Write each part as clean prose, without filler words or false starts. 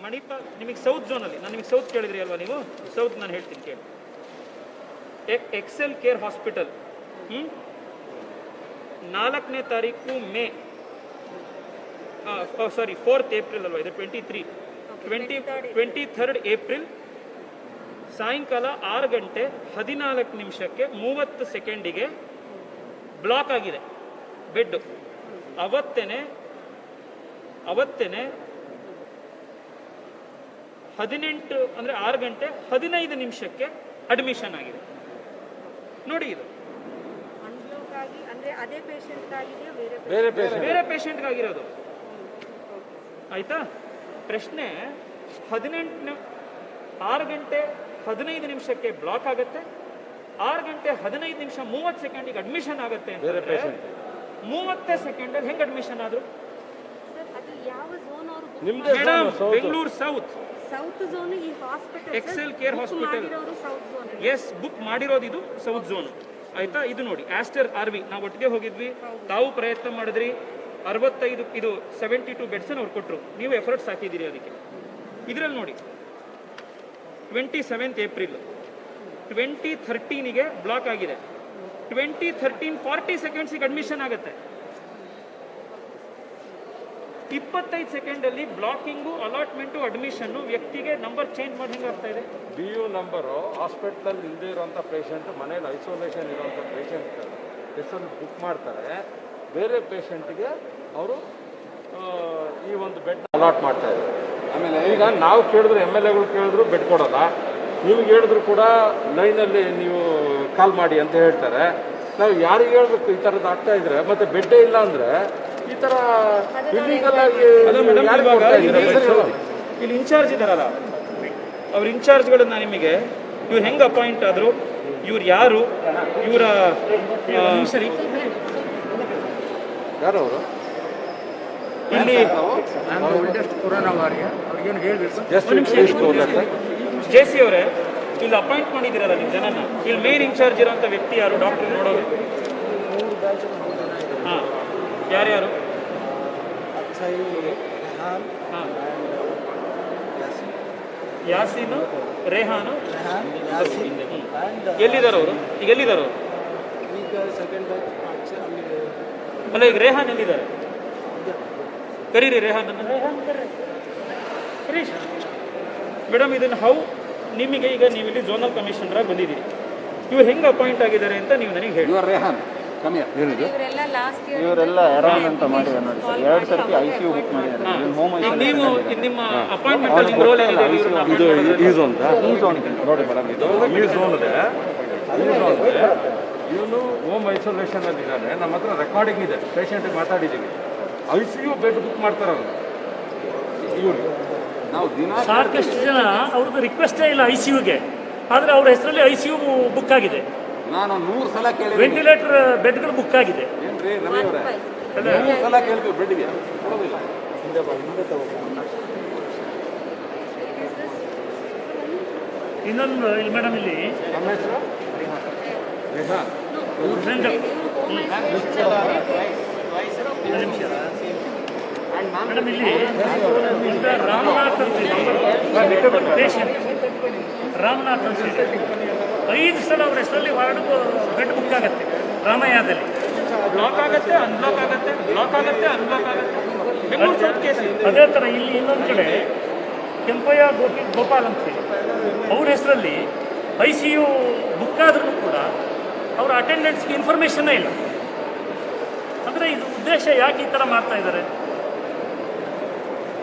ಮಣಿಪಾಲ್ ನಿಮಗೆ ಸೌತ್ ಝೋನಲ್ಲಿ ನಾನು ನಿಮಗೆ ಸೌತ್ ಕೇಳಿದ್ರಿ ಅಲ್ವಾ ನೀವು ಸೌತ್ ನಾನು ಹೇಳ್ತೀನಿ ಕೇಳಿ. ಎಕ್ಸೆಲ್ ಕೇರ್ ಹಾಸ್ಪಿಟಲ್ 4ನೇ ತಾರೀಕು ಮೇ 4th ಏಪ್ರಿಲ್ ಅಲ್ವಾ ಇದು 23rd ಏಪ್ರಿಲ್ ಸಾಯಂಕಾಲ 6 ಗಂಟೆ 14 ನಿಮಿಷಕ್ಕೆ 30 ಸೆಕೆಂಡಿಗೆ ಬ್ಲಾಕ್ ಆಗಿದೆ ಬೆಡ್. ಅವತ್ತೇನೆ 18 ಅಂದರೆ 6 ಗಂಟೆ 15 ನಿಮಿಷಕ್ಕೆ ಅಡ್ಮಿಷನ್ ಆಗಿದೆ. ನೋಡಿ ಇದು ಬೇರೆ ಪೇಷಂಟ್ಗಾಗಿರೋದು ಆಯ್ತಾ. ಪ್ರಶ್ನೆ 6 ಗಂಟೆ 15 ನಿಮಿಷಕ್ಕೆ ಬ್ಲಾಕ್ ಆಗುತ್ತೆ, 6 ಗಂಟೆ 15 ನಿಮಿಷ 30 ಸೆಕೆಂಡಿಗೆ ಅಡ್ಮಿಷನ್ ಆಗುತ್ತೆ ಅಂತಂದ್ರೆ 30 ಸೆಕೆಂಡಲ್ಲಿ ಹೆಂಗೆ ಅಡ್ಮಿಷನ್ ಆದ್ರು? Madam Bengaluru south Excel Care hospital ಎಸ್ ಬುಕ್ ಮಾಡಿರೋದು ಇದು ಸೌತ್ ಝೋನ್ ಆಯ್ತಾ. ಇದು ನೋಡಿ ಆಸ್ಟರ್ RV ನಾವು ಒಟ್ಟಿಗೆ ಹೋಗಿದ್ವಿ, ತಾವು ಪ್ರಯತ್ನ ಮಾಡಿದ್ರಿ. 65 ಇದು 72 ಬೆಡ್ಸ್ ಅವ್ರು ಕೊಟ್ಟರು, ನೀವು ಎಫರ್ಟ್ಸ್ ಹಾಕಿದ್ದೀರಿ ಅದಕ್ಕೆ. ಇದರಲ್ಲಿ ನೋಡಿ 27th ಏಪ್ರಿಲ್ 2013ಗೆ ಬ್ಲಾಕ್ ಆಗಿದೆ, 2013 40 ಸೆಕೆಂಡ್ಸಿಗೆ ಅಡ್ಮಿಷನ್ ಆಗುತ್ತೆ. 25 ಸೆಕೆಂಡಲ್ಲಿ ಬ್ಲಾಕಿಂಗು ಅಲಾಟ್ಮೆಂಟು ಅಡ್ಮಿಷನ್ನು ವ್ಯಕ್ತಿಗೆ ನಂಬರ್ ಚೇಂಜ್ ಮಾಡಿ ಹೆಂಗೆ ಆಗ್ತಾ ಇದೆ? BU ನಂಬರು ಹಾಸ್ಪಿಟ್ಲಲ್ಲಿ ಇಲ್ಲದೆ ಇರೋಂಥ ಪೇಷಂಟ್ ಮನೇಲಿ ಐಸೋಲೇಷನ್ ಇರೋಂಥ ಪೇಷಂಟ್ ಹೆಸರು ಬುಕ್ ಮಾಡ್ತಾರೆ, ಬೇರೆ ಪೇಷಂಟ್ಗೆ ಅವರು ಈ ಒಂದು ಬೆಡ್ ಅಲಾಟ್ ಮಾಡ್ತಾ ಇದ್ದಾರೆ. ಆಮೇಲೆ ಈಗ ನಾವು ಕೇಳಿದ್ರು MLAಗಳು ಕೇಳಿದ್ರು ಬೆಡ್ ಕೊಡೋಲ್ಲ, ನಿಮ್ಗೆ ಹೇಳಿದ್ರು ಕೂಡ ಲೈನಲ್ಲಿ ನೀವು ಕಾಲ್ ಮಾಡಿ ಅಂತ ಹೇಳ್ತಾರೆ. ನಾವು ಯಾರಿಗೆ ಹೇಳ್ಬೇಕು ಈ ಥರದ್ದು ಆಗ್ತಾ ಇದ್ರೆ, ಮತ್ತೆ ಬೆಡ್ಡೇ ಇಲ್ಲ ಅಂದರೆ ಈ ಥರ ಇಲ್ಲಿಗಲ್ ಆಗಿ ಇಲ್ಲಿ ಇನ್ಚಾರ್ಜ್ ಇದ್ದಾರಲ್ಲ, ಅವ್ರ ಇನ್ಚಾರ್ಜ್ಗಳನ್ನ ನಿಮಗೆ ಇವ್ರು ಹೆಂಗೆ ಅಪಾಯಿಂಟ್ ಆದರು, ಇವ್ರು ಯಾರು, ಇವರ ಯಾರು ಅವರು ಇಲ್ಲಿ JC ಅವರೇ ಇಲ್ಲಿ ಅಪಾಯಿಂಟ್ ಮಾಡಿದ್ದೀರಲ್ಲ ನಿಮ್ಮ ಜನನ, ಇಲ್ಲಿ ಮೇನ್ ಇನ್ಚಾರ್ಜ್ ಇರೋಂಥ ವ್ಯಕ್ತಿ ಯಾರು? ಡಾಕ್ಟರ್ ನೋಡೋದು ಹಾಂ ಯಾರ್ಯಾರು? ಹಾಂ ಯಾಸೀನು, ರೇಹಾನು. ಎಲ್ಲಿದ್ದಾರೆ ಅವರು? ಈಗ ಎಲ್ಲಿದ್ದಾರೆ ಅವರು? ಅಲ್ಲ ಈಗ ರೇಹಾನ್ ಎಲ್ಲಿದ್ದಾರೆ? ಕರೀರಿ ರೇಹಾನ್ ಮೇಡಮ್. ಇದನ್ನು ಹೌ ನಿಮಗೆ ಈಗ ನೀವು ಇಲ್ಲಿ ಝೋನಲ್ ಕಮಿಷನರ್ ಆಗಿ ಬಂದಿದ್ದೀರಿ, ಇವ್ರು ಹೆಂಗೆ ಅಪಾಯಿಂಟ್ ಆಗಿದ್ದಾರೆ ಅಂತ ನೀವು ನನಗೆ ಹೇಳಿ. ರೇಹಾನ್ ಇವರೆಲ್ಲ ಎರಾನ್ ಅಂತ ಮಾಡಿದ್ದಾರೆ ನೋಡಿ ಸರ್, 2 ಸರ್ತಿ ICU ಬುಕ್ ಮಾಡಿದ್ದಾರೆ. ನೀವು ನಿಮ್ಮ ಅಪಾಯಿಂಟ್ಮೆಂಟ್ ನಿಮ್ಮ ರೋಲ್ ಏನಿದೆ? ಇದು ಈ ಝೋನ್ ನೋಡಿ ಮೇಡಮ್, ಇದು ಈ ಝೋನ್ ಇದೆ. ಇವನು ಹೋಮ್ ಐಸೋಲೇಷನಲ್ಲಿ ಇದ್ದಾನೆ, ನಮ್ಮ ಹತ್ರ ರೆಕಾರ್ಡಿಂಗ್ ಇದೆ, ಪೇಷಂಟಿಗೆ ಮಾತಾಡಿದ್ದೀವಿ. ICU ಬೆಡ್ ಬುಕ್ ಮಾಡ್ತಾರೆ ಅವರು. ಇವರು ನಾವು ದಿನ ಸಾಕಷ್ಟು ಜನ ಅವ್ರದ್ದು ರಿಕ್ವೆಸ್ಟೇ ಇಲ್ಲ ICUಗೆ, ಆದರೆ ಅವ್ರ ಹೆಸರಲ್ಲಿ ICU ಬುಕ್ ಆಗಿದೆ. ನಾನು 100 ಸಲ ಕೇಳಿ ವೆಂಟಿಲೇಟರ್ ಬೆಡ್ಗಳು ಬುಕ್ ಆಗಿದೆ. ಏನ್ರಿ ರವಿ ಅವರೇ, 100 ಸಲ ಕೇಳ್ತೀವಿ ಬೆಡ್ಗೆ ಕೊಡೋದಿಲ್ಲ. ಇನ್ನೊಂದು ಇಲ್ಲಿ ಮೇಡಮ್, ಇಲ್ಲಿ ನಮ್ಮ ಹೆಸರು ರೇಹಾನ್. ಮೇಡಮ್ ಇಲ್ಲಿ ರಾಮನಾಥ್ ಪೇಷಂಟ್ ರಾಮನಾಥ್ ಅಂತ 5 ಸಲ ಅವ್ರ ಹೆಸರಲ್ಲಿ ವಾರ್ಡ್ ಬೆಡ್ ಬುಕ್ ಆಗುತ್ತೆ ರಾಮಯ್ಯದಲ್ಲಿ. ಬ್ಲಾಕ್ ಆಗುತ್ತೆ, ಅನ್ಬ್ಲಾಕ್ ಆಗುತ್ತೆ, ಬ್ಲಾಕ್ ಆಗುತ್ತೆ, ಅನ್ಬ್ಲಾಕ್ ಆಗುತ್ತೆ. ಬೆಂಗಳೂರು ಸೌತ್ ಕೇಸ್ ಅದೇ ಥರ ಇಲ್ಲಿ ಇನ್ನೊಂದು ಕಡೆ ಕೆಂಪಯ್ಯ ಗೋಪಾಲ್ ಅಂತ ಅವ್ರ ಹೆಸರಲ್ಲಿ ICU ಬುಕ್ ಆದ್ರೂ ಕೂಡ ಅವರ ಅಟೆಂಡೆನ್ಸ್ಗೆ ಇನ್ಫಾರ್ಮೇಷನ್ನೇ ಇಲ್ಲ. ಅಂದರೆ ಇದು ಉದ್ದೇಶ ಯಾಕೆ ಈ ಥರ ಮಾಡ್ತಾ ಇದ್ದಾರೆ?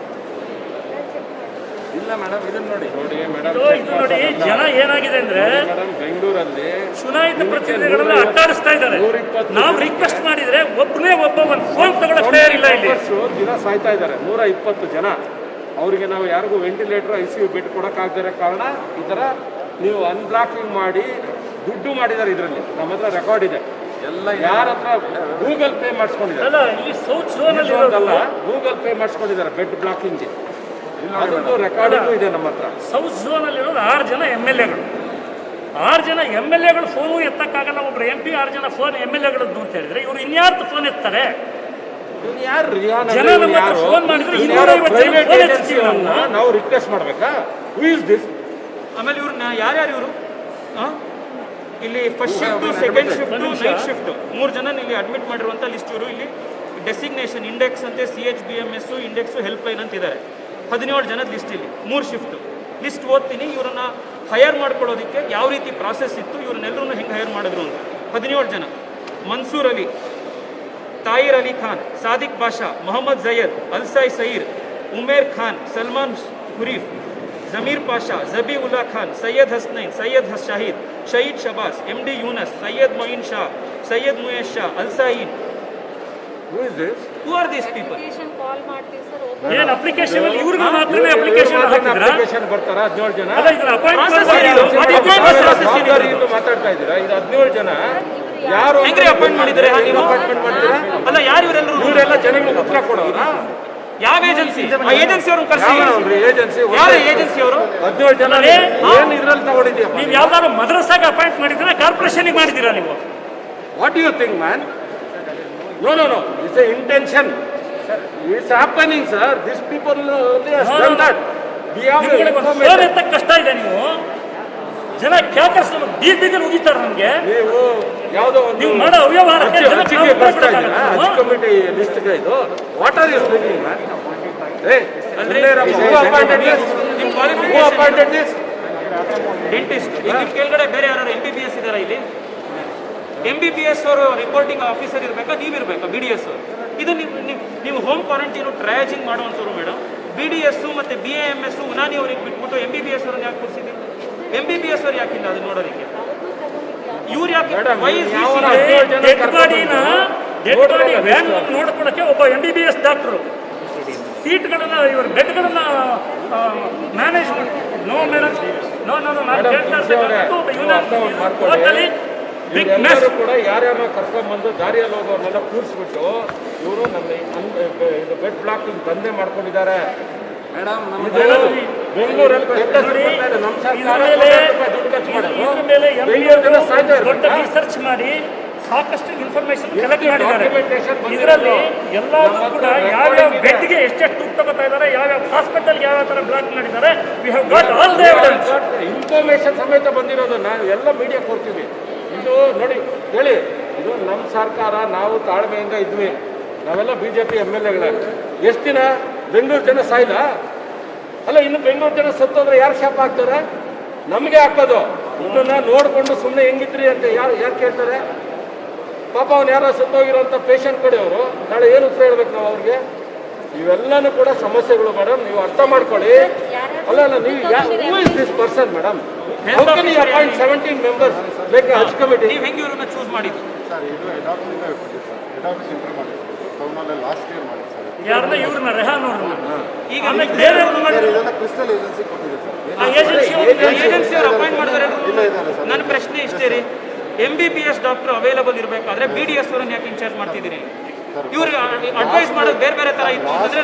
ಇಲ್ಲ ಮೇಡಮ್, ಇದನ್ನ ನೋಡಿ ಮೇಡಮ್, ಇದು ನೋಡಿ ಜನ ಏನಾಗಿದೆ ಅಂದ್ರೆ ಮೇಡಮ್ ಬೆಂಗಳೂರಲ್ಲಿ ಚುನಾಯಿತ ಪ್ರತಿನಿಧಿಗಳೆಲ್ಲ ಅಟ್ಟಾಡಿಸ್ತಾ ಇದ್ದಾರೆ. ನಾವು ರಿಕ್ವೆಸ್ಟ್ ಮಾಡಿದ್ರೆ ಒಬ್ಬನೇ ಒಬ್ಬ ಒಂದು ಫೋನ್ ತಗೊಳ್ಳೋ ಪ್ಲೇಯರ್ ಇಲ್ಲ. ಇಲ್ಲಿ ದಿನ ಸಾಯ್ತಾ ಇದ್ದಾರೆ 120 ಜನ. ಅವರಿಗೆ ನಾವು ಯಾರಿಗೂ ವೆಂಟಿಲೇಟರ್ ICU ಬೆಡ್ ಕೊಡೋಕ್ಕಾಗದಿರೋ ಕಾರಣ ಈ ಥರ ನೀವು ಅನ್ಬ್ಲಾಕಿಂಗ್ ಮಾಡಿ ದುಡ್ಡು ಮಾಡಿದ್ದಾರೆ. ಇದರಲ್ಲಿ ನಮ್ಮ ಹತ್ರ ರೆಕಾರ್ಡ್ ಇದೆ. ಎಲ್ಲ ಯಾರ ಹತ್ರ ಗೂಗಲ್ ಪೇ ಮಾಡಿಸ್ಕೊಂಡಿದ್ದಾರೆ. ಅಲ್ಲ, ಇಲ್ಲಿ ಸೌತ್ ಝೋನ್ ಅಲ್ಲಿ ಗೂಗಲ್ ಪೇ ಮಾಡಿಸ್ಕೊಂಡಿದ್ದಾರೆ ಬೆಡ್ ಬ್ಲಾಕಿಂಗ್ಗೆ. ಅದೊಂದು ರೆಕಾರ್ಡಿಂಗು ಇದೆ ನಮ್ಮ ಹತ್ರ. ಸೌತ್ ಝೋನ್ ಅಲ್ಲಿರೋದು 6 ಜನ MLAಗಳು. 6 ಜನ MLAಗಳು ಫೋನು ಎತ್ತಕ್ಕಾಗಲ್ಲ. ಒಬ್ರು MP 6 ಜನ ಫೋನ್ MLAಗಳದ್ದು ಅಂತ ಹೇಳಿದ್ರೆ ಇವರು ಇನ್ಯಾರ್ದು ಫೋನ್ ಎತ್ತಾರೆ? ಯಾರು ಜನ ನಮ್ಮ ಹತ್ರ ಫೋನ್ ಮಾಡಿದ್ರೆ 250 ಜನ ಫೋನ್ ಎತ್ತಿಸ್ತೀವಿ ನಾವು. ನಾವು ರಿಕ್ವೆಸ್ಟ್ ಮಾಡ್ಬೇಕಾ? ಹೂ ಇಸ್ ದಿಸ್? ಆಮೇಲೆ ಇವ್ರನ್ನ ಯಾರ್ಯಾರು ಇವರು ಇಲ್ಲಿ first shift, second shift, night shift 3 ಜನ ಇಲ್ಲಿ ಅಡ್ಮಿಟ್ ಮಾಡಿರುವಂಥ ಲಿಸ್ಟ್. ಇವರು ಇಲ್ಲಿ ಡೆಸಿಗ್ನೇಷನ್ ಇಂಡೆಕ್ಸ್ ಅಂತೆ, CHBMS ಇಂಡೆಕ್ಸು ಹೆಲ್ಪ್ ಲೈನ್ ಅಂತ ಇದ್ದಾರೆ. 17 ಜನದ ಲಿಸ್ಟ್ ಇಲ್ಲಿ 3 ಶಿಫ್ಟ್ ಲಿಸ್ಟ್ ಓದ್ತೀನಿ. ಇವರನ್ನ ಹೈಯರ್ ಮಾಡ್ಕೊಳ್ಳೋದಕ್ಕೆ ಯಾವ ರೀತಿ ಪ್ರಾಸೆಸ್ ಇತ್ತು, ಇವ್ರನ್ನೆಲ್ಲರೂ ಹೆಂಗೆ ಹೈಯರ್ ಮಾಡಿದ್ರು ಅಂತ. 17 ಜನ: Mansoor Ali, Tahir Ali Khan, Sadiq Basha, Mohammed Zayed, Alsai Sayeer, Umair Khan, Salman Hurif, Zameer Pasha, Zabi Ulla Khan, Syed Hasnain, Syed Shahid, Shaheed Shabas, MD Yunus, Syed Moin Shah, Syed Muyesh Shah, Alsain. Who is this? Who are these people? ಏನು ಅಪ್ಲಿಕೇಶನ್ ಇವ್ರಿಗೆ ಮಾತ್ರನೇ ಅಪ್ಲಿಕೇಶನ್ ಹಾಕಿದ್ರಾ? ಅಪ್ಲಿಕೇಶನ್ ಬರ್ತಾರ 17 ಜನ? ಅಲ್ಲ, ಇದನ್ನ Process ಏನಿದು? ಮಾತಾಡ್ತಾ ಇದ್ದೀರಾ? ಇದು 17 ಜನ ಯಾರು ಹೆಂಗ್ರಿ ಅಪಾಯಿಂಟ್ ಮಾಡಿದ್ರೆ ನೀವು? ಅಪಾಯಿಂಟ್ಮೆಂಟ್ ಮಾಡಿದ್ದೀರಾ? ಅಲ್ಲ, ಯಾರು ಇವರೆಲ್ಲರೂ? ಇವರೆಲ್ಲ ಜನಗಳಿಗೆ ಉತ್ತರ ಕೊಡೋರ? ಯಾವ ಏಜೆನ್ಸಿ? ಆ ಏಜೆನ್ಸಿ ಅವ್ರನ್ನ ಕರ್ಸಿ. ಏಜೆನ್ಸಿ ಯಾರ ಏಜೆನ್ಸಿ ಅವರು? 17 ಜನ ಏನ್ ಇದ್ರಲ್ಲಿ ತಗೊಂಡಿದ್ಯಾ? ನೀವು ಯಾವ್ದಾದ್ರು ಮದ್ರಸಾಗೆ ಅಪಾಯಿಂಟ್ ಮಾಡಿದ್ರೆ ಕಾರ್ಪೊರೇಷನ್ಗೆ ಮಾಡಿದ್ದೀರಾ ನೀವು? What you think man? No no no, it's a intention. It's happening sir. This people done that. Phone ಎತ್ತಕ್ಕೆ ಕಷ್ಟ ಇದೆ. ನೀವು ಜನ ಕ್ಯಾಕರ್ಸನ್ನು ಬೀದಿಗೆ ಉಗಿತಾರೆ ನಮ್ಗೆ. ನೀವು ಯಾವುದೋ ಒಂದು ನೀವು ಮಾಡೋ ಅವ್ಯವಹಾರಕ್ಕೆ ಜನ ಕಮಿಟಿ ಲಿಸ್ಟ್ಗೆ ಇದು what are you speaking man? ನಿಮ್ಮ ಅಪಾಯಿಂಟೆಡ್ ದಿಸ್ ಡೆಂಟಿಸ್ಟ್ ನಿಮ್ಮ ಕೆಳಗಡೆ ಬೇರೆ ಯಾರು MBBS ಇದಾರ ಇಲ್ಲಿ? MBBS ಅವರು ರಿಪೋರ್ಟಿಂಗ್ ಆಫೀಸರ್ ಇರಬೇಕಾ, ನೀವಿರ್ಬೇಕಾ BDS? ಇದು ನೀವು home quarantine triaging ಮಾಡುವಂಥವ್ರು madam. BDS ಮತ್ತು BAMS ಉನಾನಿ ಅವ್ರಿಗೆ ಬಿಟ್ಬಿಟ್ಟು MBBS ಅವ್ರನ್ನ ಯಾಕೆ ಕೂರಿಸಿದ್ವಿ? MBBS ಅವ್ರು ಯಾಕಿಲ್ಲ ಅದು ನೋಡೋದಕ್ಕೆ? ಇವ್ರು ಯಾಕೆ? ಡೆಡ್ ಬಾಡಿ ವ್ಯಾನ್ ನೋಡ್ಕೊಳಕ್ಕೆ ಒಬ್ಬ MBBS ಡಾಕ್ಟ್ರು ಸೀಟ್ಗಳನ್ನ, ಇವರು ಬೆಡ್ಗಳನ್ನ ಮ್ಯಾನೇಜ್ ಮಾಡಿ. No madam, no no no, ನಾನು ಹೇಳ್ತಾ ಇರ್ತಕ್ಕಂಥದ್ದು ಎಲ್ಲರೂ ಕೂಡ ಯಾರ್ಯಾರನ್ನ ಕರ್ಕೊಂಡ್ಬಂದು ದಾರಿಯಲ್ಲಿ ಹೋಗೋರ್ನೆಲ್ಲ ಕೂರಿಸ್ಬಿಟ್ಟು ಇವರು ನಮ್ಮ ಇದು ಬೆಡ್ ಬ್ಲಾಕ್ ದಂಧೆ ಮಾಡ್ಕೊಂಡಿದ್ದಾರೆ ಮೇಡಮ್. ಬೆಂಗಳೂರಲ್ಲಿ ನಮ್ಮ ಸರ್ಕಾರ ದುಡ್ಡು ಖರ್ಚು ಮಾಡೋದು. ದೊಡ್ಡ ರಿಸರ್ಚ್ ಮಾಡಿ ಸಾಕಷ್ಟು ಇನ್ಫಾರ್ಮೇಶನ್ ಕಲೆಕ್ಟ್ ಮಾಡಿದ್ದಾರೆ. ಇದರಲ್ಲಿ ಎಲ್ಲರೂ ಕೂಡ ಯಾವ್ಯಾವ ಬೆಡ್ಗೆ ಎಷ್ಟೆಷ್ಟು ದುಡ್ಡು ತಗೋತಾ ಇದ್ದಾರೆ, ಯಾವ್ಯಾವ ಹಾಸ್ಪಿಟಲ್ಗೆ ಯಾವ ಥರ ಬ್ಲಾಕ್ ಮಾಡಿದ್ದಾರೆ, we have got all the evidence. Information ಸಮೇತ ಬಂದಿರೋದು ನಾವು ಎಲ್ಲ ಮೀಡಿಯಾ ಕೊಡ್ತೀವಿ. ಇದು ನೋಡಿ ಹೇಳಿ, ಇದು ನಮ್ಮ ಸರ್ಕಾರ, ನಾವು ತಾಳ್ಮೆಯಿಂದ ಇದ್ವಿ. ನಾವೆಲ್ಲ BJP MLAಗಳ. ಎಷ್ಟು ದಿನ ಬೆಂಗಳೂರು ಜನ ಸಾಯ್ದ? ಅಲ್ಲ, ಇನ್ನು ಬೆಂಗಳೂರು ಜನ ಸತ್ತೋದ್ರೆ ಯಾರು ಶಾಪ ಹಾಕ್ತಾರೆ? ನಮಗೆ ಹಾಕೋದು. ಇದನ್ನ ನೋಡಿಕೊಂಡು ಸುಮ್ಮನೆ ಹೆಂಗಿದ್ರಿ ಅಂತ ಯಾರು ಕೇಳ್ತಾರೆ? ಪಾಪ ಅವ್ನು ಯಾರೋ ಸತ್ತೋಗಿರೋಂಥ ಪೇಷಂಟ್ ಕಡೆಯವರು ನಾಳೆ ಏನು ಉತ್ತರ ಹೇಳ್ಬೇಕು ನಾವು ಅವ್ರಿಗೆ? ಇವೆಲ್ಲನೂ ಕೂಡ ಸಮಸ್ಯೆಗಳು ಮೇಡಮ್, ನೀವು ಅರ್ಥ ಮಾಡ್ಕೊಳ್ಳಿ. ಅಲ್ಲ ನೀವು ಹೂ is this person madam? How can you appoint 17 members like a Hajj committee? ನೀವು ಹೆಂಗೆ ಇವ್ರನ್ನ ಚೂಸ್ ಮಾಡಿದ್ದು? ಸರ್, ಇದು ಹೆಡ್ ಆಫೀಸ್ ಇಂಪ್ರೂವ್ ಮಾಡಿದ್ರು. ಟೌನಲ್ಲಿ ಲಾಸ್ಟ್ ಇಯರ್ ಮಾಡಿ ಸರ್. ಯಾರನ್ನ ಇವ್ರನ್ನ ರೆಹಾನ್ ಅವ್ರನ್ನ ಈಗ ಆಮೇಲೆ ಬೇರೆ ಇದನ್ನ ಕ್ರಿಸ್ಟಲ್ ಏಜೆನ್ಸಿ ಕೊಟ್ಟಿದೆ ಸರ್. ಏಜೆನ್ಸಿ ಅವ್ರು ಅಪಾಯಿಂಟ್ ಮಾಡಿದ್ರೆ ಇಲ್ಲ ಇದ್ದಾರೆ ಸರ್. ನನ್ನ ಪ್ರಶ್ನೆ ಇಷ್ಟೇ ರೀ, MBBS ಡಾಕ್ಟರ್ ಅವೈಲಬಲ್ ಇರಬೇಕಾದ್ರೆ BDS ಅವರನ್ನ ಯಾಕೆ ಇನ್ಚಾರ್ಜ್ ಮಾಡ್ತಿದ್ದೀರಿ? ಇವ್ರು ಅಡ್ವೈಸ್ ಮಾಡೋದು ಬೇರೆ ಬೇರೆ ತರ ಇತ್ತು ಅಂದ್ರೆ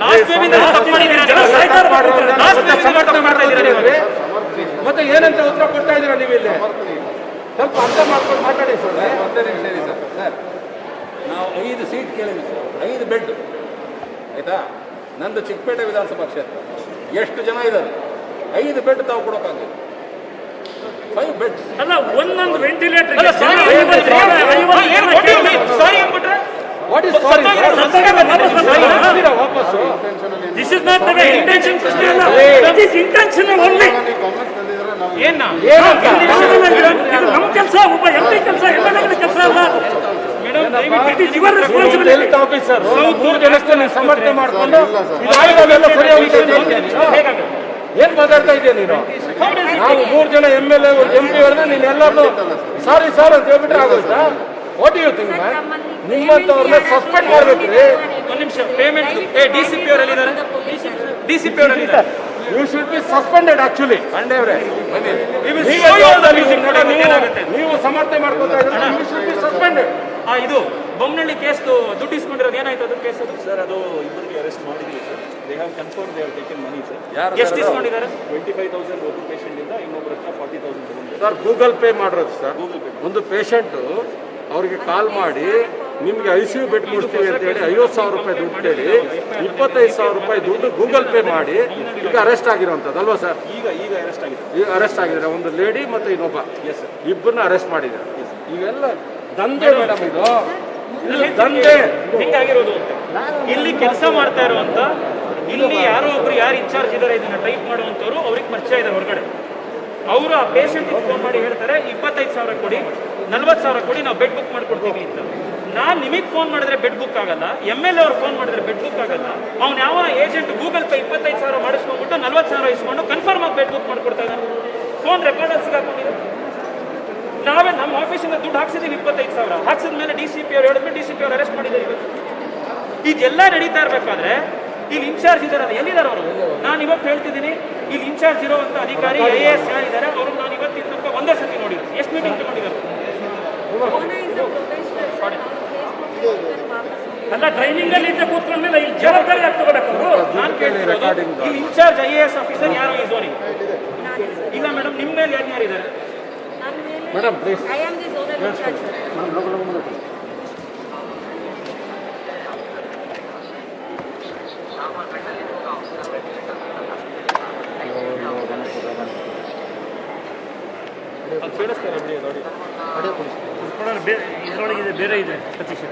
ಲಾಸ್ಟ್ ವೇವಿಂದ ತಪ್ಪು ಮಾಡಿದ್ದೀರಾ ನೀವು? ಲಾಸ್ಟ್ ವೇವಿಂದ ತಪ್ಪು ಮಾಡ್ತಾ ಇದ್ದೀರಾ ನೀವು? ಮತ್ತೆ ಏನಂತ ಉತ್ತರ ಕೊಡ್ತಾ ಇದ್ದೀರಾ ನೀವು ಇಲ್ಲಿ? ಸ್ವಲ್ಪ ಅರ್ಥ ಮಾಡ್ಕೊಂಡು ಮಾತಾಡಿ ಸರ್. ಒಂದೇ ನಿಮಿಷ ಇರಿ ಸರ್. ಸರ್, ನಾವು 5 ಸೀಟ್ ಕೇಳಿದ್ವಿ ಸರ್, 5 ಬೆಡ್ ಆಯಿತಾ? ನಂದು ಚಿಕ್ಕಪೇಟೆ ವಿಧಾನಸಭಾ ಕ್ಷೇತ್ರ. ಎಷ್ಟು ಜನ ಇದ್ದಾರೆ? 5 ಬೆಡ್ ತಾವು ಕೊಡೋಕ್ಕಾಗಲ್ಲ. 5 ಬೆಡ್ ಅಲ್ಲ, ಒಂದೊಂದು ವೆಂಟಿಲೇಟರ್. ವಾಟ್ ಇಸ್ ಸಾರಿ? ವಾಪಸ್ಸು this is not the way. Intention ಪ್ರಶ್ನೆ ಅಲ್ಲ, ದಟ್ ಇಸ್ ಇಂಟೆನ್ಷನಲ್ ಓನ್ಲಿ. ಗಮನಕ್ಕೆ ತಂದಿದ್ರೆ ನಾವು ಏನ ಇದು ನಮ್ಮ ಕೆಲಸ, ಒಬ್ಬ MP ಕೆಲಸ, MLA ಕೆಲಸ ಅಲ್ಲ. It is your responsibility. Health officer 3 ಜನಕ್ಕೆ ನೀವು ಸಮರ್ಥನೆ ಮಾಡ್ಕೊಂಡು ಇದಾಗಿರೋದೆಲ್ಲ ಸರಿ ಹೋಗುತ್ತೆ. ಏನ್ ಮಾತಾಡ್ತಾ ಇದೆಯಾ ನೀನು? ನಾವು 3 ಜನ MLA MP ಅವ್ರನ್ನ ನೀನು ಎಲ್ಲರೂ ಸಾರಿ ಸರ್ ಅಂತ ಹೇಳ್ಬಿಟ್ರೆ ಆಗೋಯ್ತಾ? What you think man? ನಿಮ್ಮಂತವ್ರನ್ನ ಸಸ್ಪೆಂಡ್ ಮಾಡ್ಬೇಕ್ರಿ. ಒಂದು ನಿಮಿಷ, ಪೇಮೆಂಟ್ DCP ಅವರಲ್ಲಿ ಇದ್ದಾರೆ, DCP ಅವರಲ್ಲಿ ಇದ್ದಾರೆ. You should be suspended actually. ಅಂಡೇವ್ರೆ ನೀವು ಸಮರ್ಥನೆ ಮಾಡ್ಕೊತಾ ಇದ್ರೆ ಯು ಶುಡ್ ಬಿ ಸಸ್ಪೆಂಡೆಡ್. ಇದು ಬೊಮ್ಮನಹಳ್ಳಿ ಕೇಸ್ ದುಡ್ಡು ಇಸ್ಕೊಂಡಿರೋದು ಏನಾಯ್ತು? ಅದು ಕೇಸ್ ಅದು ಸರ್, ಅದು ಇಬ್ಬರಿಗೆ ಅರೆಸ್ಟ್ ಮಾಡಿದ್ದೀವಿ sir. They have confirm they have taken money sir. ಎಷ್ಟು ಇಸ್ಕೊಂಡಿದ್ದಾರೆ? 25,000 ಒಬ್ಬರು ಪೇಷಂಟ್ ಇಂದ, ಇನ್ನೊಬ್ಬರ ಹತ್ರ 40,000 ತಗೊಂಡಿದ್ದಾರೆ. ಸರ್ ಗೂಗಲ್ ಪೇ ಮಾಡಿರೋದು ಸರ್. ಗೂಗಲ್ ಪೇ ಒಂದು ಪೇಷಂಟು ಅವ್ರಿಗೆ ಕಾಲ್ ಮಾಡಿ ನಿಮಗೆ ICU ಬೆಡ್ ಕೊಡ್ತೀವಿ ಅಂತ ಹೇಳಿ 50,000 ರೂಪಾಯಿ ದುಡ್ಡು ಕೇಳಿ 25,000 ರೂಪಾಯಿ ದುಡ್ಡು ಗೂಗಲ್ ಪೇ ಮಾಡಿ ಈಗ ಅರೆಸ್ಟ್ ಆಗಿರೋಂಥದ್ದು ಅಲ್ವಾ ಸರ್? ಈಗ ಅರೆಸ್ಟ್ ಆಗಿದೆ. ಈಗ ಅರೆಸ್ಟ್ ಆಗಿದ್ದಾರೆ, ಒಂದು ಲೇಡಿ ಮತ್ತು ಇನ್ನೊಬ್ಬ, ಇಬ್ಬರನ್ನ ಅರೆಸ್ಟ್ ಮಾಡಿದ್ದಾರೆ. ಇವೆಲ್ಲ ದಂಧೆ ಮೇಡಮ್, ಇದು ದಂಧೆ ಹಿಂಗಾಗಿರೋದು ಅಂತ. ಇಲ್ಲಿ ಕೆಲಸ ಮಾಡ್ತಾ ಇರುವಂತ, ಇಲ್ಲಿ ಯಾರು ಒಬ್ರು ಯಾರು ಇನ್ಚಾರ್ಜ್ ಇದ್ದಾರೆ ಇದನ್ನ ಟೈಪ್ ಮಾಡುವಂತವ್ರು, ಅವ್ರಿಗೆ ಪರಿಚಯ ಇದೆ ಹೊರಗಡೆ. ಅವರು ಆ ಪೇಷಂಟ್ ಫೋನ್ ಮಾಡಿ ಹೇಳ್ತಾರೆ 25,000 ಕೊಡಿ, 40,000 ಕೊಡಿ, ನಾವು ಬೆಡ್ ಬುಕ್ ಮಾಡ್ಕೊಡ್ತೀವಿ ಅಂತ. ನಾನು ನಿಮಗೆ ಫೋನ್ ಮಾಡಿದ್ರೆ ಬೆಡ್ ಬುಕ್ ಆಗಲ್ಲ, MLA ಅವ್ರು ಫೋನ್ ಮಾಡಿದ್ರೆ ಬೆಡ್ ಬುಕ್ ಆಗಲ್ಲ. ಅವ್ನು ಯಾವ ಏಜೆಂಟ್ ಗೂಗಲ್ ಪೇ 25,000 ಮಾಡಿಸ್ಕೊಂಡ್ಬಿಟ್ಟು 40,000 ಇಸ್ಕೊಂಡು ಕನ್ಫರ್ಮ್ ಆಗಿ ಬೆಡ್ ಬುಕ್ ಮಾಡ್ಕೊಡ್ತಾ ಇದ್ದಾನೆ. ಫೋನ್ ರೆಕಾರ್ಡಲ್ಲಿ ಸಿಗಾಕೊಂಡಿದೆ. ನಾವೇ ನಮ್ಮ ಆಫೀಸಿಂದ ದುಡ್ಡು ಹಾಕ್ಸಿದೀವಿ 25,000. ಹಾಕ್ಸಿದ ಮೇಲೆ DCP ಅವ್ರು ಹೇಳಿದ್ಮೇಲೆ DCP ಅವ್ರು ಅರೆಸ್ಟ್ ಮಾಡಿದ್ದಾರೆ. ಇದೆಲ್ಲ ನಡೀತಾ ಇರಬೇಕಾದ್ರೆ ಇಲ್ಲಿ ಇನ್ಚಾರ್ಜ್ ಇದಾರಲ್ಲ, ಎಲ್ಲಿದ್ದಾರೆ ಅವರು? ನಾನು ಇವತ್ತು ಹೇಳ್ತಿದ್ದೀನಿ, ಇಲ್ಲಿ ಇನ್ಚಾರ್ಜ್ ಇರುವಂತ ಅಧಿಕಾರಿ IAS ಯಾರಿದ್ದಾರೆ ಅವರು ನಾನು ಇವತ್ತಿನ ತನಕ ಒಂದೇ ಸತಿ ನೋಡಿದ್ರು. ಎಷ್ಟು ಮೀಟಿಂಗ್ ತಗೊಂಡಿದ್ದಾರೆ? ಅಲ್ಲ, ಟ್ರೈನಿಂಗ್ ಅಲ್ಲಿ ಇದ್ದ ಕೂತ್ಕೊಂಡ್ಮೇಲೆ ಇಲ್ಲಿ ಜವಾಬ್ದಾರಿ ಯಾಕೆ ತಗೋಬೇಕು ಅವರು? ನಾನು ಕೇಳ್ತಿರೋದು, ಇಲ್ಲಿ ಇನ್ಚಾರ್ಜ್ IAS ಆಫೀಸರ್ ಯಾರು ಈ ಝೋನಿಗೆ? ಇಲ್ಲ ಮೇಡಮ್, ನಿಮ್ಮ ಮೇಲೆ ಯಾರಿದ್ದಾರೆ? Madam please. I am the zonal in-charge, sir. ಅದು ಕೇಳಿಸ್ತಾರೆ ಬಿಡಿ ನೋಡಿ. ಇದರೊಳಗಿದೆ, ಬೇರೆ ಇದೆ ಸತೀಶ್.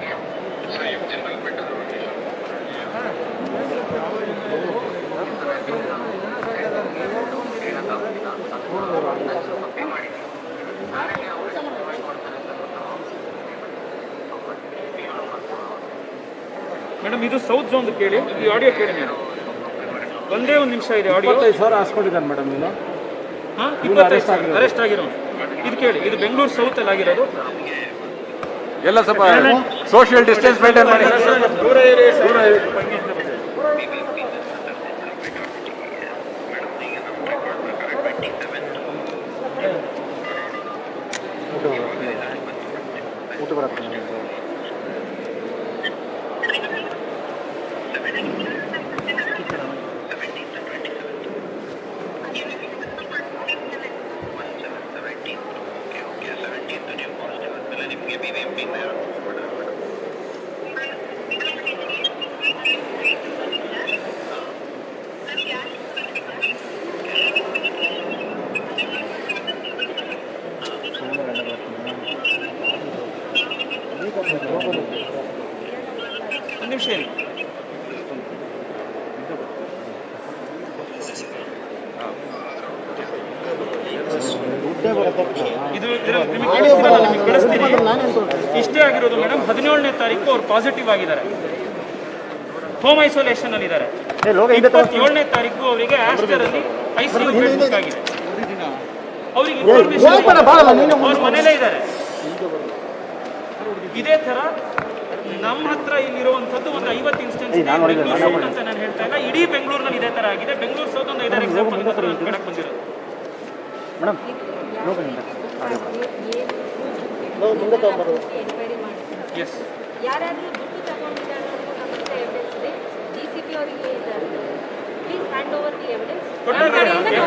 ಮೇಡಮ್ ಇದು ಸೌತ್ ಝೋನ್ ಕೇಳಿ, ಈ ಆಡಿಯೋ ಕೇಳಿ ಮೇಡಮ್. ಒಂದೇ ಒಂದು ನಿಮಿಷ ಇದೆ ಆಡಿಯೋ. 25,000 ಹಾಸ್ಕೊಂಡಿದ್ದಾನೆ ಮೇಡಮ್. ನೀನು 25,000 ಅರೆಸ್ಟ್ ಆಗಿರೋನು. ಇದು ಕೇಳಿ, ಇದು ಬೆಂಗಳೂರು ಸೌತ್ ಅಲ್ಲಿ ಆಗಿರೋದು. ಎಲ್ಲ ಸ್ವಲ್ಪ ಸೋಷಿಯಲ್ ಡಿಸ್ಟೆನ್ಸ್ ಮೇಂಟೈನ್ ಮಾಡಿ. ದೂರ ಇರಿ, ದೂರ ಇರಿ. ಊಟ ಬರುತ್ತೆ. ಒಂದು ನಿಮಿಷ ಇರಿ. ಇದು ನಿಮಗೆ ಕಳಿಸ್ತೀನಿ. ಇಷ್ಟೇ ಆಗಿರೋದು ಮೇಡಮ್. 17ನೇ ತಾರೀಕು ಅವ್ರು ಪಾಸಿಟಿವ್ ಆಗಿದ್ದಾರೆ, ಹೋಮ್ ಐಸೋಲೇಷನ್ ಅಲ್ಲಿ ಇದ್ದಾರೆ. 27ನೇ ತಾರೀಕು ಅವರಿಗೆ ಆಸ್ಟರ್ ಅಲ್ಲಿ ICU ಬೆಡ್ ಬುಕ್ ಆಗಿದೆ. ಅವ್ರಿಗೆ ಇನ್ಫಾರ್ಮೇಶನ್ ಅವ್ರ ಮನೇಲೇ ಇದ್ದಾರೆ. ಇದೇ ತರ ನಮ್ಮ ಹತ್ರ ಇಲ್ಲಿರುವಂಥದ್ದು ಒಂದು 50 ಇನ್ಸ್ಟೆನ್ಸ್ ಇದೆ. ಬೆಂಗಳೂರು ಸೌತ್ ಅಂತ ನಾನು ಹೇಳ್ತಾ ಇಲ್ಲ, ಇಡೀ ಬೆಂಗಳೂರಿನಲ್ಲಿ ಇದೇ ತರ ಆಗಿದೆ. ಬೆಂಗಳೂರು ಸೌತ್ ಒಂದು 5 ಎಕ್ಸಾಂಪಲ್ ಕಡಕ್ ಬಂದಿರೋದು. ಎಸ್, ಯಾರಾದ್ರೂ ದುಡ್ಡು ತಗೊಂಡಿದ್ದಾರೆ ಅನ್ನೋದು ನಮ್ಮ ಹತ್ರ ಎವಿಡೆನ್ಸ್ ಇದೆ. DCP ಅವರಿಗೆ please hand over the evidence.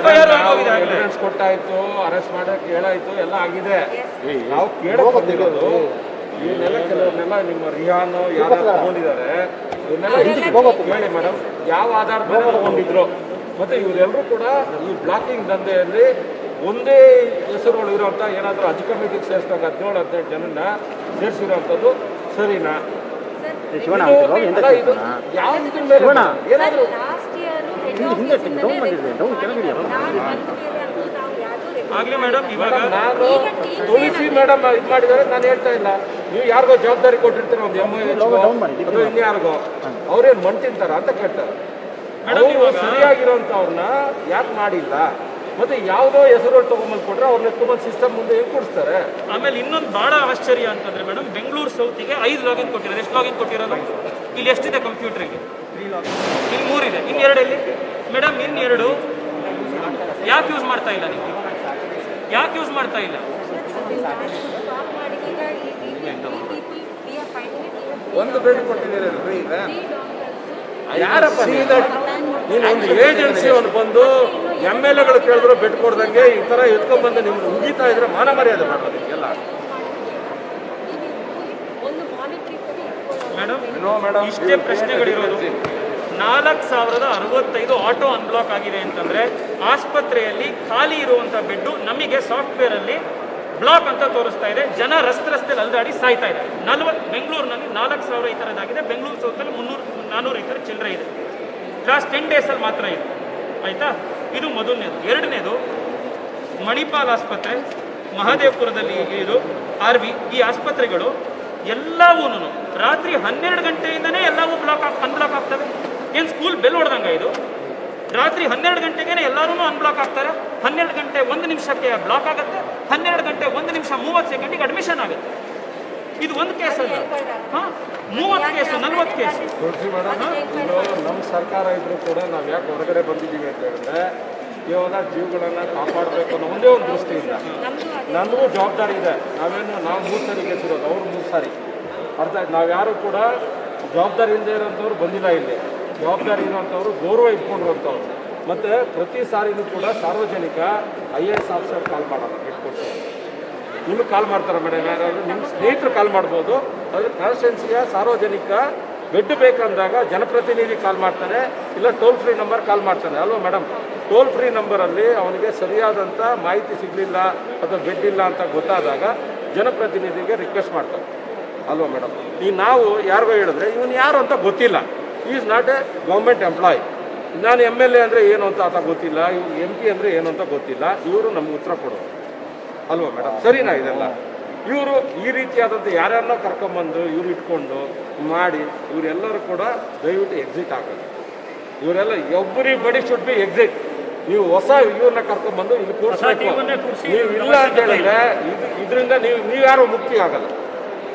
FIR ಆಗೋಗಿದೆ ಆಗ್ಲೇ. ಎವಿಡೆನ್ಸ್ ಕೊಟ್ಟಾಯ್ತು, ಅರೆಸ್ಟ್ ಮಾಡಕ್ಕೆ ಹೇಳಾಯ್ತು, ಎಲ್ಲ ಆಗಿದೆ. ನಾವು ಕೇಳಕ್ ಬಂದಿರೋದು ಇವನ್ನೆಲ್ಲ, ಕೆಲವ್ರನ್ನೆಲ್ಲ ನಿಮ್ಮ ರಿಹಾನ್ ಯಾರು ತಗೊಂಡಿದ್ದಾರೆ ಇವನ್ನೆಲ್ಲ ಹೇಳಿ ಮೇಡಮ್, ಯಾವ ಆಧಾರದ ಮೇಲೆ ತಗೊಂಡಿದ್ರು. ಮತ್ತೆ ಇವರೆಲ್ಲರೂ ಕೂಡ ಈ ಬ್ಲಾಕಿಂಗ್ ದಂಧೆಯಲ್ಲಿ ಒಂದೇ ಹೆಸರುಗಳು ಇರೋಂಥ ಏನಾದರೂ ಅಜ್ ಕಮಿಟಿಗೆ ಸೇರಿಸಿದಾಗ 17-18 ಜನನ್ನ ಸೇರಿಸಿರೋಂಥದ್ದು ಸರಿನಾ? ಯಾವ ಏನಾದರೂ ಲಾಸ್ಟ್ ಇಯರ್ ಹೆಡ್ ಆಫೀಸ್ ಆಗ್ಲೇ ಮೇಡಮ್. ಇವಾಗ ನಾನು ತುಳಸಿ ಮೇಡಮ್ ಇದು ಮಾಡಿದ್ದಾರೆ, ನಾನು ಹೇಳ್ತಾ ಇಲ್ಲ. ನೀವು ಯಾರಿಗೋ ಜವಾಬ್ದಾರಿ ಕೊಟ್ಟಿರ್ತೀರ, ಒಂದು MOH ಅಥವಾ ಇನ್ಯಾರಿಗೋ, ಅವ್ರೇನು ಮಣ್ ತಿಂತಾರ ಅಂತ ಕೇಳ್ತಾರೆ. ಸರಿಯಾಗಿರೋಂಥವ್ರನ್ನ ಯಾಕೆ ಮಾಡಿಲ್ಲ? ಮತ್ತೆ ಯಾವುದೋ ಹೆಸರು ತಗೊಂಬಂದು ಕೊಟ್ರೆ ಅವ್ರನ್ನ ಎತ್ಕೊಂಡ್ಬಂದು ಸಿಸ್ಟಮ್ ಮುಂದೆ ಹೆಂಗೆ ಕೊಡಿಸ್ತಾರೆ? ಆಮೇಲೆ ಇನ್ನೊಂದು ಬಹಳ ಆಶ್ಚರ್ಯ ಅಂತಂದ್ರೆ ಮೇಡಮ್, ಬೆಂಗಳೂರು ಸೌತಿಗೆ 5 ಲಾಗಿನ್ ಕೊಟ್ಟಿರೋದು. ಎಷ್ಟು ಲಾಗಿನ್ ಕೊಟ್ಟಿರೋದು? ಇಲ್ಲಿ ಎಷ್ಟಿದೆ ಕಂಪ್ಯೂಟರ್ಗೆ? 3 ಲಾಗಿನ್. ಇಲ್ಲಿ 3 ಇದೆ, ಇನ್ನು 2 ಎಲ್ಲಿ ಮೇಡಮ್? ಇನ್ನು 2 ಯಾಕೆ ಯೂಸ್ ಮಾಡ್ತಾ ಇಲ್ಲ? ನೀವು ಯಾಕೆ ಯೂಸ್ ಮಾಡ್ತಾ ಇಲ್ಲ? ಒಂದು ಬೆಡ್ ಕೊಟ್ಟಿದ್ದೀರಲ್ರಿ ಈಗ? ಯಾರಪ್ಪ ನೀನು ಒಂದು ಏಜೆನ್ಸಿ ಅವ್ನು ಬಂದು MLAಗಳು ಕೇಳಿದ್ರು ಬೆಡ್ ಕೊಡ್ದಂಗೆ ಈ ಥರ ಎತ್ಕೊಂಡ್ಬಂದು ನಿಮ್ಗೆ ಉಗಿತಾ ಇದ್ರೆ ಮಾನ ಮರ್ಯಾದೆ ಮಾಡೋದಕ್ಕೆಲ್ಲ. ಮಾನಿಟರಿ ಮೇಡಮ್ ನೋ ಮೇಡಮ್, ಇಷ್ಟೇ ಪ್ರಶ್ನೆಗಳಿರೋದು. 4065 ಆಟೋ ಅನ್ಬ್ಲಾಕ್ ಆಗಿದೆ ಅಂತಂದ್ರೆ ಆಸ್ಪತ್ರೆಯಲ್ಲಿ ಖಾಲಿ ಇರುವಂತ ಬೆಡ್ ನಮಗೆ ಸಾಫ್ಟ್ವೇರ್ ಅಲ್ಲಿ ಬ್ಲಾಕ್ ಅಂತ ತೋರಿಸ್ತಾ ಇದೆ. ಜನ ರಸ್ತೆಯಲ್ಲಿ ಅಲ್ದಾಡಿ ಸಾಯ್ತಾ ಇದೆ. ಬೆಂಗಳೂರಿನಲ್ಲಿ 4000 ಈ ಥರದ್ದಾಗಿದೆ. ಬೆಂಗಳೂರು ಸೌತಲ್ಲಿ 300-400 ಈ ಥರ ಚಿಲ್ಲರೆ ಇದೆ. ಲಾಸ್ಟ್ 10 ಡೇಸಲ್ಲಿ ಮಾತ್ರ ಇದೆ. ಆಯ್ತಾ? ಇದು ಮೊದಲನೇದು. ಎರಡನೇದು ಮಣಿಪಾಲ್ ಆಸ್ಪತ್ರೆ, ಮಹದೇವಪುರದಲ್ಲಿ ಇದು RV, ಈ ಆಸ್ಪತ್ರೆಗಳು ಎಲ್ಲವೂ ರಾತ್ರಿ 12 ಗಂಟೆಯಿಂದನೇ ಎಲ್ಲವೂ ಅನ್ಬ್ಲಾಕ್ ಆಗ್ತವೆ. ಏನು ಸ್ಕೂಲ್ ಬೆಲ್ ಹೊಡೆದಂಗ ಇದು? ರಾತ್ರಿ 12 ಗಂಟೆಗೆ ಎಲ್ಲರೂ ಅನ್ಬ್ಲಾಕ್ ಆಗ್ತಾರೆ. 12 ಗಂಟೆ 1 ನಿಮಿಷಕ್ಕೆ ಬ್ಲಾಕ್ ಆಗುತ್ತೆ. 12 ಗಂಟೆ 1 ನಿಮಿಷ 30 ಸೆಕೆಂಡಿಗೆ ಅಡ್ಮಿಷನ್ ಆಗುತ್ತೆ. ಇದು ಒಂದು ಕೇಸ್ ಅಲ್ಲ, 30 ಕೇಸು 40 ಕೇಸು. ತುಳಸಿ ಮೇಡಮ್, ಇದು ನಮ್ಮ ಸರ್ಕಾರ ಇದ್ರೂ ಕೂಡ ನಾವು ಯಾಕೆ ಹೊರಗಡೆ ಬಂದಿದ್ದೀವಿ ಅಂತ ಹೇಳಿದ್ರೆ ಕೇವಲ ಜೀವಗಳನ್ನು ಕಾಪಾಡಬೇಕು ಅನ್ನೋ ಒಂದೇ ಒಂದು ದೃಷ್ಟಿಯಿಂದ ನನಗೂ ಜವಾಬ್ದಾರಿ ಇದೆ. ನಾವು 3 ಸಾರಿ ಗೆದ್ದಿರೋದು, ಅವ್ರು 3 ಸಾರಿ. ಅರ್ಥ ಆಯ್ತು? ನಾವು ಯಾರು ಕೂಡ ಜವಾಬ್ದಾರಿಯಿಂದ ಇರೋಂಥವ್ರು ಬಂದಿಲ್ಲ ಇಲ್ಲಿ. ಜವಾಬ್ದಾರಿ ಇರೋಂಥವ್ರು ಗೌರವ ಇಟ್ಕೊಂಡಿರೋಂಥವ್ರು. ಮತ್ತು ಪ್ರತಿ ಸಾರಿನೂ ಕೂಡ ಸಾರ್ವಜನಿಕ IAS ಆಫೀಸರ್ ಕಾಲ್ ಮಾಡೋಣ, ಇಟ್ಕೊಡ್ತೀವಿ. ನಿಮಗೆ ಕಾಲ್ ಮಾಡ್ತಾರೆ ಮೇಡಮ್, ಯಾರಾದರೂ ನಿಮ್ಮ ಸ್ನೇಹಿತರು ಕಾಲ್ ಮಾಡ್ಬೋದು. ಅದು ಕಾನ್ಸ್ಟಿಟ್ಯೂನ್ಸಿಯ ಸಾರ್ವಜನಿಕ ಬೆಡ್ ಬೇಕಂದಾಗ ಜನಪ್ರತಿನಿಧಿ ಕಾಲ್ ಮಾಡ್ತಾರೆ, ಇಲ್ಲ ಟೋಲ್ ಫ್ರೀ ನಂಬರ್ ಕಾಲ್ ಮಾಡ್ತಾನೆ ಅಲ್ವಾ ಮೇಡಮ್? ಟೋಲ್ ಫ್ರೀ ನಂಬರಲ್ಲಿ ಅವನಿಗೆ ಸರಿಯಾದಂಥ ಮಾಹಿತಿ ಸಿಗಲಿಲ್ಲ ಅಥವಾ ಬೆಡ್ ಇಲ್ಲ ಅಂತ ಗೊತ್ತಾದಾಗ ಜನಪ್ರತಿನಿಧಿಗೆ ರಿಕ್ವೆಸ್ಟ್ ಮಾಡ್ತಾರೆ ಅಲ್ವಾ ಮೇಡಮ್? ಈಗ ನಾವು ಯಾರಿಗೋ ಹೇಳಿದ್ರೆ ಇವನು ಯಾರು ಅಂತ ಗೊತ್ತಿಲ್ಲ, is not a government employee. ನಾನು MLA ಅಂದರೆ ಏನು ಅಂತ ಆತ ಗೊತ್ತಿಲ್ಲ, ಇವ್ರು MP ಅಂದರೆ ಏನು ಅಂತ ಗೊತ್ತಿಲ್ಲ. ಇವರು ನಮ್ಗೆ ಉತ್ತರ ಕೊಡೋದು ಅಲ್ವಾ ಮೇಡಮ್? ಸರಿನಾ ಇದೆಲ್ಲ? ಇವರು ಈ ರೀತಿಯಾದಂಥ ಯಾರ್ಯಾರನ್ನ ಕರ್ಕೊಂಬಂದು ಇವ್ರು ಇಟ್ಕೊಂಡು ಮಾಡಿ ಇವರೆಲ್ಲರೂ ಕೂಡ ದಯವಿಟ್ಟು ಎಕ್ಸಿಟ್ ಆಗೋದು. ಇವರೆಲ್ಲ ಎವ್ರಿಬಡಿ ಶುಡ್ ಬಿ ಎಕ್ಸಿಟ್. ನೀವು ಹೊಸ ಇವ್ರನ್ನ ಕರ್ಕೊಂಬಂದು ಇಲ್ಲಿ ಕೂರಿಸ್ಬೇಕು. ನೀವು ಇಲ್ಲ ಅಂತ ಹೇಳಿದ್ರೆ ಇದರಿಂದ ನೀವು ಯಾರು ಮುಕ್ತಿ ಆಗಲ್ಲ.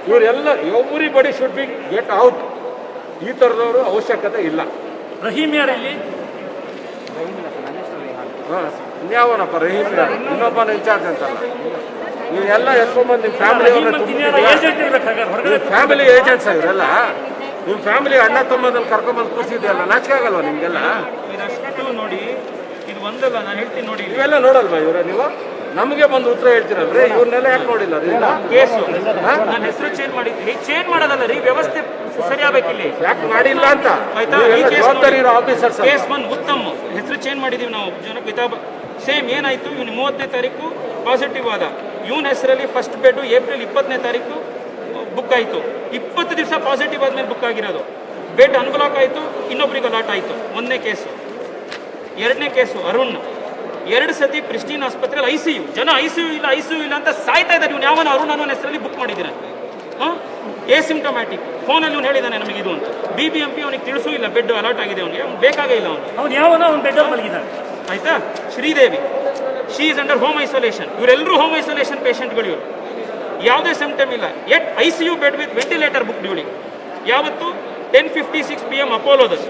ಇವರೆಲ್ಲ everybody should be get out. ಈ ಥರದವರು ಅವಶ್ಯಕತೆ ಇಲ್ಲ. ರಹೀಮ್ ಯಾರಲ್ಲಿ? ಹಾಂ, ಇನ್ಯಾವನಪ್ಪ ರಹೀಮ್? ಇನ್ನೊಬ್ಬನ ಇನ್ಚಾರ್ಜ್ ಅಂತಲ್ಲ. ನೀವೆಲ್ಲ ಎತ್ಕೊಂಡ್ಬಂದು ನಿಮ್ಮ ಫ್ಯಾಮಿಲಿ ಏಜೆಂಟ್ಸ್ ಇವರೆಲ್ಲ. ನಿಮ್ಮ ಫ್ಯಾಮಿಲಿ ಅಣ್ಣ ತಮ್ಮದಲ್ಲಿ ಕರ್ಕೊಂಬಂದು ಕೂರಿಸಿದೆಯಲ್ಲ, ನಾಚಿಕೆ ಆಗಲ್ವಾ ನಿಮಗೆಲ್ಲ? ಇದಷ್ಟು ನೋಡಿ, ಇದು ಒಂದಲ್ಲ, ನಾನು ಹೇಳ್ತೀನಿ ನೋಡಿ. ಇವೆಲ್ಲ ನೋಡಲ್ವಾ ಇವರ? ನೀವು ನಮಗೆ ಬಂದು ಉತ್ತರ ಹೇಳ್ತೀರಲ್ರಿ, ಇವ್ರನ್ನೆಲ್ಲ ಯಾಕೆ ನೋಡಿಲ್ಲ ರೀ? ಕೇಸು ನಾನು ಹೆಸರು ಚೇಂಜ್ ಮಾಡಿದ್ದೀನಿ. ಚೇಂಜ್ ಮಾಡೋದಲ್ಲ ರೀ, ವ್ಯವಸ್ಥೆ ಸರಿಯಾಗಬೇಕಿಲ್ಲಿ. ಯಾಕೆ ಮಾಡಿಲ್ಲ ಅಂತ ಆಯ್ತಾ? ಜವಾಬ್ದಾರಿ ಇರೋ ಆಫೀಸರ್ಸ್. ಕೇಸ್ 1 ಉತ್ತಮ್ ಹೆಸರು ಚೇಂಜ್ ಮಾಡಿದೀವಿ ನಾವು. ಸೇಮ್ ಏನಾಯ್ತು, ಇವನು 30ನೇ ತಾರೀಕು ಪಾಸಿಟಿವ್ ಆದ. ಇವನ ಹೆಸರಲ್ಲಿ ಫಸ್ಟ್ ಬೆಡ್ ಏಪ್ರಿಲ್ 20ನೇ ತಾರೀಕು ಬುಕ್ ಆಯಿತು. 20 ದಿವಸ ಪಾಸಿಟಿವ್ ಆದ್ಮೇಲೆ ಬುಕ್ ಆಗಿರೋದು. ಬೆಡ್ ಅನ್ಬ್ಲಾಕ್ ಆಯಿತು, ಇನ್ನೊಬ್ರಿಗೆ ಅಲಾಟ್ ಆಯಿತು. 1ನೇ ಕೇಸು. 2ನೇ ಕೇಸು ಅರುಣ್. 2 ಸತಿ ಪ್ರಿಸ್ಟೀನ್ ಆಸ್ಪತ್ರೆಯಲ್ಲಿ ICU. ಜನ ICU ಇಲ್ಲ ಅಂತ ಸಾಯ್ತಾ ಇದ್ದಾರೆ. ಇವ್ನು ಯಾವನ ಅರುಣ್ ಅನ್ನೋ ಹೆಸರಲ್ಲಿ ಬುಕ್ ಮಾಡಿದ್ದೀರ? ಎಸಿಂಟಮ್ಯಾಟಿಕ್. ಫೋನಲ್ಲಿ ಇವ್ನು ಹೇಳಿದ್ದಾನೆ ನಮಗೆ ಇದು ಅಂತ. BBMP ಅವನಿಗೆ ತಿಳಿಸೂ ಇಲ್ಲ ಬೆಡ್ ಅಲಾಟ್ ಆಗಿದೆ. ಅವನಿಗೆ ಅವ್ನು ಬೇಕಾಗೇ ಇಲ್ಲ. ಅವ್ನು ಯಾವನೋ ಅವ್ನು ಬೆಡ್ ಮಲಗಿದ್ದಾನೆ. ಆಯ್ತಾ? Sridevi, she is under home isolation. ಇವರೆಲ್ಲರೂ ಹೋಮ್ ಐಸೋಲೇಷನ್ ಪೇಷಂಟ್ಗಳು. ಇವರು ಯಾವುದೇ ಸಿಂಪ್ಟಮ್ ಇಲ್ಲ, ಎಟ್ ICU bed with ventilator book ಇವಳಿಗೆ. ಯಾವತ್ತು? 10:56 PM ಅಪೋಲೋದಸ್.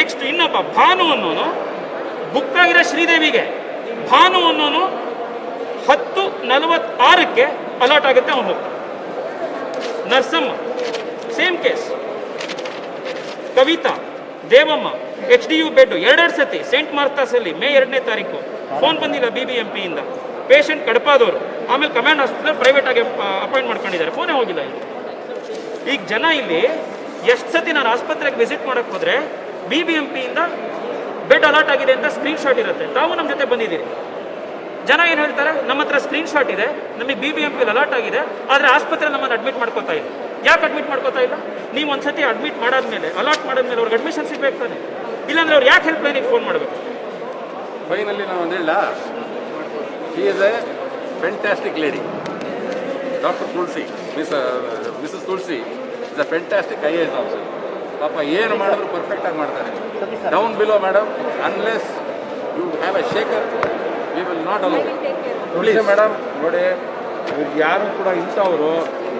ನೆಕ್ಸ್ಟ್ ಇನ್ನೊಬ್ಬ ಭಾನು ಅನ್ನೋನು ಬುಕ್ ಆಗಿರೋ ಶ್ರೀದೇವಿಗೆ. ಭಾನು ಅನ್ನೋನು 10:46ಕ್ಕೆ ಅಲಾಟ್ ಆಗುತ್ತೆ. ಅವನು Narsamma, same case. Kavitha, Devamma, HDU bed 2 Sathi Saint ಮಾರ್ತಾಸಲ್ಲಿ May 2ನೇ ತಾರೀಕು. ಫೋನ್ ಬಂದಿಲ್ಲ BBMP ಇಂದ. ಪೇಷಂಟ್ ಕಡಪಾದವರು. ಆಮೇಲೆ ಕಮಾಂಡ್ ಹಾಸ್ಪಿಟಲ್ ಪ್ರೈವೇಟ್ ಆಗಿ ಅಪಾಯಿಂಟ್ ಮಾಡ್ಕೊಂಡಿದ್ದಾರೆ. ಫೋನೇ ಹೋಗಿಲ್ಲ ಇಲ್ಲಿ. ಈಗ ಜನ ಇಲ್ಲಿ ಎಷ್ಟು ಸತಿ ನಾನು ಆಸ್ಪತ್ರೆಗೆ ವಿಸಿಟ್ ಮಾಡಕ್ಕೆ ಹೋದ್ರೆ BBMP ಇಂದ ಬೆಡ್ ಅಲಾಟ್ ಆಗಿದೆ ಅಂತ ಸ್ಕ್ರೀನ್ ಶಾಟ್ ಇರುತ್ತೆ. ತಾವು ನಮ್ಮ ಜೊತೆ ಬಂದಿದ್ದೀರಿ. ಜನ ಏನು ಹೇಳ್ತಾರೆ, ನಮ್ಮ ಹತ್ರ ಸ್ಕ್ರೀನ್ ಶಾಟ್ ಇದೆ, ನಮಗೆ BBMP ಅಲಾಟ್ ಆಗಿದೆ, ಆದರೆ ಆಸ್ಪತ್ರೆ ನಮ್ಮನ್ನು ಅಡ್ಮಿಟ್ ಮಾಡ್ಕೋತಾ ಇಲ್ಲ. ಯಾಕೆ ಅಡ್ಮಿಟ್ ಮಾಡ್ಕೋತಾ ಇಲ್ಲ? ನೀವು ಒಂದ್ಸತಿ ಅಡ್ಮಿಟ್ ಮಾಡಾದ್ಮೇಲೆ, ಅಲಾಟ್ ಮಾಡಾದ್ಮೇಲೆ ಅವ್ರಿಗೆ ಅಡ್ಮಿಷನ್ ಸಿಗ್ಬೇಕು ತಾನೆ. ಇಲ್ಲಾಂದ್ರೆ ಅವ್ರು ಯಾಕೆ ಹೆಲ್ಪ್ ಲೈನಿಗೆ ಫೋನ್ ಮಾಡಬೇಕು? ಫೈನಲಿ ನಾನು ಒಂದು ಹೇಳ, she is a fantastic lady. Doctor Tulasi, Mrs Tulasi is a fantastic IAS officer. ಪಾಪ ಏನು ಮಾಡಿದ್ರು ಪರ್ಫೆಕ್ಟಾಗಿ ಮಾಡ್ತಾರೆ. Down below madam, unless you have a shaker we will not allow. Please madam ನೋಡಿ, ಇವ್ರಿಗೆ ಯಾರು ಕೂಡ ಇಂಥವರು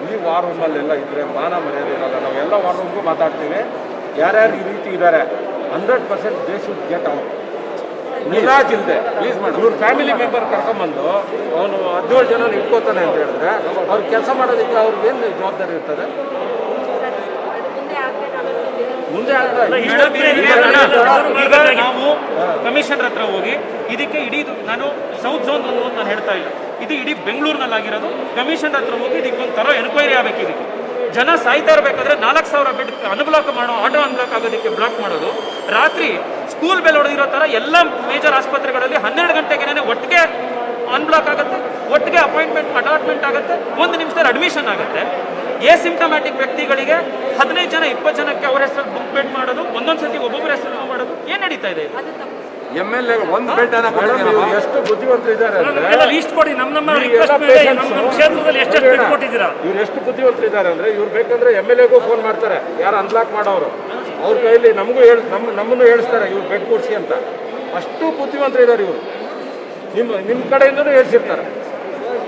ಈ ವಾರ್ ರೂಮಲ್ಲೆಲ್ಲ ಇದ್ದರೆ ಮಾನ ಮರ್ಯಾದೆ ಇರಲ್ಲ. ನಾವೆಲ್ಲ ವಾರ್ ರೂಮ್ಗೂ ಮಾತಾಡ್ತೀವಿ. ಯಾರ್ಯಾರು ಈ ರೀತಿ ಇದ್ದಾರೆ 100% ದೇ ಶುಡ್ ಗೆಟ್ ಔಟ್. ನಿರಾಜ್ ಇಲ್ಲದೆ ಪ್ಲೀಸ್ ಮೇಡಮ್, ಇವ್ರ ಫ್ಯಾಮಿಲಿ ಮೆಂಬರ್ ಕರ್ಕೊಂಬಂದು ಅವನು 17 ಜನ ಇಟ್ಕೋತಾನೆ ಅಂತ ಹೇಳಿದ್ರೆ ಅವ್ರು ಕೆಲಸ ಮಾಡೋದಕ್ಕೆ ಅವ್ರಿಗೇನು ಜವಾಬ್ದಾರಿ ಇರ್ತದೆ? ಮುಂದೆ ಈಗ ನಾವು ಕಮಿಷನರ್ ಹತ್ರ ಹೋಗಿ ಇದಕ್ಕೆ ಇಡೀ ನಾನು ಸೌತ್ ಝೋನ್ ಅನ್ನೋದು ನಾನು ಹೇಳ್ತಾ ಇಲ್ಲ, ಇದು ಇಡೀ ಬೆಂಗಳೂರಿನಲ್ಲಿ ಆಗಿರೋದು. ಕಮಿಷನರ್ ಹತ್ರ ಹೋಗಿ ಇದಕ್ಕೆ ಒಂದು ಥರ ಎನ್ಕ್ವೈರಿ ಆಗಬೇಕು. ಇದಕ್ಕೆ ಜನ ಸಾಯ್ತಾ ಇರಬೇಕಾದ್ರೆ 4,000 ಬೆಡ್ ಅನ್ಬ್ಲಾಕ್ ಮಾಡೋ, ಆಟೋ ಅನ್ಬ್ಲಾಕ್ ಆಗೋದಕ್ಕೆ ಬ್ಲಾಕ್ ಮಾಡೋದು, ರಾತ್ರಿ ಸ್ಕೂಲ್ ಬೆಲ್ ಹೊಡೆದಿರೋ ಥರ ಎಲ್ಲ ಮೇಜರ್ ಆಸ್ಪತ್ರೆಗಳಲ್ಲಿ 12 ಗಂಟೆಗೆ ಒಟ್ಟಿಗೆ ಅನ್ಬ್ಲಾಕ್ ಆಗುತ್ತೆ, ಒಟ್ಟಿಗೆ ಅಲಾಟ್ಮೆಂಟ್ ಆಗುತ್ತೆ, 1 ನಿಮಿಷದಲ್ಲಿ ಅಡ್ಮಿಷನ್ ಆಗುತ್ತೆ. ಸಿಂಪ್ಟಮ್ಯಾಟಿಕ್ ವ್ಯಕ್ತಿಗಳಿಗೆ 15 ಜನ 20 ಜನಕ್ಕೆ ಅವ್ರ ಹೆಸರು ಬುಕ್ ಬೆಡ್ ಮಾಡೋದು, ಒಂದೊಂದ್ಸತಿ ಒಬ್ಬೊಬ್ಬರ ಹೆಸರು ಮಾಡೋದು, ಏನ್ ನಡೀತಾ ಇದೆ? ಅದು ತಪ್ಪು. MLA ಒಂದು ಬೆಡ್ ಎಷ್ಟು ಬುದ್ಧಿವಂತರು ಇದ್ದಾರೆ ನಮಗೆಲ್ಲ ಲೀಸ್ಟ್ ಕೊಡಿ, ನಮ್ಮ ರಿಕ್ವೆಸ್ಟ್ ಮೇಲೆ ನಮ್ಮ ಕ್ಷೇತ್ರದಲ್ಲಿ ಎಷ್ಟು ಬೆಡ್ ಕೊಟ್ಟಿದ್ದೀರಾ? ಇವ್ರು ಎಷ್ಟು ಬುದ್ಧಿವಂತರು ಇದ್ದಾರೆ ಅಂದ್ರೆ, ಇವ್ರು ಬೇಕಂದ್ರೆ MLAಗೂ ಫೋನ್ ಮಾಡ್ತಾರೆ, ಯಾರು ಅನ್ಲಾಕ್ ಮಾಡೋರು ಅವ್ರ ಕೈಯಲ್ಲಿ ನಮಗೂ ನಮ್ಮನ್ನು ಹೇಳಿಸ್ತಾರೆ ಇವ್ರು ಬೆಡ್ ಕೊಡ್ಸಿ ಅಂತ. ಅಷ್ಟು ಬುದ್ಧಿವಂತರು ಇದ್ದಾರೆ ಇವರು. ನಿಮ್ಮ ಕಡೆಯಿಂದನೂ ಹೇಳ್ಸಿರ್ತಾರೆ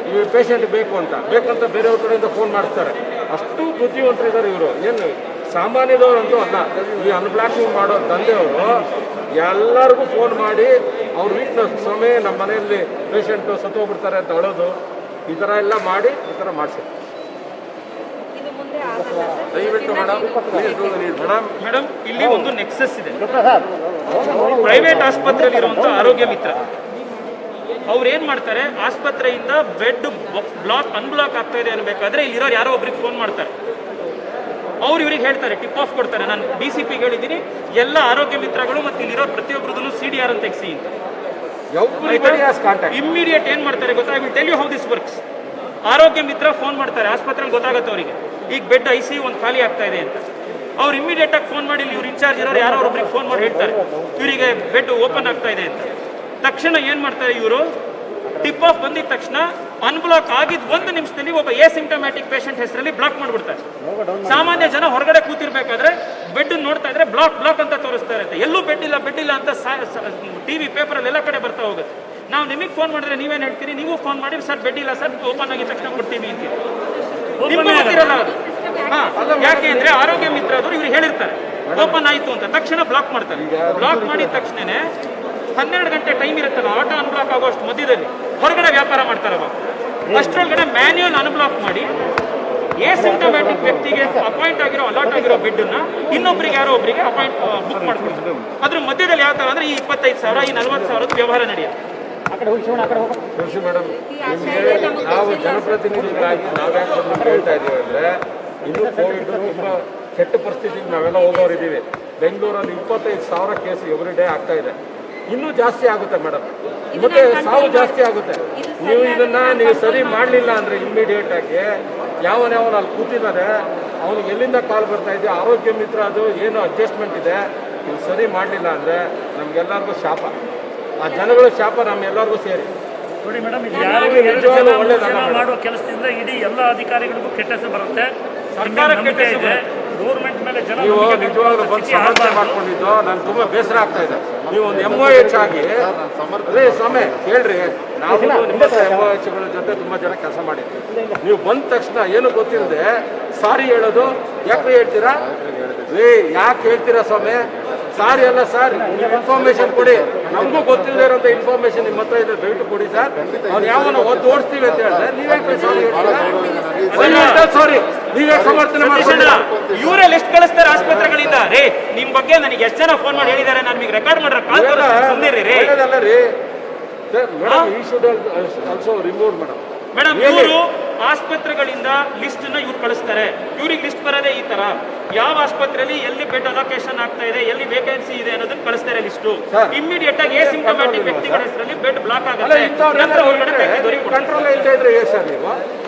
ಇವ್ರು ಪೇಷಂಟ್ ಬೇಕಂತ ಬೇರೆಯವ್ರ ಕಡೆಯಿಂದ ಫೋನ್ ಮಾಡಿಸ್ತಾರೆ. ಅಷ್ಟು ಬುದ್ಧಿವಂತರು ಇದ್ದಾರೆ ಇವರು. ಏನು ಸಾಮಾನ್ಯದವ್ರಂತೂ ಅಲ್ಲ. ಈ ಅನ್ಬ್ಲಾಕಿಂಗ್ ಮಾಡೋ ದಂಧೆಯವರು ಎಲ್ಲರಿಗೂ ಫೋನ್ ಮಾಡಿ ಅವ್ರ ವೀಕ್ನೆಸ್, ಸ್ವಾಮಿ ನಮ್ಮ ಮನೆಯಲ್ಲಿ ಪೇಷಂಟು ಸತ್ತೋಗ್ಬಿಡ್ತಾರೆ ಅಂತ ಹೇಳೋದು, ಈ ಥರ ಎಲ್ಲ ಮಾಡಿ ಈ ಥರ ಮಾಡಿಸಿ. ಇದು ಮುಂದೆ ಆಗಲ್ಲ ಸರ್. ದಯವಿಟ್ಟು ಮೇಡಮ್, ಇಲ್ಲಿ ಒಂದು ನೆಕ್ಸಸ್ ಇದೆ. ಪ್ರೈವೇಟ್ ಆಸ್ಪತ್ರೆಯಲ್ಲಿ ಇರುವಂತ ಆರೋಗ್ಯ ಮಿತ್ರ ಅವ್ರು ಏನ್ ಮಾಡ್ತಾರೆ, ಆಸ್ಪತ್ರೆಯಿಂದ ಬೆಡ್ ಅನ್ಬ್ಲಾಕ್ ಆಗ್ತಾ ಇದೆ ಅನ್ಬೇಕಾದ್ರೆ ಇಲ್ಲಿರೋರು ಯಾರೋ ಒಬ್ರಿಗೆ ಫೋನ್ ಮಾಡ್ತಾರೆ. ಅವ್ರು ಇವ್ರಿಗೆ ಹೇಳ್ತಾರೆ, ಟಿಪ್ ಆಫ್ ಕೊಡ್ತಾರೆ, ನಾನು DCP ಹೇಳಿದ್ದೀನಿ, ಎಲ್ಲ ಆರೋಗ್ಯ ಮಿತ್ರಗಳು ಮತ್ತೆ ಇಲ್ಲಿರೋ ಪ್ರತಿಯೊಬ್ಬರದ್ದು CDR ಅಂತ ತೆಗ್ಸಿ ಅಂತ. ಇಮ್ಮಿಡಿಯೇಟ್ ಏನ್ ಮಾಡ್ತಾರೆ ಗೊತ್ತಾ? I will tell you how this works. Arogya Mitra phone ಮಾಡ್ತಾರೆ, ಆಸ್ಪತ್ರೆಗೆ ಗೊತ್ತಾಗುತ್ತೆ ಅವರಿಗೆ ಈಗ ಬೆಡ್ ICU ಒಂದು ಖಾಲಿ ಆಗ್ತಾ ಇದೆ ಅಂತ. ಅವ್ರು ಇಮಿಡಿಯೇಟ್ ಆಗಿ ಫೋನ್ ಮಾಡಿ ಇವ್ರು ಇನ್ಚಾರ್ಜ್ ಇರೋರು ಯಾರೋ ಒಬ್ರಿಗೆ ಫೋನ್ ಮಾಡಿ ಹೇಳ್ತಾರೆ, ಇವರಿಗೆ ಬೆಡ್ ಓಪನ್ ಆಗ್ತಾ ಇದೆ ಅಂತ. ತಕ್ಷಣ ಏನ್ ಮಾಡ್ತಾರೆ ಇವರು, ಟಿಪ್ ಆಫ್ ಬಂದಿದ ತಕ್ಷಣ ಅನ್ಬ್ಲಾಕ್ ಆಗಿದ್ 1 ನಿಮಿಷದಲ್ಲಿ ಒಬ್ಬ ಸಿಂಪ್ಟಮ್ಯಾಟಿಕ್ ಪೇಷಂಟ್ ಹೆಸರಲ್ಲಿ ಬ್ಲಾಕ್ ಮಾಡ್ಬಿಡ್ತಾರೆ. ಸಾಮಾನ್ಯ ಜನ ಹೊರಗಡೆ ಕೂತಿರ್ಬೇಕಾದ್ರೆ ಬೆಡ್ ನೋಡ್ತಾ ಇದ್ರೆ ಬ್ಲಾಕ್ ಅಂತ ತೋರಿಸ್ತಾ ಇರುತ್ತೆ. ಎಲ್ಲೂ ಬೆಡ್ ಇಲ್ಲ ಅಂತ ಟಿವಿ ಪೇಪರ್ ಎಲ್ಲ ಕಡೆ ಬರ್ತಾ ಹೋಗುತ್ತೆ. ನಾವು ನಿಮಗೆ ಫೋನ್ ಮಾಡಿದ್ರೆ ನೀವೇನ್ ಹೇಳ್ತೀರಿ? ನೀವು ಫೋನ್ ಮಾಡಿ, ಸರ್ ಬೆಡ್ ಇಲ್ಲ ಸರ್, ಓಪನ್ ಆಗಿದ ತಕ್ಷಣ ಕೊಡ್ತೀವಿ ಅಂತ. ನಿಮ್ಗೆ ಗೊತ್ತಿರಲ್ಲ ಅದು. ಯಾಕೆ ಅಂದ್ರೆ ಆರೋಗ್ಯ ಮಿತ್ರರು ಇವ್ರು ಹೇಳಿರ್ತಾರೆ ಓಪನ್ ಆಯ್ತು ಅಂತ, ತಕ್ಷಣ ಬ್ಲಾಕ್ ಮಾಡ್ತಾರೆ. ಬ್ಲಾಕ್ ಮಾಡಿದ ತಕ್ಷಣನೇ 12 ಗಂಟೆ ಟೈಮ್ ಇರುತ್ತಲ್ಲ, ಆಟೋ ಅನ್ಬ್ಲಾಕ್ ಆಗೋಷ್ಟು ಮಧ್ಯದಲ್ಲಿ ಹೊರಗಡೆ ವ್ಯಾಪಾರ ಮಾಡ್ತಾರವ. ಅಷ್ಟರೊಳಗಡೆ ಮ್ಯಾನ್ಯುಯಲ್ ಅನ್ಬ್ಲಾಕ್ ಮಾಡಿ ಸಿಂಪ್ಟಮ್ಯಾಟಿಕ್ ವ್ಯಕ್ತಿಗೆ ಅಪಾಯಿಂಟ್ ಆಗಿರೋ, ಅಲಾಟ್ ಆಗಿರೋ ಬೆಡ್ನ ಇನ್ನೊಬ್ಬರಿಗೆ ಯಾರೋ ಒಬ್ಬರಿಗೆ ಬುಕ್ ಮಾಡ್ಕೊಡ್ತಾರೆ. ಅದ್ರ ಮಧ್ಯದಲ್ಲಿ ಯಾವ ತರ ಅಂದ್ರೆ ಈ 25,000 ಈ 40,000 ವ್ಯವಹಾರ ನಡೆಯುತ್ತೆ. ಮೇಡಮ್, ನಾವು ಜನಪ್ರತಿನಿಧಿಗಳಾಗಿ ನಾವ್ಯಾಕೆ ಹೇಳ್ತಾ ಇದೀವಿ ಅಂದ್ರೆ, ಇನ್ನೂ ಕೋವಿಡ್ ತುಂಬಾ ಕೆಟ್ಟ ಪರಿಸ್ಥಿತಿಗೆ ನಾವೆಲ್ಲ ಹೋಗೋರಿದ್ದೀವಿ. ಬೆಂಗಳೂರಲ್ಲಿ 25,000 ಕೇಸ್ ಎವ್ರಿ ಡೇ ಆಗ್ತಾ ಇದೆ. ಇನ್ನೂ ಜಾಸ್ತಿ ಆಗುತ್ತೆ ಮೇಡಮ್, ಮತ್ತೆ ಸಾವು ಜಾಸ್ತಿ ಆಗುತ್ತೆ. ನೀವು ಸರಿ ಮಾಡಲಿಲ್ಲ ಅಂದ್ರೆ ಇಮ್ಮಿಡಿಯೇಟ್ ಆಗಿ ಯಾವನ ಅಲ್ಲಿ ಕೂತಿದ್ದಾರೆ ಅವನಿಗೆ ಎಲ್ಲಿಂದ ಕಾಲ್ ಬರ್ತಾ ಇದೆ, ಆರೋಗ್ಯ ಮಿತ್ರ ಅದು ಏನು ಅಡ್ಜಸ್ಟ್ಮೆಂಟ್ ಇದೆ, ನೀವು ಸರಿ ಮಾಡಲಿಲ್ಲ ಅಂದ್ರೆ ನಮ್ಗೆಲ್ಲರಿಗೂ ಶಾಪ, ಆ ಜನಗಳ ಶಾಪ ನಮ್ಮೆಲ್ಲರಿಗೂ ಸೇರಿ. ನೋಡಿ ಮೇಡಮ್, ಇದು ಯಾರು ಮಾಡುವ ಕೆಲಸದಿಂದ ಇಡೀ ಎಲ್ಲ ಅಧಿಕಾರಿಗಳಿಗೂ ಕೆಟ್ಟ ಹೆಸರು ಬರುತ್ತೆ. ಸರ್ಕಾರ ಕೆಟ್ಟ ಇದೆ, ಗೌರ್ಮೆಂಟ್ ಮೇಲೆ ಜನ ನೀವು ನಿಜವಾಗ್ಲೂ ಬಂದು ಸಮರ್ಥನೆ ಮಾಡ್ಕೊಂಡಿದ್ದು ನಾನು ತುಂಬಾ ಬೇಸರ ಆಗ್ತಾ ಇದೆ. ನೀವು ಒಂದು MOH ಆಗಿ ಸಮಯ ಹೇಳ್ರಿ, ನಾವು ನಿಮ್ಮ MOHಗಳ ಜೊತೆ ತುಂಬಾ ಜನ ಕೆಲಸ ಮಾಡಿದ್ವಿ. ನೀವು ಬಂದ ತಕ್ಷಣ ಏನು ಗೊತ್ತಿಲ್ಲದೆ ಸಾರಿ ಹೇಳೋದು ಯಾಕೆ ಹೇಳ್ತೀರಾ? ಯಾಕೆ ಹೇಳ್ತೀರಾ ಸ್ವಾಮಿ? ಸಾರಿ ಅಲ್ಲ ಸರ್, ನೀವು ಇನ್ಫಾರ್ಮೇಶನ್ ಕೊಡಿ. ನಮಗೂ ಗೊತ್ತಿಲ್ಲದೆ ಇರೋಂಥ ಇನ್ಫಾರ್ಮೇಶನ್ ನಿಮ್ಮ ಹತ್ರ ಇದೆ, ದಯವಿಟ್ಟು ಕೊಡಿ ಸರ್. ಅವ್ನು ಯಾವನ್ನ ಓಡಿಸ್ತೀವಿ ಅಂತ ಹೇಳಿದ್ರೆ ನೀವ್ಯಾಕೆ ಸಾರಿ ಹೇಳ್ತೀರಾ? ಸಾರಿ ನೀವೇ ಸಮರ್ಥನೆ ಮಾಡ್ತೀರಾ? ಇವರೇ ಲಿಸ್ಟ್ ಕಳಿಸ್ತಾರೆ ಆಸ್ಪತ್ರೆಗಳಿಂದ. ರೇ ನಿಮ್ ಬಗ್ಗೆ ನನಗೆ ಎಷ್ಟು ಜನ ಫೋನ್ ಮಾಡಿ ಹೇಳಿದ್ದಾರೆ, ನಾನು ನಿಮ್ಗೆ ರೆಕಾರ್ಡ್ ಮಾಡ್ರೆ ಕಾಲ್ ಬಂದಿರಿ ರೇ. ಮೇಡಮ್, ಈ should also remove madam. Madam, ಇವರು ಆಸ್ಪತ್ರೆಗಳಿಂದ ಲಿಸ್ಟ್ ನ ಇವ್ರು ಕಳಿಸ್ತಾರೆ. ಇವ್ರಿಗೆ ಲಿಸ್ಟ್ ಬರೋದೇ ಈ ತರ, ಯಾವ ಆಸ್ಪತ್ರೆಯಲ್ಲಿ ಎಲ್ಲಿ ಬೆಡ್ ಅಲೋಕೇಶನ್ ಆಗ್ತಾ ಇದೆ, ಎಲ್ಲಿ ವೇಕೆನ್ಸಿ ಇದೆ ಅನ್ನೋದನ್ನ ಕಳಿಸ್ತಾರೆ ಲಿಸ್ಟು. ಇಮಿಡಿಯೇಟ್ ಆಗಿ ಸಿಂಪ್ಟಮ್ಯಾಟಿಕ್ ವ್ಯಕ್ತಿಗಳ ಹೆಸರಲ್ಲಿ ಬೆಡ್ ಬ್ಲಾಕ್ ಆಗುತ್ತೆ. ಕಂಟ್ರೋಲ್ ಹೇಳ್ತಾ ಇದ್ರೆ ಸರ್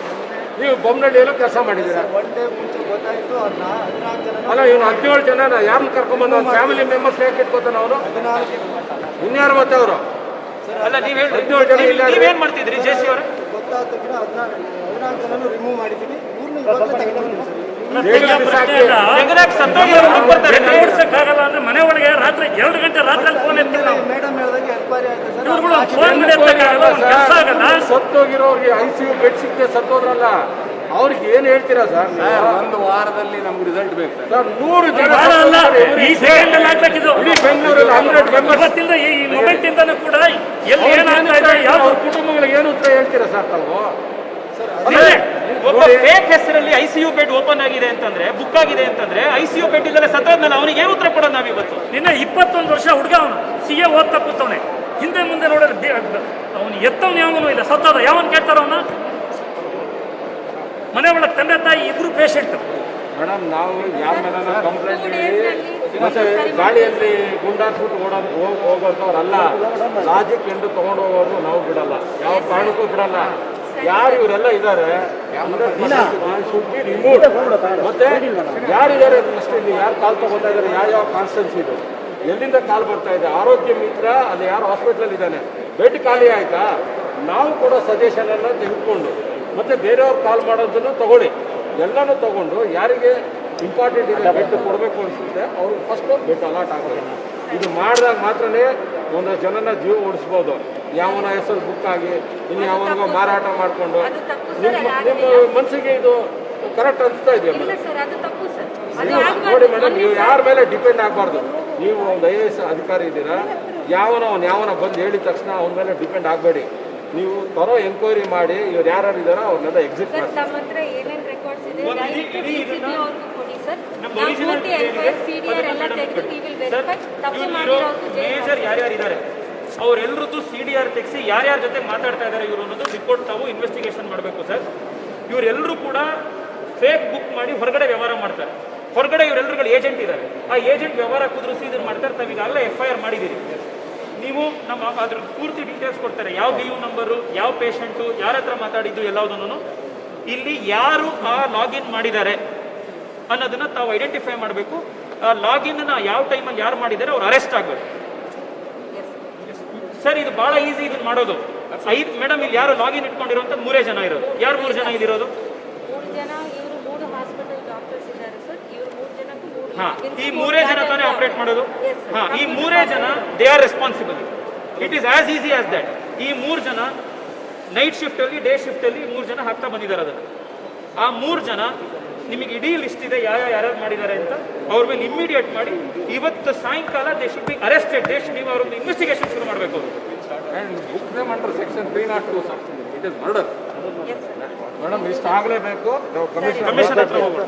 ನೀವು ಬೊಮ್ಮನಹಳ್ಳಿಯಲ್ಲೂ ಕೆಲಸ ಮಾಡಿದ್ದೀರಾ ಅಲ್ಲ? ಇವನು 17 ಜನ ಯಾರನ್ನ ಕರ್ಕೊಂಡ್ಬಂದು ಅವ್ನ ಫ್ಯಾಮಿಲಿ ಮೆಂಬರ್ಸ್ ಯಾಕೆ ಇಟ್ಕೋತಾನೆ ಅವನು? ಇನ್ಯಾರು ಮತ್ತೆ ಅವರು ಅಲ್ಲ, ನೀವೇನ್ ಮಾಡ್ತಿದ್ರಿ JC ಅವರು? ಆಗಲ್ಲ ಅಂದ್ರೆ ಮನೆ ಒಳಗೆ ರಾತ್ರಿ 2 ಗಂಟೆ ರಾತ್ರಿ ಫೋನ್ ಎತ್ತೀವಿ ನಾವು. ಸತ್ತೋಗಿರೋರಿಗೆ ICU ಬೆಡ್ ಸಿಕ್ಕದೆ ಸತ್ತೋದ್ರಲ್ಲ, ಅವ್ರಿಗೆ ಏನ್ ಹೇಳ್ತೀರಾ ಸರ್? ಒಂದು ವಾರದಲ್ಲಿ ನಮ್ಗೆ ರಿಸಲ್ಟ್ ಬೇಕು ಸರ್. 100 ಜನ ಬೆಂಗಳೂರಲ್ಲಿ 100 ಮೆಂಬರ್ಸ್ ಈ ಮೊಮೆಂಟ್ ಇಂದನೂ ಕೂಡ ಎಲ್ಲಿ ಏನಾಗ್ತಾ ಇದೆ, ಯಾವ ಕುಟುಂಬಗಳಿಗೆ ಏನು ಉತ್ತರ ಹೇಳ್ತೀರಾ ಸರ್ ತಾವು? ಒಬ್ಬ ಫೇಕ್ ಹೆಸರಲ್ಲಿ ICU ಬೆಡ್ ಓಪನ್ ಆಗಿದೆ ಅಂತಂದ್ರೆ, ಬುಕ್ ಆಗಿದೆ ಅಂತಂದ್ರೆ, ICU ಬೆಡ್ ಇಲ್ಲದೆ ಸತ್ತೋದ್ಮೇಲೆ ಅವನಿಗೆ ಏನು ಉತ್ತರ ಕೊಡೋದು ನಾವು ಇವತ್ತು? ನಿನ್ನ 21 ವರ್ಷ ಹುಡುಗ, ಅವನು CA ಓದ್ತಾ ಕೂತವನೆ, ಹಿಂದೆ ಮುಂದೆ ನೋಡಿದ್ರೆ ಅವನು ಎತ್ತವನು ಯಾವನು ಇಲ್ಲ, ಸತ್ತೋದ ಯಾವನ್ ಕೇಳ್ತಾರ ಅವನ? ಮನೆ ಒಳಗೆ ತಂದೆ ತಾಯಿ ಇಬ್ರು ಪೇಷಂಟ್, ಮೇಡಮ್ ನಾವು ಯಾರ ಮೇಲೆ ಕಂಪ್ಲೇಂಟ್ ಮತ್ತೆ ಗಾಡಿಯಲ್ಲಿ ಗುಂಡಾಸ್ಬಿಟ್ಟು ಹೋಗೋದವ್ರಲ್ಲ. ಲಾಜಿಕ್ ಎಂದು ತಗೊಂಡು ಹೋಗೋದು ನಾವು ಬಿಡಲ್ಲ, ಯಾವ ಕಾರಣಕ್ಕೂ ಬಿಡಲ್ಲ. ಯಾರು ಇವರೆಲ್ಲ ಇದ್ದಾರೆ ಮತ್ತೆ ಯಾರಿದ್ದಾರೆ ಇಲ್ಲಿ, ಯಾರು ಕಾಲ್ ತಗೋತಾ ಇದ್ದಾರೆ, ಯಾವ ಕಾನ್ಸ್ಟೆನ್ಸಿ ಇದು, ಎಲ್ಲಿಂದ ಕಾಲ್ ಬರ್ತಾ ಇದೆ, ಆರೋಗ್ಯ ಮಿತ್ರ ಅಲ್ಲಿ ಯಾರು ಹಾಸ್ಪಿಟ್ಲಲ್ಲಿ ಇದ್ದಾನೆ, ಬೆಡ್ ಖಾಲಿ ಆಯ್ತಾ, ನಾವು ಕೂಡ ಸಜೆಷನ್ ಎಲ್ಲ ತೆಗೆದುಕೊಂಡು ಮತ್ತೆ ಬೇರೆಯವ್ರು ಕಾಲ್ ಮಾಡೋದನ್ನು ತಗೊಳ್ಳಿ, ಎಲ್ಲನೂ ತಗೊಂಡು ಯಾರಿಗೆ ಇಂಪಾರ್ಟೆಂಟ್ ಇದೆ ಬೆಡ್ ಕೊಡಬೇಕು ಅನಿಸುತ್ತೆ ಅವ್ರು ಫಸ್ಟ್ ಬೆಡ್ ಅಲಾಟ್ ಆಗೋದು. ಇದು ಮಾಡಿದಾಗ ಮಾತ್ರನೇ ಒಂದಷ್ಟು ಜನನ ಜೀವ ಉಳಿಸ್ಬೋದು. ಯಾವನ ಹೆಸರು ಬುಕ್ ಆಗಿ ಇನ್ನು ಯಾವನಿಗೋ ಮಾರಾಟ ಮಾಡಿಕೊಂಡು ನಿಮ್ಮ ಮನಸ್ಸಿಗೆ ಇದು ಕರೆಕ್ಟ್ ಅನಿಸ್ತಾ ಇದೆಯಾ ಮೇಡಮ್? ನೋಡಿ ಮೇಡಮ್, ನೀವು ಯಾರ ಮೇಲೆ ಡಿಪೆಂಡ್ ಆಗಬಾರ್ದು. ನೀವು ಒಂದು IAS ಅಧಿಕಾರಿ ಇದ್ದೀರಾ, ಯಾವನ ಬಂದು ಹೇಳಿದ ತಕ್ಷಣ ಅವನ ಮೇಲೆ ಡಿಪೆಂಡ್ ಆಗಬೇಡಿ. ನೀವು ತರೋ ಎಂಕ್ವೈರಿ ಮಾಡಿ ಇವ್ರು ಯಾರು ಇದ್ದಾರೋ ಅವ್ರನ್ನೆಲ್ಲ ಎಕ್ಸಿಟ್ ಮಾಡಿ. ಮೇಜರ್ ಯಾರ್ಯಾರಿದ್ದಾರೆ ಅವರೆಲ್ಲರದ್ದು CDR ತೆಗೆಸಿ ಯಾರ್ಯಾರ ಜೊತೆ ಮಾತಾಡ್ತಾ ಇದ್ದಾರೆ ಇವರು ಅನ್ನೋದು ರಿಪೋರ್ಟ್ ತಾವು ಇನ್ವೆಸ್ಟಿಗೇಷನ್ ಮಾಡಬೇಕು ಸರ್. ಇವರೆಲ್ಲರೂ ಕೂಡ ಫೇಕ್ ಬುಕ್ ಮಾಡಿ ಹೊರಗಡೆ ವ್ಯವಹಾರ ಮಾಡ್ತಾರೆ. ಹೊರಗಡೆ ಇವರೆಲ್ಲರುಗಳು ಏಜೆಂಟ್ ಇದ್ದಾರೆ, ಆ ಏಜೆಂಟ್ ವ್ಯವಹಾರ ಕುದುರಿಸಿ ಇದನ್ನು ಮಾಡ್ತಾರೆ. ತಾವೀಗಾಗಲೇ FIR ಮಾಡಿದ್ದೀರಿ. ನೀವು ನಮ್ಮ ಅದ್ರ ಪೂರ್ತಿ ಡೀಟೇಲ್ಸ್ ಕೊಡ್ತಾರೆ, ಯಾವ BU ನಂಬರು, ಯಾವ ಪೇಷಂಟು, ಯಾರ ಹತ್ರ ಮಾತಾಡಿದ್ದು ಎಲ್ಲದನ್ನು. ಇಲ್ಲಿ ಯಾರು ಆ ಲಾಗಿನ್ ಮಾಡಿದ್ದಾರೆ ಅನ್ನೋದನ್ನ ತಾವು ಐಡೆಂಟಿಫೈ ಮಾಡಬೇಕು. ಆ ಲಾಗಿನ್ ಯಾವ ಟೈಮಲ್ಲಿ ಯಾರು ಮಾಡಿದ್ದಾರೆ ಅವ್ರು ಅರೆಸ್ಟ್ ಆಗಬೇಕು ಸರ್. ಇದು ಬಹಳ ಈಸಿ ಇದನ್ನ ಮಾಡೋದು. ಮೇಡಮ್ ಇಲ್ಲಿ ಯಾರು ಲಾಗಿನ್ ಇಟ್ಕೊಂಡಿರೋಂಥ 3 ಜನ ಇರೋದು. ಯಾರು 3 ಜನ ಇದಿರೋದು? ಹಾ, ಈ 3 ಜನ ತಾನೇ ಆಪರೇಟ್ ಮಾಡೋದು. ಹಾ, ಈ 3 ಜನ they are responsible. It is as easy as that. ಈ 3 ಜನ ನೈಟ್ ಶಿಫ್ಟ್ ಅಲ್ಲಿ, ಡೇ ಶಿಫ್ಟ್ ಅಲ್ಲಿ 3 ಜನ ಹಾಕ್ತಾ ಬಂದಿದ್ದಾರೆ ಅದನ್ನು. ಆ 3 ಜನ ನಿಮಗೆ ಇಡೀ ಲಿಸ್ಟ್ ಇದೆ ಯಾರ್ಯಾರು ಮಾಡಿದ್ದಾರೆ ಅಂತ. ಅವ್ರ ಮೇಲೆ ಇಮಿಡಿಯೇಟ್ ಮಾಡಿ ಇವತ್ತು ಸಾಯಂಕಾಲ ದೇ ಶುಡ್ ಬಿ ಅರೆಸ್ಟೆಡ್. ನೀವು ಅವ್ರದ್ದು ಇನ್ವೆಸ್ಟಿಗೇಷನ್ ಶುರು ಮಾಡಬೇಕು. Section 302 it is murder. Madam ಇಷ್ಟ ಆಗಲೇಬೇಕು. ಕಮಿಷನ್ ಹತ್ರ ಹೋಗೋಣ.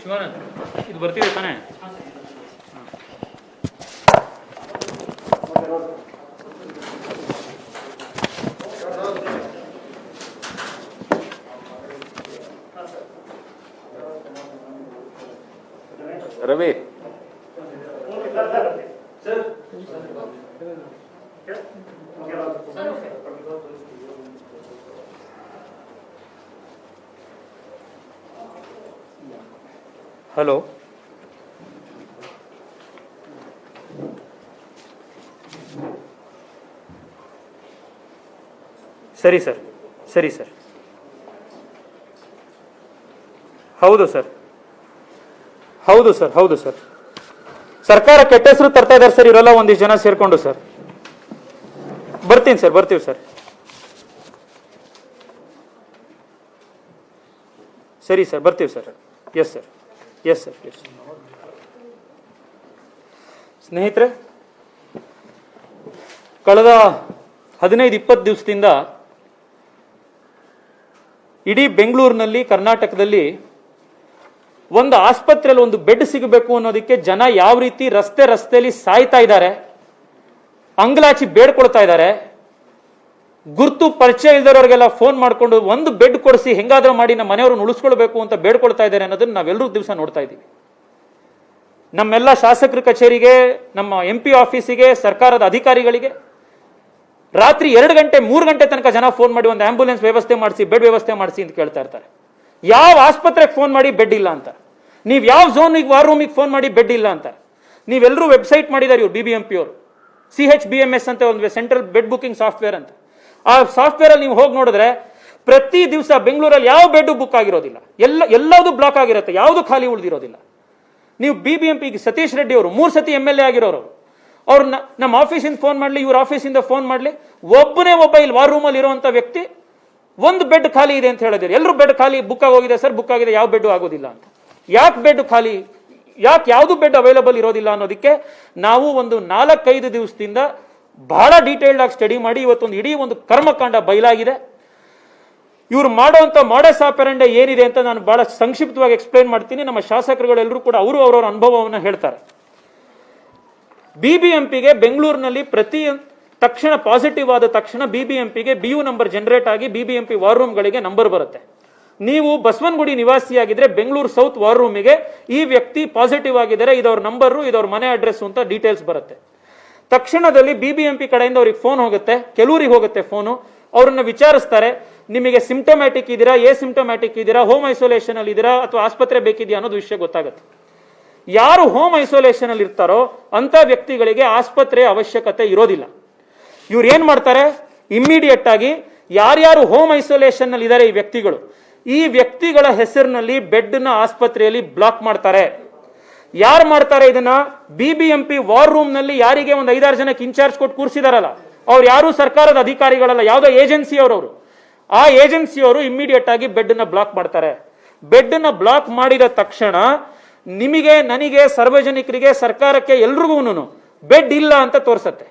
ಶಿವಾನಂದ್, ಇದು ಬರ್ತಿದೆ ತಾನೇ? ರವಿ, ಹಲೋ, ಸರಿ ಸರ್, ಸರಿ ಸರ್, ಹೌದು ಸರ್, ಹೌದು ಸರ್, ಹೌದು ಸರ್. ಸರ್ಕಾರ ಕೆಟ್ಟ ಹೆಸರು ತರ್ತಾ ಇದ್ದಾರೆ ಸರ್ ಇವರೆಲ್ಲ ಒಂದಿಷ್ಟು ಜನ ಸೇರ್ಕೊಂಡು ಸರ್. ಬರ್ತೀನಿ ಸರ್, ಬರ್ತೀವಿ ಸರ್. ಸರಿ ಸರ್, ಬರ್ತೀವಿ sir. Yes sir, yes sir, yes. ಸ್ನೇಹಿತರೆ, ಕಳೆದ 15-20 ದಿವಸದಿಂದ ಇಡೀ ಬೆಂಗಳೂರಿನಲ್ಲಿ, ಕರ್ನಾಟಕದಲ್ಲಿ ಒಂದು ಆಸ್ಪತ್ರೆಯಲ್ಲಿ ಒಂದು ಬೆಡ್ ಸಿಗಬೇಕು ಅನ್ನೋದಕ್ಕೆ ಜನ ಯಾವ ರೀತಿ ರಸ್ತೆಯಲ್ಲಿ ಸಾಯ್ತಾ ಇದ್ದಾರೆ, ಅಂಗಲಾಚಿ ಬೇಡ್ಕೊಳ್ತಾ ಇದ್ದಾರೆ. ಗುರ್ತು ಪರಿಚಯ ಇಲ್ದವರಿಗೆಲ್ಲ ಫೋನ್ ಮಾಡಿಕೊಂಡು ಒಂದು ಬೆಡ್ ಕೊಡಿಸಿ ಹೆಂಗಾದ್ರೂ ಮಾಡಿ ನಮ್ಮ ಮನೆಯವ್ರನ್ನ ಉಳಿಸ್ಕೊಳ್ಬೇಕು ಅಂತ ಬೇಡ್ಕೊಳ್ತಾ ಇದ್ದಾರೆ ಅನ್ನೋದನ್ನ ನಾವೆಲ್ಲರೂ ದಿವಸ ನೋಡ್ತಾ ಇದ್ದೀವಿ. ನಮ್ಮೆಲ್ಲ ಶಾಸಕರ ಕಚೇರಿಗೆ, ನಮ್ಮ MP ಆಫೀಸಿಗೆ, ಸರ್ಕಾರದ ಅಧಿಕಾರಿಗಳಿಗೆ ರಾತ್ರಿ 2 ಗಂಟೆ 3 ಗಂಟೆ ತನಕ ಜನ ಫೋನ್ ಮಾಡಿ ಒಂದು ಆಂಬ್ಯುಲೆನ್ಸ್ ವ್ಯವಸ್ಥೆ ಮಾಡಿಸಿ, ಬೆಡ್ ವ್ಯವಸ್ಥೆ ಮಾಡಿಸಿ ಅಂತ ಕೇಳ್ತಾ ಇರ್ತಾರೆ. ಯಾವ ಆಸ್ಪತ್ರೆಗೆ ಫೋನ್ ಮಾಡಿ ಬೆಡ್ ಇಲ್ಲ ಅಂತ, ನೀವು ಯಾವ ಝೋನಿಗೆ ವಾರ್ ರೂಮಿಗೆ ಫೋನ್ ಮಾಡಿ ಬೆಡ್ ಇಲ್ಲ ಅಂತ. ನೀವೆಲ್ಲರೂ ವೆಬ್ಸೈಟ್ ಮಾಡಿದ್ದಾರೆ ಇವ್ರು BBMP ಅವರು, CHBMS ಅಂತ ಒಂದು ಸೆಂಟ್ರಲ್ ಬೆಡ್ ಬುಕಿಂಗ್ ಸಾಫ್ಟ್ವೇರ್ ಅಂತ. ಆ ಸಾಫ್ಟ್ವೇರ್ ಅಲ್ಲಿ ನೀವು ಹೋಗಿ ನೋಡಿದ್ರೆ ಪ್ರತಿ ದಿವಸ ಬೆಂಗಳೂರಲ್ಲಿ ಯಾವ ಬೆಡ್ ಬುಕ್ ಆಗಿರೋದಿಲ್ಲ, ಎಲ್ಲದೂ ಬ್ಲಾಕ್ ಆಗಿರುತ್ತೆ, ಯಾವುದು ಖಾಲಿ ಉಳಿದಿರೋದಿಲ್ಲ. ನೀವು BBMP ಸತೀಶ್ ರೆಡ್ಡಿ ಅವರು 3 ಸತಿ MLA ಆಗಿರೋರು, ಅವ್ರು ನಮ್ಮ ಆಫೀಸಿಂದ ಫೋನ್ ಮಾಡಲಿ, ಇವ್ರ ಆಫೀಸಿಂದ ಫೋನ್ ಮಾಡಲಿ, ಒಬ್ಬನೇ ಒಬ್ಬ ಇಲ್ಲಿ ವಾರ್ ರೂಮಲ್ಲಿ ಇರುವಂತ ವ್ಯಕ್ತಿ ಒಂದು ಬೆಡ್ ಖಾಲಿ ಇದೆ ಅಂತ ಹೇಳಿದ್ರೆ ಎಲ್ಲರೂ ಬೆಡ್ ಖಾಲಿ ಬುಕ್ ಆಗೋಗಿದೆ ಸರ್, ಬುಕ್ ಆಗಿದೆ, ಯಾವ ಬೆಡ್ ಆಗೋದಿಲ್ಲ ಅಂತ. ಯಾಕೆ ಬೆಡ್ ಖಾಲಿ, ಯಾಕೆ ಯಾವುದು ಬೆಡ್ ಅವೈಲಬಲ್ ಇರೋದಿಲ್ಲ ಅನ್ನೋದಕ್ಕೆ ನಾವು ಒಂದು 4-5 ದಿವಸದಿಂದ ಬಹಳ ಡೀಟೇಲ್ಡ್ ಆಗಿ ಸ್ಟಡಿ ಮಾಡಿ ಇವತ್ತೊಂದು ಇಡೀ ಒಂದು ಕರ್ಮಕಾಂಡ ಬಯಲಾಗಿದೆ. ಇವರು ಮಾಡುವಂತ ಮಾಡಸ್ ಆಪರೆಂಡ ಏನಿದೆ ಅಂತ ನಾನು ಬಹಳ ಸಂಕ್ಷಿಪ್ತವಾಗಿ ಎಕ್ಸ್ಪ್ಲೈನ್ ಮಾಡ್ತೀನಿ. ನಮ್ಮ ಶಾಸಕರುಗಳೆಲ್ಲರೂ ಕೂಡ ಅವರವರ ಅನುಭವವನ್ನು ಹೇಳ್ತಾರೆ. BBMPಗೆ ಬೆಂಗಳೂರಿನಲ್ಲಿ ತಕ್ಷಣ ಪಾಸಿಟಿವ್ ಆದ ತಕ್ಷಣ BBMPಗೆ BU ನಂಬರ್ ಜನರೇಟ್ ಆಗಿ BBMP ವಾರ್ ರೂಮ್ಗಳಿಗೆ ನಂಬರ್ ಬರುತ್ತೆ. ನೀವು ಬಸವನಗುಡಿ ನಿವಾಸಿಯಾಗಿದ್ರೆ ಬೆಂಗಳೂರು ಸೌತ್ ವಾರ್ ರೂಮಿಗೆ ಈ ವ್ಯಕ್ತಿ ಪಾಸಿಟಿವ್ ಆಗಿದ್ದಾರೆ, ಇದವ್ರ ನಂಬರು, ಇದವ್ರ ಮನೆ ಅಡ್ರೆಸ್ ಅಂತ ಡೀಟೇಲ್ಸ್ ಬರುತ್ತೆ. ತಕ್ಷಣದಲ್ಲಿ BBMP ಕಡೆಯಿಂದ ಅವ್ರಿಗೆ ಫೋನ್ ಹೋಗುತ್ತೆ, ಕೆಲವರಿಗೆ ಹೋಗುತ್ತೆ ಫೋನು, ಅವ್ರನ್ನ ವಿಚಾರಿಸ್ತಾರೆ, ನಿಮಗೆ ಸಿಂಪ್ಟಮ್ಯಾಟಿಕ್ ಇದ್ದೀರಾ, ಸಿಂಪ್ಟಮ್ಯಾಟಿಕ್ ಇದ್ದೀರಾ, ಹೋಮ್ ಐಸೋಲೇಷನ್ ಅಲ್ಲಿ ಇದ್ದೀರಾ ಅಥವಾ ಆಸ್ಪತ್ರೆ ಬೇಕಿದೆಯಾ ಅನ್ನೋದು ವಿಷಯ ಗೊತ್ತಾಗುತ್ತೆ. ಯಾರು ಹೋಮ್ ಐಸೋಲೇಷನ್ ಅಲ್ಲಿ ಇರ್ತಾರೋ ಅಂತ ವ್ಯಕ್ತಿಗಳಿಗೆ ಆಸ್ಪತ್ರೆ ಅವಶ್ಯಕತೆ ಇರೋದಿಲ್ಲ. ಇವ್ರು ಏನ್ ಮಾಡ್ತಾರೆ, ಇಮ್ಮಿಡಿಯೇಟ್ ಆಗಿ ಯಾರ್ಯಾರು ಹೋಮ್ ಐಸೋಲೇಷನ್ ನಲ್ಲಿ ಇದ್ದಾರೆ ಈ ವ್ಯಕ್ತಿಗಳ ಹೆಸರಿನಲ್ಲಿ ಬೆಡ್ ನ ಆಸ್ಪತ್ರೆಯಲ್ಲಿ ಬ್ಲಾಕ್ ಮಾಡ್ತಾರೆ. ಯಾರು ಮಾಡ್ತಾರೆ ಇದನ್ನ, BBMP ವಾರ್ ರೂಮ್ ನಲ್ಲಿ ಯಾರಿಗೆ ಒಂದು 5-6 ಜನಕ್ಕೆ ಇನ್ಚಾರ್ಜ್ ಕೊಟ್ಟು ಕೂರಿಸಿದಾರಲ್ಲ, ಅವ್ರು ಯಾರು ಸರ್ಕಾರದ ಅಧಿಕಾರಿಗಳಲ್ಲ, ಯಾವುದೋ ಏಜೆನ್ಸಿ ಅವರವರು. ಆ ಏಜೆನ್ಸಿಯವರು ಇಮ್ಮಿಡಿಯೇಟ್ ಆಗಿ ಬೆಡ್ ನ ಬ್ಲಾಕ್ ಮಾಡ್ತಾರೆ. ಬೆಡ್ ನ ಬ್ಲಾಕ್ ಮಾಡಿದ ತಕ್ಷಣ ನಿಮಗೆ, ನನಗೆ, ಸಾರ್ವಜನಿಕರಿಗೆ, ಸರ್ಕಾರಕ್ಕೆ ಎಲ್ರಿಗೂ ಬೆಡ್ ಇಲ್ಲ ಅಂತ ತೋರಿಸತ್ತೆ.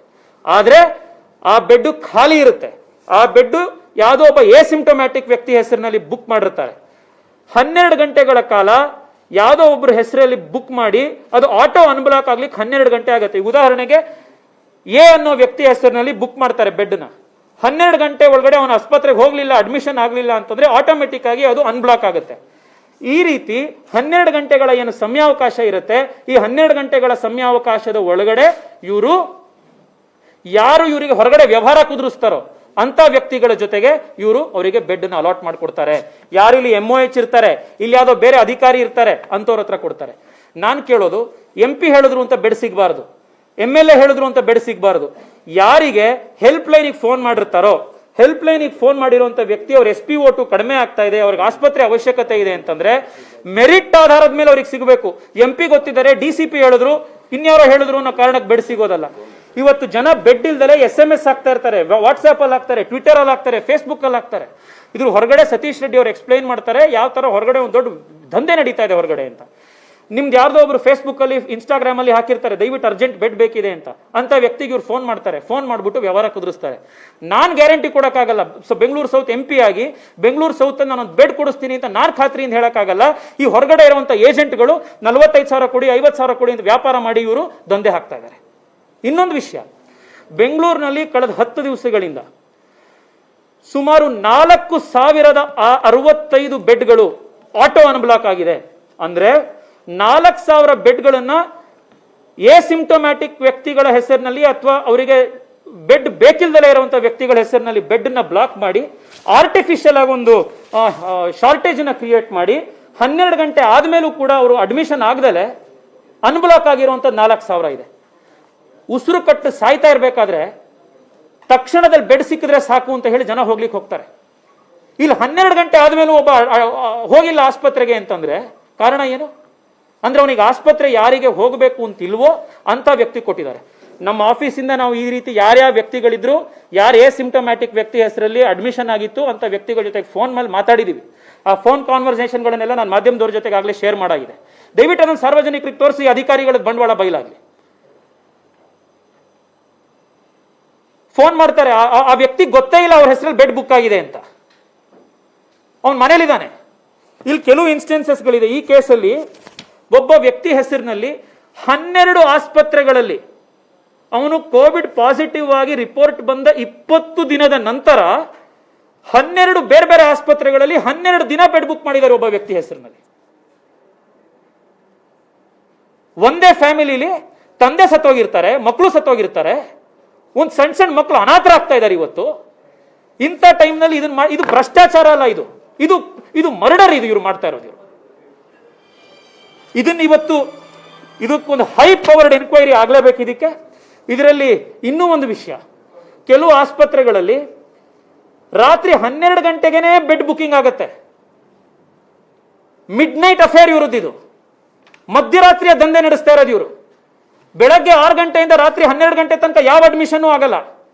ಆದ್ರೆ ಆ ಬೆಡ್ ಖಾಲಿ ಇರುತ್ತೆ. ಆ ಬೆಡ್ ಯಾವುದೋ ಒಬ್ಬ ಸಿಂಪ್ಟಮ್ಯಾಟಿಕ್ ವ್ಯಕ್ತಿ ಹೆಸರಿನಲ್ಲಿ ಬುಕ್ ಮಾಡಿರ್ತಾರೆ. 12 ಗಂಟೆಗಳ ಕಾಲ ಯಾವುದೋ ಒಬ್ಬರ ಹೆಸರಲ್ಲಿ ಬುಕ್ ಮಾಡಿ ಅದು ಆಟೋ ಅನ್ಬ್ಲಾಕ್ ಆಗ್ಲಿಕ್ಕೆ 12 ಗಂಟೆ ಆಗುತ್ತೆ. ಉದಾಹರಣೆಗೆ ಅನ್ನೋ ವ್ಯಕ್ತಿ ಹೆಸರಿನಲ್ಲಿ ಬುಕ್ ಮಾಡ್ತಾರೆ ಬೆಡ್ನ, 12 ಗಂಟೆ ಒಳಗಡೆ ಅವನ ಆಸ್ಪತ್ರೆಗೆ ಹೋಗ್ಲಿಲ್ಲ, ಅಡ್ಮಿಷನ್ ಆಗ್ಲಿಲ್ಲ ಅಂತಂದ್ರೆ ಆಟೋಮೆಟಿಕ್ ಆಗಿ ಅದು ಅನ್ಬ್ಲಾಕ್ ಆಗುತ್ತೆ. ಈ ರೀತಿ 12 ಗಂಟೆಗಳ ಏನು ಸಮಯಾವಕಾಶ ಇರುತ್ತೆ, ಈ 12 ಗಂಟೆಗಳ ಸಮಯಾವಕಾಶದ ಒಳಗಡೆ ಇವರು ಯಾರು ಇವರಿಗೆ ಹೊರಗಡೆ ವ್ಯವಹಾರ ಕುದುರಿಸ್ತಾರೋ ಅಂತ ವ್ಯಕ್ತಿಗಳ ಜೊತೆಗೆ ಇವರು ಅವರಿಗೆ ಬೆಡ್ ನ ಅಲಾಟ್ ಮಾಡಿಕೊಡ್ತಾರೆ. ಯಾರು ಇಲ್ಲಿ MOH ಇರ್ತಾರೆ, ಇಲ್ಲಿ ಯಾವುದೋ ಬೇರೆ ಅಧಿಕಾರಿ ಇರ್ತಾರೆ ಅಂತವ್ರ ಹತ್ರ ಕೊಡ್ತಾರೆ. ನಾನು ಕೇಳೋದು, MP ಹೇಳಿದ್ರು ಅಂತ ಬೆಡ್ ಸಿಗಬಾರ್ದು, MLA ಹೇಳಿದ್ರು ಅಂತ ಬೆಡ್ ಸಿಗಬಾರ್ದು. ಯಾರಿಗೆ ಹೆಲ್ಪ್ ಲೈನಿಗೆ ಫೋನ್ ಮಾಡಿರ್ತಾರೋ, ಹೆಲ್ಪ್ ಲೈನಿಗೆ ಫೋನ್ ಮಾಡಿರುವಂತ ವ್ಯಕ್ತಿ ಅವ್ರ SpO2 ಕಡಿಮೆ ಆಗ್ತಾ ಇದೆ, ಅವ್ರಿಗೆ ಆಸ್ಪತ್ರೆ ಅವಶ್ಯಕತೆ ಇದೆ ಅಂತಂದ್ರೆ ಮೆರಿಟ್ ಆಧಾರದ ಮೇಲೆ ಅವ್ರಿಗೆ ಸಿಗಬೇಕು. MP ಗೊತ್ತಿದ್ದಾರೆ, DCP ಹೇಳಿದ್ರು, ಇನ್ಯಾರೋ ಹೇಳಿದ್ರು ಅನ್ನೋ ಕಾರಣಕ್ಕೆ ಬೆಡ್ ಸಿಗೋದಲ್ಲ. ಇವತ್ತು ಜನ ಬೆಡ್ ಇಲ್ದಲೆ SMS ಆಗ್ತಾ ಇರ್ತಾರೆ, ವಾಟ್ಸ್ಆಪ್ ಅಲ್ಲಿ ಹಾಕ್ತಾರೆ, ಟ್ವಿಟರ್ ಅಲ್ಲಿ ಹಾಕ್ತಾರೆ, ಫೇಸ್ಬುಕ್ ಅಲ್ಲಿ ಹಾಕ್ತಾರೆ. ಇದ್ರ ಹೊರಗಡೆ ಸತೀಶ್ ರೆಡ್ಡಿ ಅವರು ಎಕ್ಸ್ಪ್ಲೈನ್ ಮಾಡ್ತಾರೆ ಯಾವ ತರ ಹೊರಗಡೆ ಒಂದು ದೊಡ್ಡ ದಂಧೆ ನಡೀತಾ ಇದೆ ಹೊರಗಡೆ ಅಂತ. ನಿಮ್ದು ಯಾರ್ದೋ ಒಬ್ರು ಫೇಸ್ಬುಕ್ ಅಲ್ಲಿ, ಇನ್ಸ್ಟಾಗ್ರಾಮ್ ಅಲ್ಲಿ ಹಾಕಿರ್ತಾರೆ, ದಯವಿಟ್ಟು ಅರ್ಜೆಂಟ್ ಬೆಡ್ ಬೇಕಿದೆ ಅಂತ ವ್ಯಕ್ತಿಗೆ ಇವ್ರು ಫೋನ್ ಮಾಡ್ತಾರೆ. ಫೋನ್ ಮಾಡ್ಬಿಟ್ಟು ವ್ಯವಹಾರ ಕುದುರಿಸ್ತಾರೆ. ನಾನ್ ಗ್ಯಾರಂಟಿ ಕೊಡಕ್ಕಾಗಲ್ಲ, ಬೆಂಗಳೂರು ಸೌತ್ MP ಆಗಿ ಬೆಂಗಳೂರು ಸೌತ್ ನಾನು ಬೆಡ್ ಕೊಡಿಸ್ತೀನಿ ಅಂತ ನಾನು ಖಾತ್ರಿಯಿಂದ ಹೇಳಕ್ಕಾಗಲ್ಲ. ಈ ಹೊರಗಡೆ ಇರುವಂತ ಏಜೆಂಟ್ಗಳು 45,000 ಕೊಡಿ, 50,000 ಕೊಡಿ ಅಂತ ವ್ಯಾಪಾರ ಮಾಡಿ ಇವರು ದಂಧೆ ಹಾಕ್ತಾ ಇದ್ದಾರೆ. ಇನ್ನೊಂದು ವಿಷಯ, ಬೆಂಗಳೂರಿನಲ್ಲಿ ಕಳೆದ 10 ದಿವಸಗಳಿಂದ ಸುಮಾರು 4,065 ಬೆಡ್ಗಳು ಆಟೋ ಅನ್ಬ್ಲಾಕ್ ಆಗಿದೆ. ಅಂದ್ರೆ 4,000 ಬೆಡ್ಗಳನ್ನ ಸಿಂಪ್ಟಮ್ಯಾಟಿಕ್ ವ್ಯಕ್ತಿಗಳ ಹೆಸರಿನಲ್ಲಿ ಅಥವಾ ಅವರಿಗೆ ಬೆಡ್ ಬೇಕಿಲ್ದಲೇ ಇರುವಂತಹ ವ್ಯಕ್ತಿಗಳ ಹೆಸರಿನಲ್ಲಿ ಬೆಡ್ ನ ಬ್ಲಾಕ್ ಮಾಡಿ ಆರ್ಟಿಫಿಷಿಯಲ್ ಆಗಿ ಒಂದು ಶಾರ್ಟೇಜ್ ನ ಕ್ರಿಯೇಟ್ ಮಾಡಿ 12 ಗಂಟೆ ಆದ್ಮೇಲೂ ಕೂಡ ಅವರು ಅಡ್ಮಿಷನ್ ಆಗದಲೆ ಅನ್ಬ್ಲಾಕ್ ಆಗಿರುವಂತ 4,000 ಇದೆ. ಉಸಿರು ಕಟ್ಟು ಸಾಯ್ತಾ ಇರ್ಬೇಕಾದ್ರೆ ತಕ್ಷಣದಲ್ಲಿ ಬೆಡ್ ಸಿಕ್ಕಿದ್ರೆ ಸಾಕು ಅಂತ ಹೇಳಿ ಜನ ಹೋಗ್ಲಿಕ್ಕೆ ಹೋಗ್ತಾರೆ. ಇಲ್ಲಿ 12 ಗಂಟೆ ಆದ್ಮೇಲೂ ಒಬ್ಬ ಹೋಗಿಲ್ಲ ಆಸ್ಪತ್ರೆಗೆ ಅಂತಂದ್ರೆ ಕಾರಣ ಏನು ಅಂದ್ರೆ ಅವನಿಗೆ ಆಸ್ಪತ್ರೆ ಯಾರಿಗೆ ಹೋಗಬೇಕು ಅಂತ ಇಲ್ವೋ ಅಂತ ವ್ಯಕ್ತಿ ಕೊಟ್ಟಿದ್ದಾರೆ. ನಮ್ಮ ಆಫೀಸಿಂದ ನಾವು ಈ ರೀತಿ ಯಾರ್ಯಾವ ವ್ಯಕ್ತಿಗಳಿದ್ರು, ಯಾರು ಸಿಂಪ್ಟಮ್ಯಾಟಿಕ್ ವ್ಯಕ್ತಿ ಹೆಸರಲ್ಲಿ ಅಡ್ಮಿಷನ್ ಆಗಿತ್ತು ಅಂತ ವ್ಯಕ್ತಿಗಳ ಜೊತೆಗೆ ಫೋನ್ ಮೇಲೆ ಮಾತಾಡಿದೀವಿ. ಆ ಫೋನ್ ಕಾನ್ವರ್ಸೇಷನ್ಗಳನ್ನೆಲ್ಲ ನಾನು ಮಾಧ್ಯಮದವ್ರ ಜೊತೆಗೆ ಆಗಲೇ ಶೇರ್ ಮಾಡಾಗಿದೆ. ದಯವಿಟ್ಟು ಅದನ್ನು ಸಾರ್ವಜನಿಕರಿಗೆ ತೋರಿಸಿ, ಅಧಿಕಾರಿಗಳ ಬಂಡವಾಳ ಬಯಲಾಗಲಿ. ಫೋನ್ ಮಾಡ್ತಾರೆ, ಆ ವ್ಯಕ್ತಿ ಗೊತ್ತೇ ಇಲ್ಲ ಅವ್ರ ಹೆಸರಲ್ಲಿ ಬೆಡ್ ಬುಕ್ ಆಗಿದೆ ಅಂತ, ಅವನ ಮನೇಲಿದ್ದಾನೆ. ಇಲ್ಲಿ ಕೆಲವು ಇನ್ಸ್ಟೆನ್ಸಸ್ಗಳಿದೆ. ಈ ಕೇಸಲ್ಲಿ ಒಬ್ಬ ವ್ಯಕ್ತಿ ಹೆಸರಿನಲ್ಲಿ 12 ಆಸ್ಪತ್ರೆಗಳಲ್ಲಿ ಅವನು ಕೋವಿಡ್ ಪಾಸಿಟಿವ್ ಆಗಿ ರಿಪೋರ್ಟ್ ಬಂದ 20 ದಿನದ ನಂತರ 12 ಬೇರೆ ಬೇರೆ ಆಸ್ಪತ್ರೆಗಳಲ್ಲಿ 12 ದಿನ ಬೆಡ್ ಬುಕ್ ಮಾಡಿದ್ದಾರೆ ಒಬ್ಬ ವ್ಯಕ್ತಿ ಹೆಸರಿನಲ್ಲಿ. ಒಂದೇ ಫ್ಯಾಮಿಲಿಲಿ ತಂದೆ ಸತ್ತೋಗಿರ್ತಾರೆ, ಮಕ್ಕಳು ಸತ್ತೋಗಿರ್ತಾರೆ, ಒಂದು ಸಣ್ಣ ಸಣ್ಣ ಮಕ್ಕಳು ಅನಾಥರಾಗ್ತಾ ಇದ್ದಾರೆ ಇವತ್ತು. ಇಂಥ ಟೈಮ್ನಲ್ಲಿ ಇದನ್ನ ಮಾಡಿ, ಇದು ಭ್ರಷ್ಟಾಚಾರ ಅಲ್ಲ, ಇದು ಇದು ಇದು ಮರ್ಡರ್. ಇದು ಇವ್ರು ಮಾಡ್ತಾ ಇರೋದು. ಇದನ್ನ ಇವತ್ತು ಇದಕ್ಕೊಂದು ಹೈ ಪವರ್ಡ್ ಎನ್ಕ್ವೈರಿ ಆಗಲೇಬೇಕು. ಇದರಲ್ಲಿ ಇನ್ನೂ ಒಂದು ವಿಷಯ, ಕೆಲವು ಆಸ್ಪತ್ರೆಗಳಲ್ಲಿ ರಾತ್ರಿ 12 ಗಂಟೆಗೆನೆ ಬೆಡ್ ಬುಕಿಂಗ್ ಆಗುತ್ತೆ. ಮಿಡ್ ನೈಟ್ ಅಫೇರ್ ಇವ್ರದ್ದು. ಮಧ್ಯರಾತ್ರಿಯ ದಂಧೆ ನಡೆಸ್ತಾ ಇರೋದು ಇವರು. ಬೆಳಗ್ಗೆ 6 ಗಂಟೆಯಿಂದ ರಾತ್ರಿ 12 ಗಂಟೆ ತನಕ ಯಾವ ಅಡ್ಮಿಷನ್ ಆಗಲ್ಲ.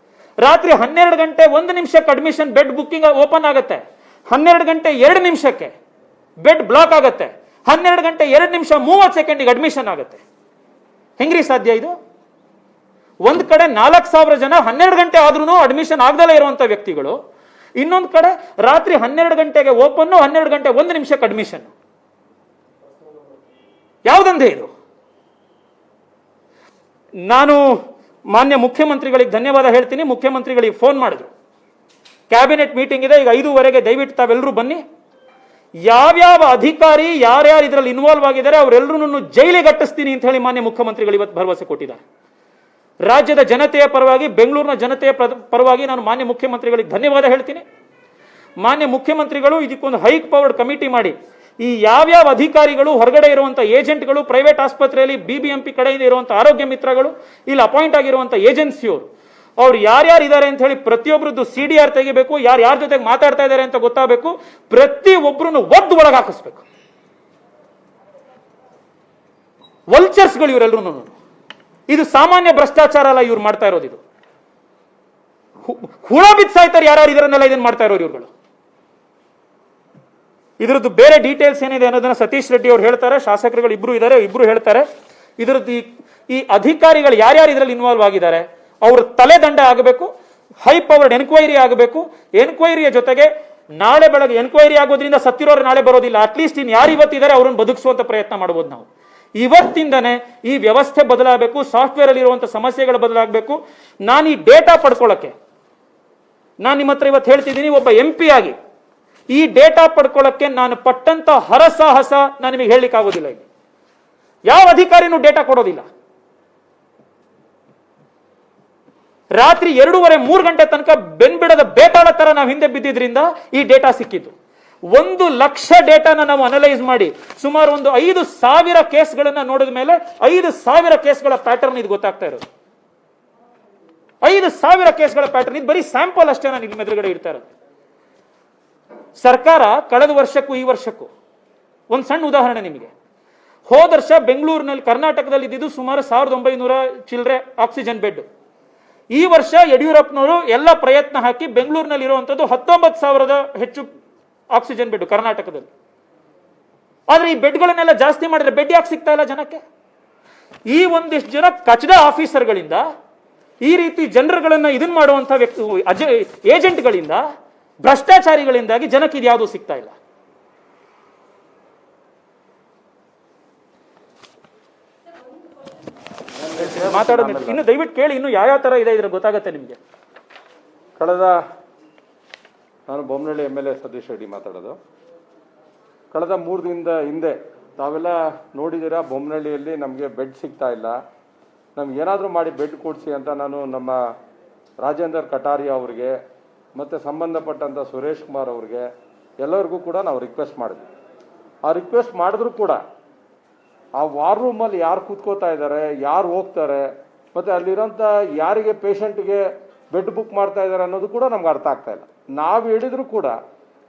ರಾತ್ರಿ 12 ಗಂಟೆ 1 ನಿಮಿಷಕ್ಕೆ ಅಡ್ಮಿಷನ್ ಬೆಡ್ ಬುಕಿಂಗ್ ಓಪನ್ ಆಗುತ್ತೆ. 12 ಗಂಟೆ 2 ನಿಮಿಷಕ್ಕೆ ಬೆಡ್ ಬ್ಲಾಕ್ ಆಗುತ್ತೆ. 12 ಗಂಟೆ 2 ನಿಮಿಷ 30 ಸೆಕೆಂಡಿಗೆ ಅಡ್ಮಿಷನ್ ಆಗುತ್ತೆ. ಹೆಂಗ್ರಿ ಸಾಧ್ಯ ಇದು? ಒಂದ್ ಕಡೆ 4,000 ಜನ 12 ಗಂಟೆ ಆದ್ರೂ ಅಡ್ಮಿಷನ್ ಆಗದಲ್ಲೇ ಇರುವಂತ ವ್ಯಕ್ತಿಗಳು, ಇನ್ನೊಂದು ಕಡೆ ರಾತ್ರಿ 12 ಗಂಟೆಗೆ ಓಪನ್, 12 ಗಂಟೆ 1 ನಿಮಿಷಕ್ಕೆ ಅಡ್ಮಿಷನ್. ಯಾವುದಂದೆ ಇದು? ನಾನು ಮಾನ್ಯ ಮುಖ್ಯಮಂತ್ರಿಗಳಿಗೆ ಧನ್ಯವಾದ ಹೇಳ್ತೀನಿ. ಮುಖ್ಯಮಂತ್ರಿಗಳಿಗೆ ಫೋನ್ ಮಾಡಿದ್ರು, ಕ್ಯಾಬಿನೆಟ್ ಮೀಟಿಂಗ್ ಇದೆ ಈಗ 5:15, ದಯವಿಟ್ಟು ತಾವೆಲ್ಲರೂ ಬನ್ನಿ. ಯಾವ್ಯಾವ ಅಧಿಕಾರಿ ಯಾರ್ಯಾರು ಇದರಲ್ಲಿ ಇನ್ವಾಲ್ವ್ ಆಗಿದ್ದಾರೆ ಅವರೆಲ್ಲರೂ ಜೈಲಿಗೆ ಅಟ್ಟಿಸ್ತೀನಿ ಅಂತ ಹೇಳಿ ಮಾನ್ಯ ಮುಖ್ಯಮಂತ್ರಿಗಳು ಇವತ್ತು ಭರವಸೆ ಕೊಟ್ಟಿದ್ದಾರೆ. ರಾಜ್ಯದ ಜನತೆಯ ಪರವಾಗಿ, ಬೆಂಗಳೂರಿನ ಜನತೆಯ ಪರವಾಗಿ ನಾನು ಮಾನ್ಯ ಮುಖ್ಯಮಂತ್ರಿಗಳಿಗೆ ಧನ್ಯವಾದ ಹೇಳ್ತೀನಿ. ಮಾನ್ಯ ಮುಖ್ಯಮಂತ್ರಿಗಳು ಇದಕ್ಕೊಂದು ಹೈ ಪವರ್ಡ್ ಕಮಿಟಿ ಮಾಡಿ, ಈ ಯಾವ್ಯಾವ ಅಧಿಕಾರಿಗಳು, ಹೊರಗಡೆ ಇರುವಂತ ಏಜೆಂಟ್ಗಳು, ಪ್ರೈವೇಟ್ ಆಸ್ಪತ್ರೆಯಲ್ಲಿ BBMP ಕಡೆಯಿಂದ ಇರುವಂತ ಆರೋಗ್ಯ ಮಿತ್ರಗಳು, ಇಲ್ಲಿ ಅಪಾಯಿಂಟ್ ಆಗಿರುವಂತ ಏಜೆನ್ಸಿಯವರು, ಅವ್ರು ಯಾರ್ಯಾರು ಇದ್ದಾರೆ ಅಂತ ಹೇಳಿ ಪ್ರತಿಯೊಬ್ಬರದ್ದು CDR ತೆಗಿಬೇಕು. ಯಾರ ಜೊತೆಗೆ ಮಾತಾಡ್ತಾ ಇದ್ದಾರೆ ಅಂತ ಗೊತ್ತಾಗಬೇಕು. ಪ್ರತಿಯೊಬ್ಬರನ್ನು ಒದ್ದು ಒಳಗೆ ಹಾಕಿಸ್ಬೇಕು. ವಲ್ಚರ್ಸ್ಗಳು ಇವರೆಲ್ಲರೂ. ಇದು ಸಾಮಾನ್ಯ ಭ್ರಷ್ಟಾಚಾರ ಅಲ್ಲ ಇವ್ರು ಮಾಡ್ತಾ ಇರೋದು. ಇದು ಹುಳ ಬಿದ್ದು ಸಾಯ್ತಾರೆ ಯಾರು ಇದರನ್ನೆಲ್ಲ ಇದನ್ನ ಮಾಡ್ತಾ ಇರೋರು ಇವ್ರುಗಳು. ಇದರದ್ದು ಬೇರೆ ಡೀಟೇಲ್ಸ್ ಏನಿದೆ ಅನ್ನೋದನ್ನ ಸತೀಶ್ ರೆಡ್ಡಿ ಅವರು ಹೇಳ್ತಾರೆ. ಶಾಸಕರುಗಳು ಇಬ್ರು ಹೇಳ್ತಾರೆ. ಇದರದ್ದು ಈ ಅಧಿಕಾರಿಗಳು ಯಾರ್ಯಾರು ಇದರಲ್ಲಿ ಇನ್ವಾಲ್ವ್ ಆಗಿದ್ದಾರೆ ಅವ್ರ ತಲೆ ದಂಡ ಆಗಬೇಕು. ಹೈ ಪವರ್ಡ್ ಎನ್ಕ್ವೈರಿ ಆಗಬೇಕು. ಎನ್ಕ್ವೈರಿಯ ಜೊತೆಗೆ ನಾಳೆ ಬೆಳಗ್ಗೆ ಎನ್ಕ್ವೈರಿ ಆಗೋದ್ರಿಂದ ಸತ್ತಿರೋರು ನಾಳೆ ಬರೋದಿಲ್ಲ. ಅಟ್ಲೀಸ್ಟ್ ಇನ್ನು ಯಾರು ಇವತ್ತಿದ್ದಾರೆ ಅವ್ರನ್ನ ಬದುಕಿಸುವಂತ ಪ್ರಯತ್ನ ಮಾಡಬಹುದು ನಾವು. ಇವತ್ತಿಂದನೇ ಈ ವ್ಯವಸ್ಥೆ ಬದಲಾಗಬೇಕು. ಸಾಫ್ಟ್ವೇರ್ ಅಲ್ಲಿ ಇರುವಂತಹ ಸಮಸ್ಯೆಗಳು ಬದಲಾಗಬೇಕು. ನಾನು ಈ ಡೇಟಾ ಪಡ್ಕೊಳ್ಳಕ್ಕೆ ನಾನು ನಿಮ್ಮ ಹತ್ರ ಇವತ್ತು ಹೇಳ್ತಿದ್ದೀನಿ, ಒಬ್ಬ MP ಆಗಿ ಈ ಡೇಟಾ ಪಡ್ಕೊಳ್ಳಕ್ಕೆ ನಾನು ಪಟ್ಟಂತ ಹರಸಾಹಸ ನಾನು ನಿಮಗೆ ಹೇಳಲಿಕ್ಕೆ ಆಗೋದಿಲ್ಲ. ಇಲ್ಲಿ ಯಾವ ಅಧಿಕಾರಿನೂ ಡೇಟಾ ಕೊಡೋದಿಲ್ಲ. ರಾತ್ರಿ 2:30-3 ಗಂಟೆ ತನಕ ಬೆನ್ಬಿಡದ ಬೇತಾಳ ತರ ನಾವು ಹಿಂದೆ ಬಿದ್ದಿದ್ರಿಂದ ಈ ಡೇಟಾ ಸಿಕ್ಕಿತ್ತು. 1 ಲಕ್ಷ ಡೇಟಾನ ನಾವು ಅನಲೈಸ್ ಮಾಡಿ ಸುಮಾರು ಒಂದು 5,000 ಕೇಸ್ಗಳನ್ನ ನೋಡಿದ ಮೇಲೆ 5,000 ಕೇಸ್ಗಳ ಪ್ಯಾಟರ್ನ್ ಇದು ಗೊತ್ತಾಗ್ತಾ ಇರೋದು. 5,000 ಕೇಸ್ಗಳ ಪ್ಯಾಟರ್ನ್. ಇದು ಬರೀ ಸ್ಯಾಂಪಲ್ ಅಷ್ಟೇ ನಾನು ನಿಮ್ಮ ಎದುರುಗಡೆ ಇಡ್ತಾ ಇರೋದು. ಸರ್ಕಾರ ಕಳೆದ ವರ್ಷಕ್ಕೂ ಈ ವರ್ಷಕ್ಕೂ ಒಂದು ಸಣ್ಣ ಉದಾಹರಣೆ ನಿಮಗೆ. ಹೋದ ವರ್ಷ ಬೆಂಗಳೂರಿನಲ್ಲಿ, ಕರ್ನಾಟಕದಲ್ಲಿ ಇದ್ದಿದ್ದು ಸುಮಾರು 1,900 ಚಿಲ್ಲರೆ ಆಕ್ಸಿಜನ್ ಬೆಡ್. ಈ ವರ್ಷ ಯಡಿಯೂರಪ್ಪನವರು ಎಲ್ಲ ಪ್ರಯತ್ನ ಹಾಕಿ ಬೆಂಗಳೂರಿನಲ್ಲಿ ಇರುವಂತದ್ದು 19,000 ಹೆಚ್ಚು ಆಕ್ಸಿಜನ್ ಬೆಡ್ ಕರ್ನಾಟಕದಲ್ಲಿ. ಆದ್ರೆ ಈ ಬೆಡ್ಗಳನ್ನೆಲ್ಲ ಜಾಸ್ತಿ ಮಾಡಿದ್ರೆ ಬೆಡ್ ಯಾಕೆ ಸಿಗ್ತಾ ಇಲ್ಲ ಜನಕ್ಕೆ? ಈ ಒಂದಿಷ್ಟು ಜನ ಕಚಡ ಆಫೀಸರ್ಗಳಿಂದ, ಈ ರೀತಿ ಜನರುಗಳನ್ನ ಇದನ್ನ ಮಾಡುವಂತ ಏಜೆಂಟ್ಗಳಿಂದ, ಭ್ರಷ್ಟಾಚಾರಿಗಳಿಂದಾಗಿ ಜನಕ್ಕೆ ಇದು ಯಾವುದೂ ಸಿಗ್ತಾ ಇಲ್ಲ. ಮಾತಾಡೋದು ಇನ್ನು ದಯವಿಟ್ಟು ಕೇಳಿ, ಇನ್ನು ಯಾವ ತರ ಇದೆ ಇದ್ರ ಗೊತ್ತಾಗತ್ತೆ ನಿಮಗೆ. ನಾನು ಬೊಮ್ಮನಹಳ್ಳಿ MLA ಸತೀಶ್ ರೆಡ್ಡಿ ಮಾತಾಡೋದು. ಕಳೆದ 3 ದಿನದ ಹಿಂದೆ ತಾವೆಲ್ಲ ನೋಡಿದ್ದೀರಾ, ಬೊಮ್ಮನಹಳ್ಳಿಯಲ್ಲಿ ನಮಗೆ ಬೆಡ್ ಸಿಗ್ತಾ ಇಲ್ಲ, ನಮ್ಗೆ ಏನಾದರೂ ಮಾಡಿ ಬೆಡ್ ಕೊಡಿಸಿ ಅಂತ ನಾನು ನಮ್ಮ ರಾಜೇಂದರ್ ಕಟಾರಿಯಾ ಅವ್ರಿಗೆ ಮತ್ತು ಸಂಬಂಧಪಟ್ಟಂಥ ಸುರೇಶ್ ಕುಮಾರ್ ಅವ್ರಿಗೆ ಎಲ್ಲರಿಗೂ ಕೂಡ ನಾವು ರಿಕ್ವೆಸ್ಟ್ ಮಾಡಿದ್ವಿ. ಆ ರಿಕ್ವೆಸ್ಟ್ ಮಾಡಿದ್ರು ಕೂಡ ಆ ವಾರ್ ರೂಮಲ್ಲಿ ಯಾರು ಕೂತ್ಕೋತಾ ಇದ್ದಾರೆ, ಯಾರು ಹೋಗ್ತಾರೆ, ಮತ್ತು ಅಲ್ಲಿರೋಂಥ ಯಾರಿಗೆ ಪೇಷಂಟ್ಗೆ ಬೆಡ್ ಬುಕ್ ಮಾಡ್ತಾ ಇದ್ದಾರೆ ಅನ್ನೋದು ಕೂಡ ನಮ್ಗೆ ಅರ್ಥ ಆಗ್ತಾ ಇಲ್ಲ. ನಾವು ಹೇಳಿದ್ರು ಕೂಡ,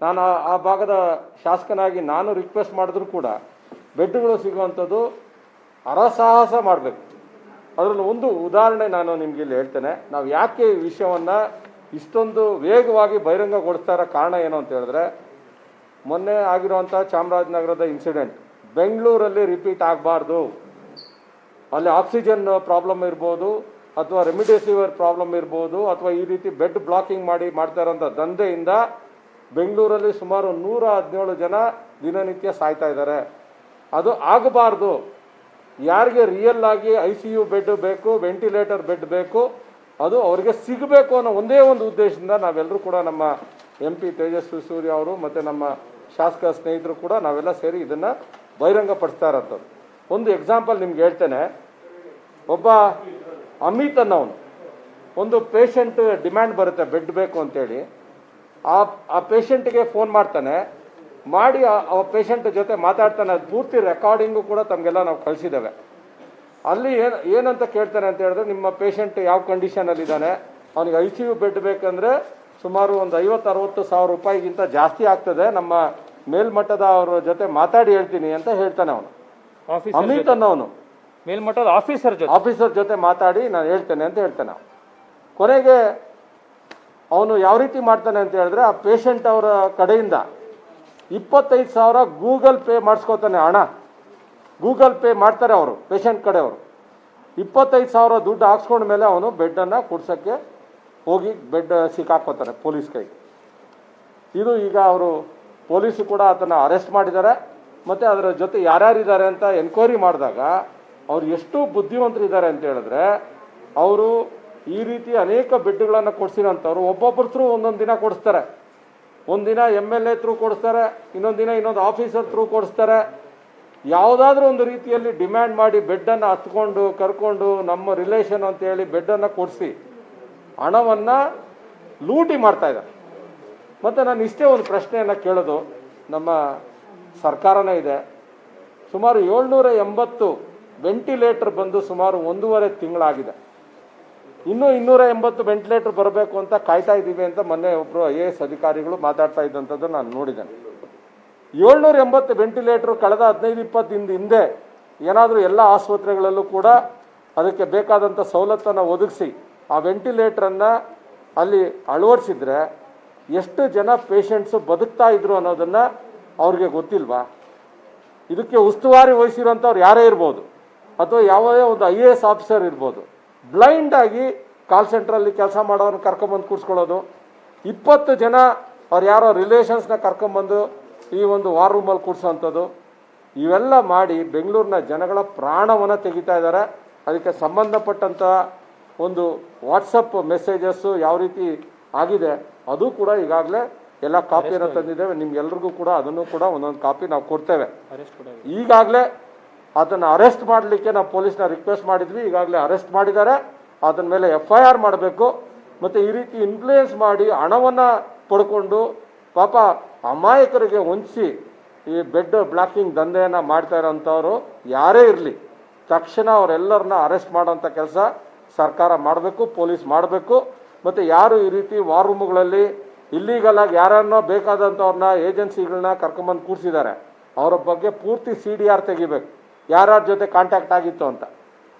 ನಾನು ಆ ಭಾಗದ ಶಾಸಕನಾಗಿ ನಾನು ರಿಕ್ವೆಸ್ಟ್ ಮಾಡಿದ್ರು ಕೂಡ ಬೆಡ್ಗಳು ಸಿಗುವಂಥದ್ದು ಹರಸಾಹಸ ಮಾಡಬೇಕು. ಅದರಲ್ಲಿ ಒಂದು ಉದಾಹರಣೆ ನಾನು ನಿಮ್ಗೆ ಇಲ್ಲಿ ಹೇಳ್ತೇನೆ. ನಾವು ಯಾಕೆ ಈ ವಿಷಯವನ್ನು ಇಷ್ಟೊಂದು ವೇಗವಾಗಿ ಬಹಿರಂಗಗೊಳಿಸ್ತಾ ಇರೋ ಕಾರಣ ಏನು ಅಂತ ಹೇಳಿದ್ರೆ, ಮೊನ್ನೆ ಆಗಿರುವಂಥ ಚಾಮರಾಜನಗರದ ಇನ್ಸಿಡೆಂಟ್ ಬೆಂಗಳೂರಲ್ಲಿ ರಿಪೀಟ್ ಆಗಬಾರ್ದು. ಅಲ್ಲಿ ಆಕ್ಸಿಜನ್ ಪ್ರಾಬ್ಲಮ್ ಇರ್ಬೋದು, ಅಥವಾ ರೆಮಿಡಿಸಿವಿರ್ ಪ್ರಾಬ್ಲಮ್ ಇರ್ಬೋದು, ಅಥವಾ ಈ ರೀತಿ ಬೆಡ್ ಬ್ಲಾಕಿಂಗ್ ಮಾಡ್ತಾ ಇರೋಂಥ ದಂಧೆಯಿಂದ ಬೆಂಗಳೂರಲ್ಲಿ ಸುಮಾರು 117 ಜನ ದಿನನಿತ್ಯ ಸಾಯ್ತಾ ಇದ್ದಾರೆ. ಅದು ಆಗಬಾರ್ದು. ಯಾರಿಗೆ ರಿಯಲ್ ಆಗಿ ICU ಬೆಡ್ ಬೇಕು, ವೆಂಟಿಲೇಟರ್ ಬೆಡ್ ಬೇಕು, ಅದು ಅವ್ರಿಗೆ ಸಿಗಬೇಕು ಅನ್ನೋ ಒಂದೇ ಒಂದು ಉದ್ದೇಶದಿಂದ ನಾವೆಲ್ಲರೂ ಕೂಡ, ನಮ್ಮ MP ತೇಜಸ್ವಿ ಸೂರ್ಯ ಅವರು ಮತ್ತು ನಮ್ಮ ಶಾಸಕ ಸ್ನೇಹಿತರು ಕೂಡ ನಾವೆಲ್ಲ ಸೇರಿ ಇದನ್ನು ಬಹಿರಂಗಪಡಿಸ್ತಾ ಇರೋಂಥದ್ದು. ಒಂದು ಎಕ್ಸಾಂಪಲ್ ನಿಮ್ಗೆ ಹೇಳ್ತೇನೆ. ಒಬ್ಬ ಅಮಿತ್ ಅನ್ನೋನು ಒಂದು ಪೇಷಂಟ್ ಡಿಮ್ಯಾಂಡ್ ಬರುತ್ತೆ ಬೆಡ್ ಬೇಕು ಅಂತೇಳಿ, ಆ ಪೇಷಂಟ್ಗೆ ಫೋನ್ ಮಾಡ್ತಾನೆ, ಮಾಡಿ ಆ ಪೇಷಂಟ್ ಜೊತೆ ಮಾತಾಡ್ತಾನೆ. ಅದು ಪೂರ್ತಿ ರೆಕಾರ್ಡಿಂಗು ಕೂಡ ತಮಗೆಲ್ಲ ನಾವು ಕಳಿಸಿದ್ದೇವೆ. ಅಲ್ಲಿ ಏನಂತ ಕೇಳ್ತಾನೆ ಅಂತ ಹೇಳಿದ್ರೆ, ನಿಮ್ಮ ಪೇಷಂಟ್ ಯಾವ ಕಂಡೀಷನಲ್ಲಿದ್ದಾನೆ, ಅವನಿಗೆ ICU ಬೆಡ್ ಬೇಕಂದ್ರೆ ಸುಮಾರು ಒಂದು 50-60 ಸಾವಿರ ರೂಪಾಯಿಗಿಂತ ಜಾಸ್ತಿ ಆಗ್ತದೆ, ನಮ್ಮ ಮೇಲ್ಮಟ್ಟದ ಅವ್ರ ಜೊತೆ ಮಾತಾಡಿ ಹೇಳ್ತೀನಿ ಅಂತ ಹೇಳ್ತಾನೆ ಅವನು. ಅಮಿತ್ ಅನ್ನೋನು ಮೇಲ್ಮಟ್ಟದ ಆಫೀಸರ್ ಜೊತೆ ಮಾತಾಡಿ ನಾನು ಹೇಳ್ತೇನೆ ಅಂತ ಹೇಳ್ತಾನೆ. ಕೊನೆಗೆ ಅವನು ಯಾವ ರೀತಿ ಮಾಡ್ತಾನೆ ಅಂತ ಹೇಳಿದ್ರೆ, ಆ ಪೇಷಂಟ್ ಅವರ ಕಡೆಯಿಂದ 25,000 ಗೂಗಲ್ ಪೇ ಮಾಡಿಸ್ಕೋತಾನೆ. ಹಣ ಗೂಗಲ್ ಪೇ ಮಾಡ್ತಾರೆ ಅವರು, ಪೇಷಂಟ್ ಕಡೆಯವರು. 25,000 ದುಡ್ಡು ಹಾಕ್ಸ್ಕೊಂಡ ಮೇಲೆ ಅವನು ಬೆಡ್ಡನ್ನು ಕೊಡ್ಸೋಕ್ಕೆ ಹೋಗಿ ಬೆಡ್ ಸಿಕ್ಕಾಕೋತಾನೆ ಪೊಲೀಸ್ ಕೈಗೆ. ಇದು ಈಗ ಅವರು ಪೊಲೀಸು ಕೂಡ ಅದನ್ನು ಅರೆಸ್ಟ್ ಮಾಡಿದ್ದಾರೆ. ಮತ್ತು ಅದರ ಜೊತೆ ಯಾರ್ಯಾರಿದ್ದಾರೆ ಅಂತ ಎನ್ಕ್ವೈರಿ ಮಾಡಿದಾಗ ಅವ್ರು ಎಷ್ಟು ಬುದ್ಧಿವಂತರಿದ್ದಾರೆ ಅಂತ ಹೇಳಿದ್ರೆ, ಅವರು ಈ ರೀತಿ ಅನೇಕ ಬೆಡ್ಗಳನ್ನು ಕೊಡಿಸಿರೋಂಥವ್ರು ಒಬ್ಬೊಬ್ಬರ ಥ್ರೂ ಒಂದೊಂದು ದಿನ ಕೊಡಿಸ್ತಾರೆ. ಒಂದಿನ MLA ಥ್ರೂ ಕೊಡಿಸ್ತಾರೆ, ಇನ್ನೊಂದು ದಿನ ಇನ್ನೊಂದು ಆಫೀಸರ್ ಥ್ರೂ ಕೊಡಿಸ್ತಾರೆ. ಯಾವುದಾದ್ರೂ ಒಂದು ರೀತಿಯಲ್ಲಿ ಡಿಮ್ಯಾಂಡ್ ಮಾಡಿ ಬೆಡ್ಡನ್ನು ಹತ್ಕೊಂಡು ಕರ್ಕೊಂಡು ನಮ್ಮ ರಿಲೇಷನ್ ಅಂತೇಳಿ ಬೆಡ್ಡನ್ನು ಕೊಡಿಸಿ ಹಣವನ್ನು ಲೂಟಿ ಮಾಡ್ತಾ ಇದ್ದಾರೆ. ಮತ್ತು ನಾನು ಇಷ್ಟೇ ಒಂದು ಪ್ರಶ್ನೆಯನ್ನು ಕೇಳೋದು, ನಮ್ಮ ಸರ್ಕಾರನೇ ಇದೆ, ಸುಮಾರು 780 ವೆಂಟಿಲೇಟರ್ ಬಂದು ಸುಮಾರು 1.5 ತಿಂಗಳಾಗಿದೆ. ಇನ್ನೂ 280 ವೆಂಟಿಲೇಟರ್ ಬರಬೇಕು ಅಂತ ಕಾಯ್ತಾ ಇದ್ದೀವಿ ಅಂತ ಮೊನ್ನೆ ಒಬ್ಬರು IAS ಅಧಿಕಾರಿಗಳು ಮಾತಾಡ್ತಾ ಇದ್ದಂಥದ್ದು ನಾನು ನೋಡಿದ್ದೇನೆ. 780 ವೆಂಟಿಲೇಟರ್ ಕಳೆದ 15-20 ದಿನದ ಹಿಂದೆ ಏನಾದರೂ ಎಲ್ಲ ಆಸ್ಪತ್ರೆಗಳಲ್ಲೂ ಕೂಡ ಅದಕ್ಕೆ ಬೇಕಾದಂಥ ಸವಲತ್ತನ್ನು ಒದಗಿಸಿ ಆ ವೆಂಟಿಲೇಟ್ರನ್ನು ಅಲ್ಲಿ ಅಳವಡಿಸಿದ್ರೆ ಎಷ್ಟು ಜನ ಪೇಷಂಟ್ಸು ಬದುಕ್ತಾ ಇದ್ರು ಅನ್ನೋದನ್ನು ಅವ್ರಿಗೆ ಗೊತ್ತಿಲ್ವಾ? ಇದಕ್ಕೆ ಉಸ್ತುವಾರಿ ವಹಿಸಿರೋಂಥವ್ರು ಯಾರೇ ಇರ್ಬೋದು, ಅಥವಾ ಯಾವುದೇ ಒಂದು IAS ಆಫೀಸರ್ ಇರ್ಬೋದು, ಬ್ಲೈಂಡ್ ಆಗಿ ಕಾಲ್ ಸೆಂಟ್ರಲ್ಲಿ ಕೆಲಸ ಮಾಡೋರನ್ನ ಕರ್ಕೊಂಬಂದು ಕೂರಿಸ್ಕೊಳ್ಳೋದು, 20 ಜನ ಅವ್ರು ಯಾರೋ ರಿಲೇಷನ್ಸ್ನ ಕರ್ಕೊಂಬಂದು ಈ ಒಂದು ವಾರ್ ರೂಮಲ್ಲಿ ಕೂರಿಸೋವಂಥದ್ದು, ಇವೆಲ್ಲ ಮಾಡಿ ಬೆಂಗಳೂರಿನ ಜನಗಳ ಪ್ರಾಣವನ್ನು ತೆಗಿತಾ ಇದ್ದಾರೆ. ಅದಕ್ಕೆ ಸಂಬಂಧಪಟ್ಟಂಥ ಒಂದು ವಾಟ್ಸಪ್ ಮೆಸೇಜಸ್ಸು ಯಾವ ರೀತಿ ಆಗಿದೆ ಅದು ಕೂಡ ಈಗಾಗಲೇ ಎಲ್ಲ ಕಾಪಿಯನ್ನು ತಂದಿದ್ದೇವೆ. ನಿಮ್ಗೆಲ್ರಿಗೂ ಕೂಡ ಅದನ್ನು ಕೂಡ ಒಂದೊಂದು ಕಾಪಿ ನಾವು ಕೊಡ್ತೇವೆ. ಈಗಾಗಲೇ ಅದನ್ನು ಅರೆಸ್ಟ್ ಮಾಡಲಿಕ್ಕೆ ನಾವು ಪೊಲೀಸ್ನ ರಿಕ್ವೆಸ್ಟ್ ಮಾಡಿದ್ವಿ, ಈಗಾಗಲೇ ಅರೆಸ್ಟ್ ಮಾಡಿದ್ದಾರೆ. ಅದನ್ನ ಮೇಲೆ FIR ಮಾಡಬೇಕು. ಮತ್ತು ಈ ರೀತಿ ಇನ್ಫ್ಲೂಯೆನ್ಸ್ ಮಾಡಿ ಹಣವನ್ನು ಪಡ್ಕೊಂಡು ಪಾಪ ಅಮಾಯಕರಿಗೆ ವಂಚಿಸಿ ಈ ಬೆಡ್ ಬ್ಲಾಕಿಂಗ್ ದಂಧೆಯನ್ನು ಮಾಡ್ತಾ ಇರೋಂಥವ್ರು ಯಾರೇ ಇರಲಿ, ತಕ್ಷಣ ಅವರೆಲ್ಲರನ್ನ ಅರೆಸ್ಟ್ ಮಾಡೋಂಥ ಕೆಲಸ ಸರ್ಕಾರ ಮಾಡಬೇಕು, ಪೊಲೀಸ್ ಮಾಡಬೇಕು. ಮತ್ತು ಯಾರು ಈ ರೀತಿ ವಾರ್ ರೂಮ್ಗಳಲ್ಲಿ ಇಲ್ಲೀಗಲ್ ಆಗಿ ಯಾರನ್ನೋ ಬೇಕಾದಂಥವ್ರನ್ನ ಏಜೆನ್ಸಿಗಳನ್ನ ಕರ್ಕೊಂಬಂದು ಕೂರಿಸಿದ್ದಾರೆ, ಅವರ ಬಗ್ಗೆ ಪೂರ್ತಿ CDR ತೆಗಿಬೇಕು, ಯಾರ್ಯಾರ ಜೊತೆ ಕಾಂಟ್ಯಾಕ್ಟ್ ಆಗಿತ್ತು ಅಂತ.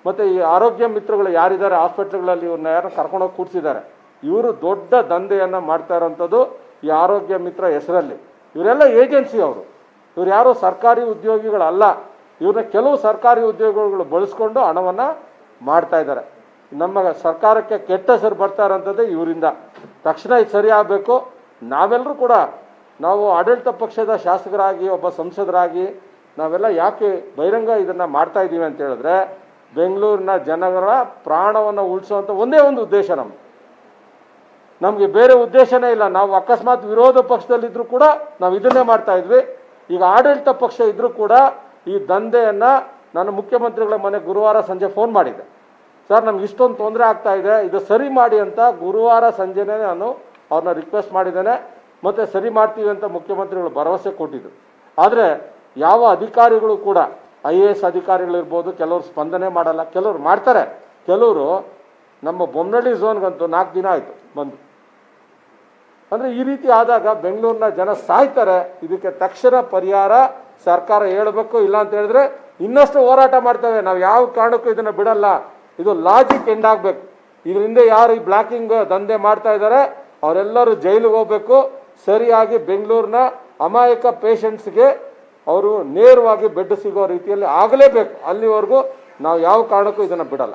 ಮತ್ತು ಈ ಆರೋಗ್ಯ ಮಿತ್ರಗಳು ಯಾರಿದ್ದಾರೆ ಹಾಸ್ಪಿಟ್ಲ್ಗಳಲ್ಲಿ ಇವ್ರನ್ನ ಯಾರು ಕರ್ಕೊಂಡೋಗಿ ಕೂರಿಸಿದ್ದಾರೆ, ಇವರು ದೊಡ್ಡ ದಂಧೆಯನ್ನು ಮಾಡ್ತಾ ಇರೋಂಥದ್ದು ಈ ಆರೋಗ್ಯ ಮಿತ್ರ ಹೆಸರಲ್ಲಿ. ಇವರೆಲ್ಲ ಏಜೆನ್ಸಿ ಅವರು, ಇವ್ರು ಯಾರು ಸರ್ಕಾರಿ ಉದ್ಯೋಗಿಗಳಲ್ಲ. ಇವ್ರನ್ನ ಕೆಲವು ಸರ್ಕಾರಿ ಉದ್ಯೋಗಿಗಳು ಬಳಸ್ಕೊಂಡು ಹಣವನ್ನು ಮಾಡ್ತಾ ಇದ್ದಾರೆ. ನಮ್ಮ ಸರ್ಕಾರಕ್ಕೆ ಕೆಟ್ಟ ಹೆಸರು ಬರ್ತಾ ಇರೋಂಥದ್ದೇ ಇವರಿಂದ. ತಕ್ಷಣ ಇದು ಸರಿ ಆಗಬೇಕು. ನಾವೆಲ್ಲರೂ ಕೂಡ ನಾವು ಆಡಳಿತ ಪಕ್ಷದ ಶಾಸಕರಾಗಿ, ಒಬ್ಬ ಸಂಸದರಾಗಿ ನಾವೆಲ್ಲ ಯಾಕೆ ಬಹಿರಂಗ ಇದನ್ನು ಮಾಡ್ತಾ ಇದ್ದೀವಿ ಅಂತ ಹೇಳಿದ್ರೆ, ಬೆಂಗಳೂರಿನ ಜನರ ಪ್ರಾಣವನ್ನು ಉಳಿಸುವಂಥ ಒಂದೇ ಒಂದು ಉದ್ದೇಶ ನಮಗೆ ಬೇರೆ ಉದ್ದೇಶನೇ ಇಲ್ಲ. ನಾವು ಅಕಸ್ಮಾತ್ ವಿರೋಧ ಪಕ್ಷದಲ್ಲಿದ್ದರೂ ಕೂಡ ನಾವು ಇದನ್ನೇ ಮಾಡ್ತಾ ಇದ್ವಿ. ಈಗ ಆಡಳಿತ ಪಕ್ಷ ಇದ್ರೂ ಕೂಡ ಈ ದಂಧೆಯನ್ನು ನಾನು ಮುಖ್ಯಮಂತ್ರಿಗಳ ಮನೆ ಗುರುವಾರ ಸಂಜೆ ಫೋನ್ ಮಾಡಿದ್ದೆ. ಸರ್, ನಮ್ಗೆ ಇಷ್ಟೊಂದು ತೊಂದರೆ ಆಗ್ತಾ ಇದೆ, ಇದು ಸರಿ ಮಾಡಿ ಅಂತ ಗುರುವಾರ ಸಂಜೆನೇ ನಾನು ಅವ್ರನ್ನ ರಿಕ್ವೆಸ್ಟ್ ಮಾಡಿದ್ದೇನೆ. ಮತ್ತು ಸರಿ ಮಾಡ್ತೀವಿ ಅಂತ ಮುಖ್ಯಮಂತ್ರಿಗಳು ಭರವಸೆ ಕೊಟ್ಟಿದ್ರು. ಆದರೆ ಯಾವ ಅಧಿಕಾರಿಗಳು ಕೂಡ IAS ಅಧಿಕಾರಿಗಳಿರ್ಬೋದು, ಕೆಲವರು ಸ್ಪಂದನೆ ಮಾಡಲ್ಲ, ಕೆಲವರು ಮಾಡ್ತಾರೆ. ಕೆಲವರು ನಮ್ಮ ಬೊಮ್ಮನಹಳ್ಳಿ ಝೋನ್ಗಂತೂ 4 ದಿನ ಆಯಿತು ಬಂದು. ಅಂದರೆ ಈ ರೀತಿ ಆದಾಗ ಬೆಂಗಳೂರಿನ ಜನ ಸಾಯ್ತಾರೆ. ಇದಕ್ಕೆ ತಕ್ಷಣ ಪರಿಹಾರ ಸರ್ಕಾರ ಹೇಳಬೇಕು. ಇಲ್ಲ ಅಂತ ಹೇಳಿದ್ರೆ ಇನ್ನಷ್ಟು ಹೋರಾಟ ಮಾಡ್ತೇವೆ. ನಾವು ಯಾವ ಕಾರಣಕ್ಕೂ ಇದನ್ನು ಬಿಡಲ್ಲ. ಇದು ಲಾಜಿಕ್ ಎಂಡ್ ಆಗಬೇಕು. ಇದರಿಂದ ಯಾರು ಈ ಬ್ಲಾಕಿಂಗ್ ದಂಧೆ ಮಾಡ್ತಾ ಇದ್ದಾರೆ ಅವರೆಲ್ಲರೂ ಜೈಲಿಗೆ ಹೋಗಬೇಕು. ಸರಿಯಾಗಿ ಬೆಂಗಳೂರಿನ ಅಮಾಯಕ ಪೇಷಂಟ್ಸ್ಗೆ ಅವರು ನೇರವಾಗಿ ಬೆಡ್ ಸಿಗೋ ರೀತಿಯಲ್ಲಿ ಆಗಲೇಬೇಕು. ಅಲ್ಲಿವರೆಗೂ ನಾವು ಯಾವ ಕಾರಣಕ್ಕೂ ಇದನ್ನು ಬಿಡಲ್ಲ.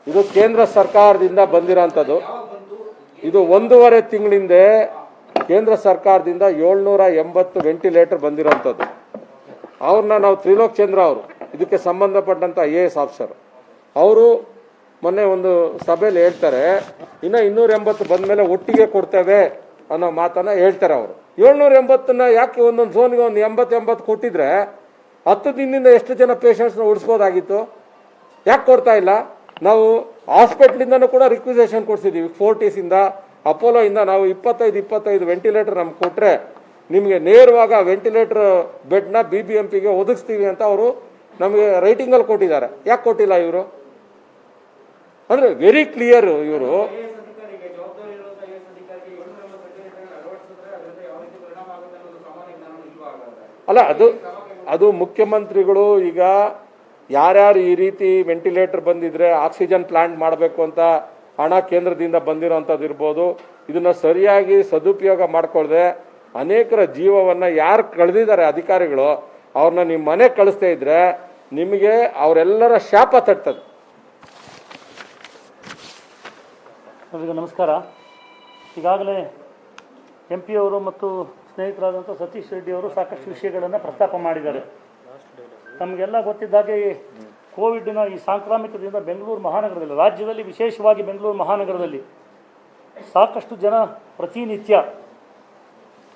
ಇದು ಕೇಂದ್ರ ಸರ್ಕಾರದಿಂದ ಬಂದಿರೋಂಥದ್ದು. ಇದು 1.5 ತಿಂಗಳಿಂದ ಕೇಂದ್ರ ಸರ್ಕಾರದಿಂದ 780 ವೆಂಟಿಲೇಟರ್ ಬಂದಿರೋಂಥದ್ದು. ಅವ್ರನ್ನ ನಾವು ತ್ರಿಲೋಕ್ ಚಂದ್ರ ಅವರು, ಇದಕ್ಕೆ ಸಂಬಂಧಪಟ್ಟಂಥ IAS ಆಫೀಸರ್, ಅವರು ಮೊನ್ನೆ ಒಂದು ಸಭೆಯಲ್ಲಿ ಹೇಳ್ತಾರೆ, ಇನ್ನು 280 ಬಂದ ಮೇಲೆ ಒಟ್ಟಿಗೆ ಕೊಡ್ತೇವೆ ಅನ್ನೋ ಮಾತನ್ನು ಹೇಳ್ತಾರೆ. ಅವರು 780ನ್ನ ಯಾಕೆ ಒಂದೊಂದು ಝೋನ್ಗೆ ಒಂದು 80 ಕೊಟ್ಟಿದ್ರೆ 10 ದಿನದಿಂದ ಎಷ್ಟು ಜನ ಪೇಷಂಟ್ಸ್ನ ಉಳಿಸ್ಬೋದಾಗಿತ್ತು? ಯಾಕೆ ಕೊಡ್ತಾ ಇಲ್ಲ? ನಾವು ಹಾಸ್ಪಿಟ್ಲಿಂದನೂ ಕೂಡ ರಿಕ್ವಿಸೇಷನ್ ಕೊಡ್ಸಿದ್ದೀವಿ. ಫೋರ್ಟಿಸಿಂದ ಅಪೋಲೋಯಿಂದ ನಾವು 25 ವೆಂಟಿಲೇಟರ್ ನಮ್ಗೆ ಕೊಟ್ಟರೆ ನಿಮಗೆ ನೇರವಾಗಿ ಆ ವೆಂಟಿಲೇಟರ್ ಬೆಡ್ನ BBMPಗೆ ಒದಗಿಸ್ತೀವಿ ಅಂತ ಅವರು ನಮಗೆ ರೈಟಿಂಗಲ್ಲಿ ಕೊಟ್ಟಿದ್ದಾರೆ. ಯಾಕೆ ಕೊಟ್ಟಿಲ್ಲ ಇವರು? ಅಂದರೆ ವೆರಿ ಕ್ಲಿಯರ್ ಇವರು. ಅಲ್ಲ, ಅದು ಮುಖ್ಯಮಂತ್ರಿಗಳು ಈಗ ಯಾರ್ಯಾರು ಈ ರೀತಿ ವೆಂಟಿಲೇಟರ್ ಬಂದಿದ್ರೆ ಆಕ್ಸಿಜನ್ ಪ್ಲಾಂಟ್ ಮಾಡಬೇಕು ಅಂತ ಹಣ ಕೇಂದ್ರದಿಂದ ಬಂದಿರೋಂಥದ್ದು ಇರ್ಬೋದು, ಇದನ್ನ ಸರಿಯಾಗಿ ಸದುಪಯೋಗ ಮಾಡ್ಕೊಳ್ದೆ ಅನೇಕರ ಜೀವವನ್ನು ಯಾರು ಕಳೆದಿದ್ದಾರೆ ಅಧಿಕಾರಿಗಳು, ಅವ್ರನ್ನ ನಿಮ್ಮ ಮನೆಗೆ ಕಳಿಸ್ತಾ ಇದ್ರೆ ನಿಮಗೆ ಅವರೆಲ್ಲರ ಶಾಪ ತಟ್ಟದು. ಎಲ್ಲರಿಗೂ ನಮಸ್ಕಾರ. ಈಗಾಗಲೇ MP ಅವರು ಮತ್ತು ಸ್ನೇಹಿತರಾದಂಥ ಸತೀಶ್ ರೆಡ್ಡಿ ಅವರು ಸಾಕಷ್ಟು ವಿಷಯಗಳನ್ನು ಪ್ರಸ್ತಾಪ ಮಾಡಿದ್ದಾರೆ. ನಮಗೆಲ್ಲ ಗೊತ್ತಿದ್ದಾಗೆ ಕೋವಿಡ್ನ ಈ ಸಾಂಕ್ರಾಮಿಕದಿಂದ ಬೆಂಗಳೂರು ಮಹಾನಗರದಲ್ಲಿ, ರಾಜ್ಯದಲ್ಲಿ ವಿಶೇಷವಾಗಿ ಬೆಂಗಳೂರು ಮಹಾನಗರದಲ್ಲಿ ಸಾಕಷ್ಟು ಜನ ಪ್ರತಿನಿತ್ಯ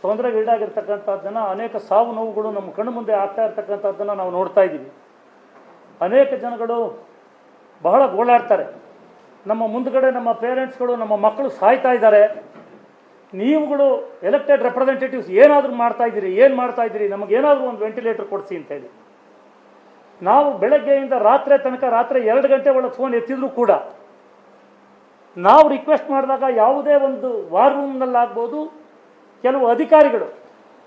ತೊಂದರೆಗೀಡಾಗಿರ್ತಕ್ಕಂಥದ್ದನ್ನು, ಅನೇಕ ಸಾವು ನೋವುಗಳು ನಮ್ಮ ಕಣ್ಣು ಮುಂದೆ ಆಗ್ತಾ ಇರ್ತಕ್ಕಂಥದ್ದನ್ನು ನಾವು ನೋಡ್ತಾ ಇದ್ದೀವಿ. ಅನೇಕ ಜನಗಳು ಬಹಳ ಗೋಳಾಡ್ತಾರೆ. ನಮ್ಮ ಮುಂದ್ಗಡೆ ನಮ್ಮ ಪೇರೆಂಟ್ಸ್ಗಳು, ನಮ್ಮ ಮಕ್ಕಳು ಸಾಯ್ತಾ ಇದ್ದಾರೆ, ನೀವುಗಳು ಎಲೆಕ್ಟೆಡ್ ರೆಪ್ರೆಸೆಂಟೇಟಿವ್ಸ್ ಏನಾದರೂ ಮಾಡ್ತಾ ಇದ್ದೀರಿ, ನಮಗೇನಾದರೂ ಒಂದು ವೆಂಟಿಲೇಟರ್ ಕೊಡಿಸಿ ಅಂತ ಹೇಳಿ. ನಾವು ಬೆಳಗ್ಗೆಯಿಂದ ರಾತ್ರಿ 2 ಗಂಟೆ ಒಳಗೆ ಫೋನ್ ಎತ್ತಿದ್ರು ಕೂಡ ನಾವು ರಿಕ್ವೆಸ್ಟ್ ಮಾಡಿದಾಗ ಯಾವುದೇ ಒಂದು ವಾರ್ ರೂಮ್ನಲ್ಲಾಗ್ಬೋದು ಕೆಲವು ಅಧಿಕಾರಿಗಳು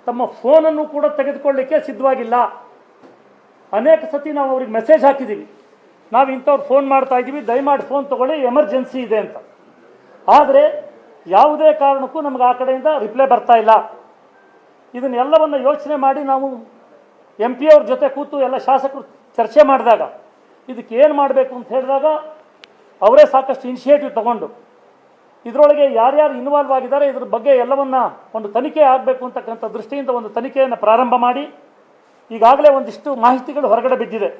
ತಮ್ಮ ಫೋನನ್ನು ಕೂಡ ತೆಗೆದುಕೊಳ್ಳಿಕ್ಕೆ ಸಿದ್ಧವಾಗಿಲ್ಲ. ಅನೇಕ ಸತಿ ನಾವು ಅವ್ರಿಗೆ ಮೆಸೇಜ್ ಹಾಕಿದ್ದೀವಿ, ನಾವು ಇಂಥವ್ರು ಫೋನ್ ಮಾಡ್ತಾ ಇದ್ದೀವಿ, ದಯಮಾಡಿ ಫೋನ್ ತೊಗೊಳ್ಳಿ, ಎಮರ್ಜೆನ್ಸಿ ಇದೆ ಅಂತ. ಆದರೆ ಯಾವುದೇ ಕಾರಣಕ್ಕೂ ನಮಗೆ ಆ ಕಡೆಯಿಂದ ರಿಪ್ಲೈ ಬರ್ತಾ ಇಲ್ಲ. ಇದನ್ನೆಲ್ಲವನ್ನು ಯೋಚನೆ ಮಾಡಿ ನಾವು MP ಅವ್ರ ಜೊತೆ ಕೂತು ಎಲ್ಲ ಶಾಸಕರು ಚರ್ಚೆ ಮಾಡಿದಾಗ ಇದಕ್ಕೆ ಏನು ಮಾಡಬೇಕು ಅಂತ ಹೇಳಿದಾಗ ಅವರೇ ಸಾಕಷ್ಟು ಇನಿಷಿಯೇಟಿವ್ ತಗೊಂಡು ಇದರೊಳಗೆ ಯಾರ್ಯಾರು ಇನ್ವಾಲ್ವ್ ಆಗಿದ್ದಾರೆ ಇದ್ರ ಬಗ್ಗೆ ಎಲ್ಲವನ್ನ ಒಂದು ತನಿಖೆ ಆಗಬೇಕು ಅಂತಕ್ಕಂಥ ದೃಷ್ಟಿಯಿಂದ ಒಂದು ತನಿಖೆಯನ್ನು ಪ್ರಾರಂಭ ಮಾಡಿ ಈಗಾಗಲೇ ಒಂದಿಷ್ಟು ಮಾಹಿತಿಗಳು ಹೊರಗಡೆ ಬಿದ್ದಿದೆ.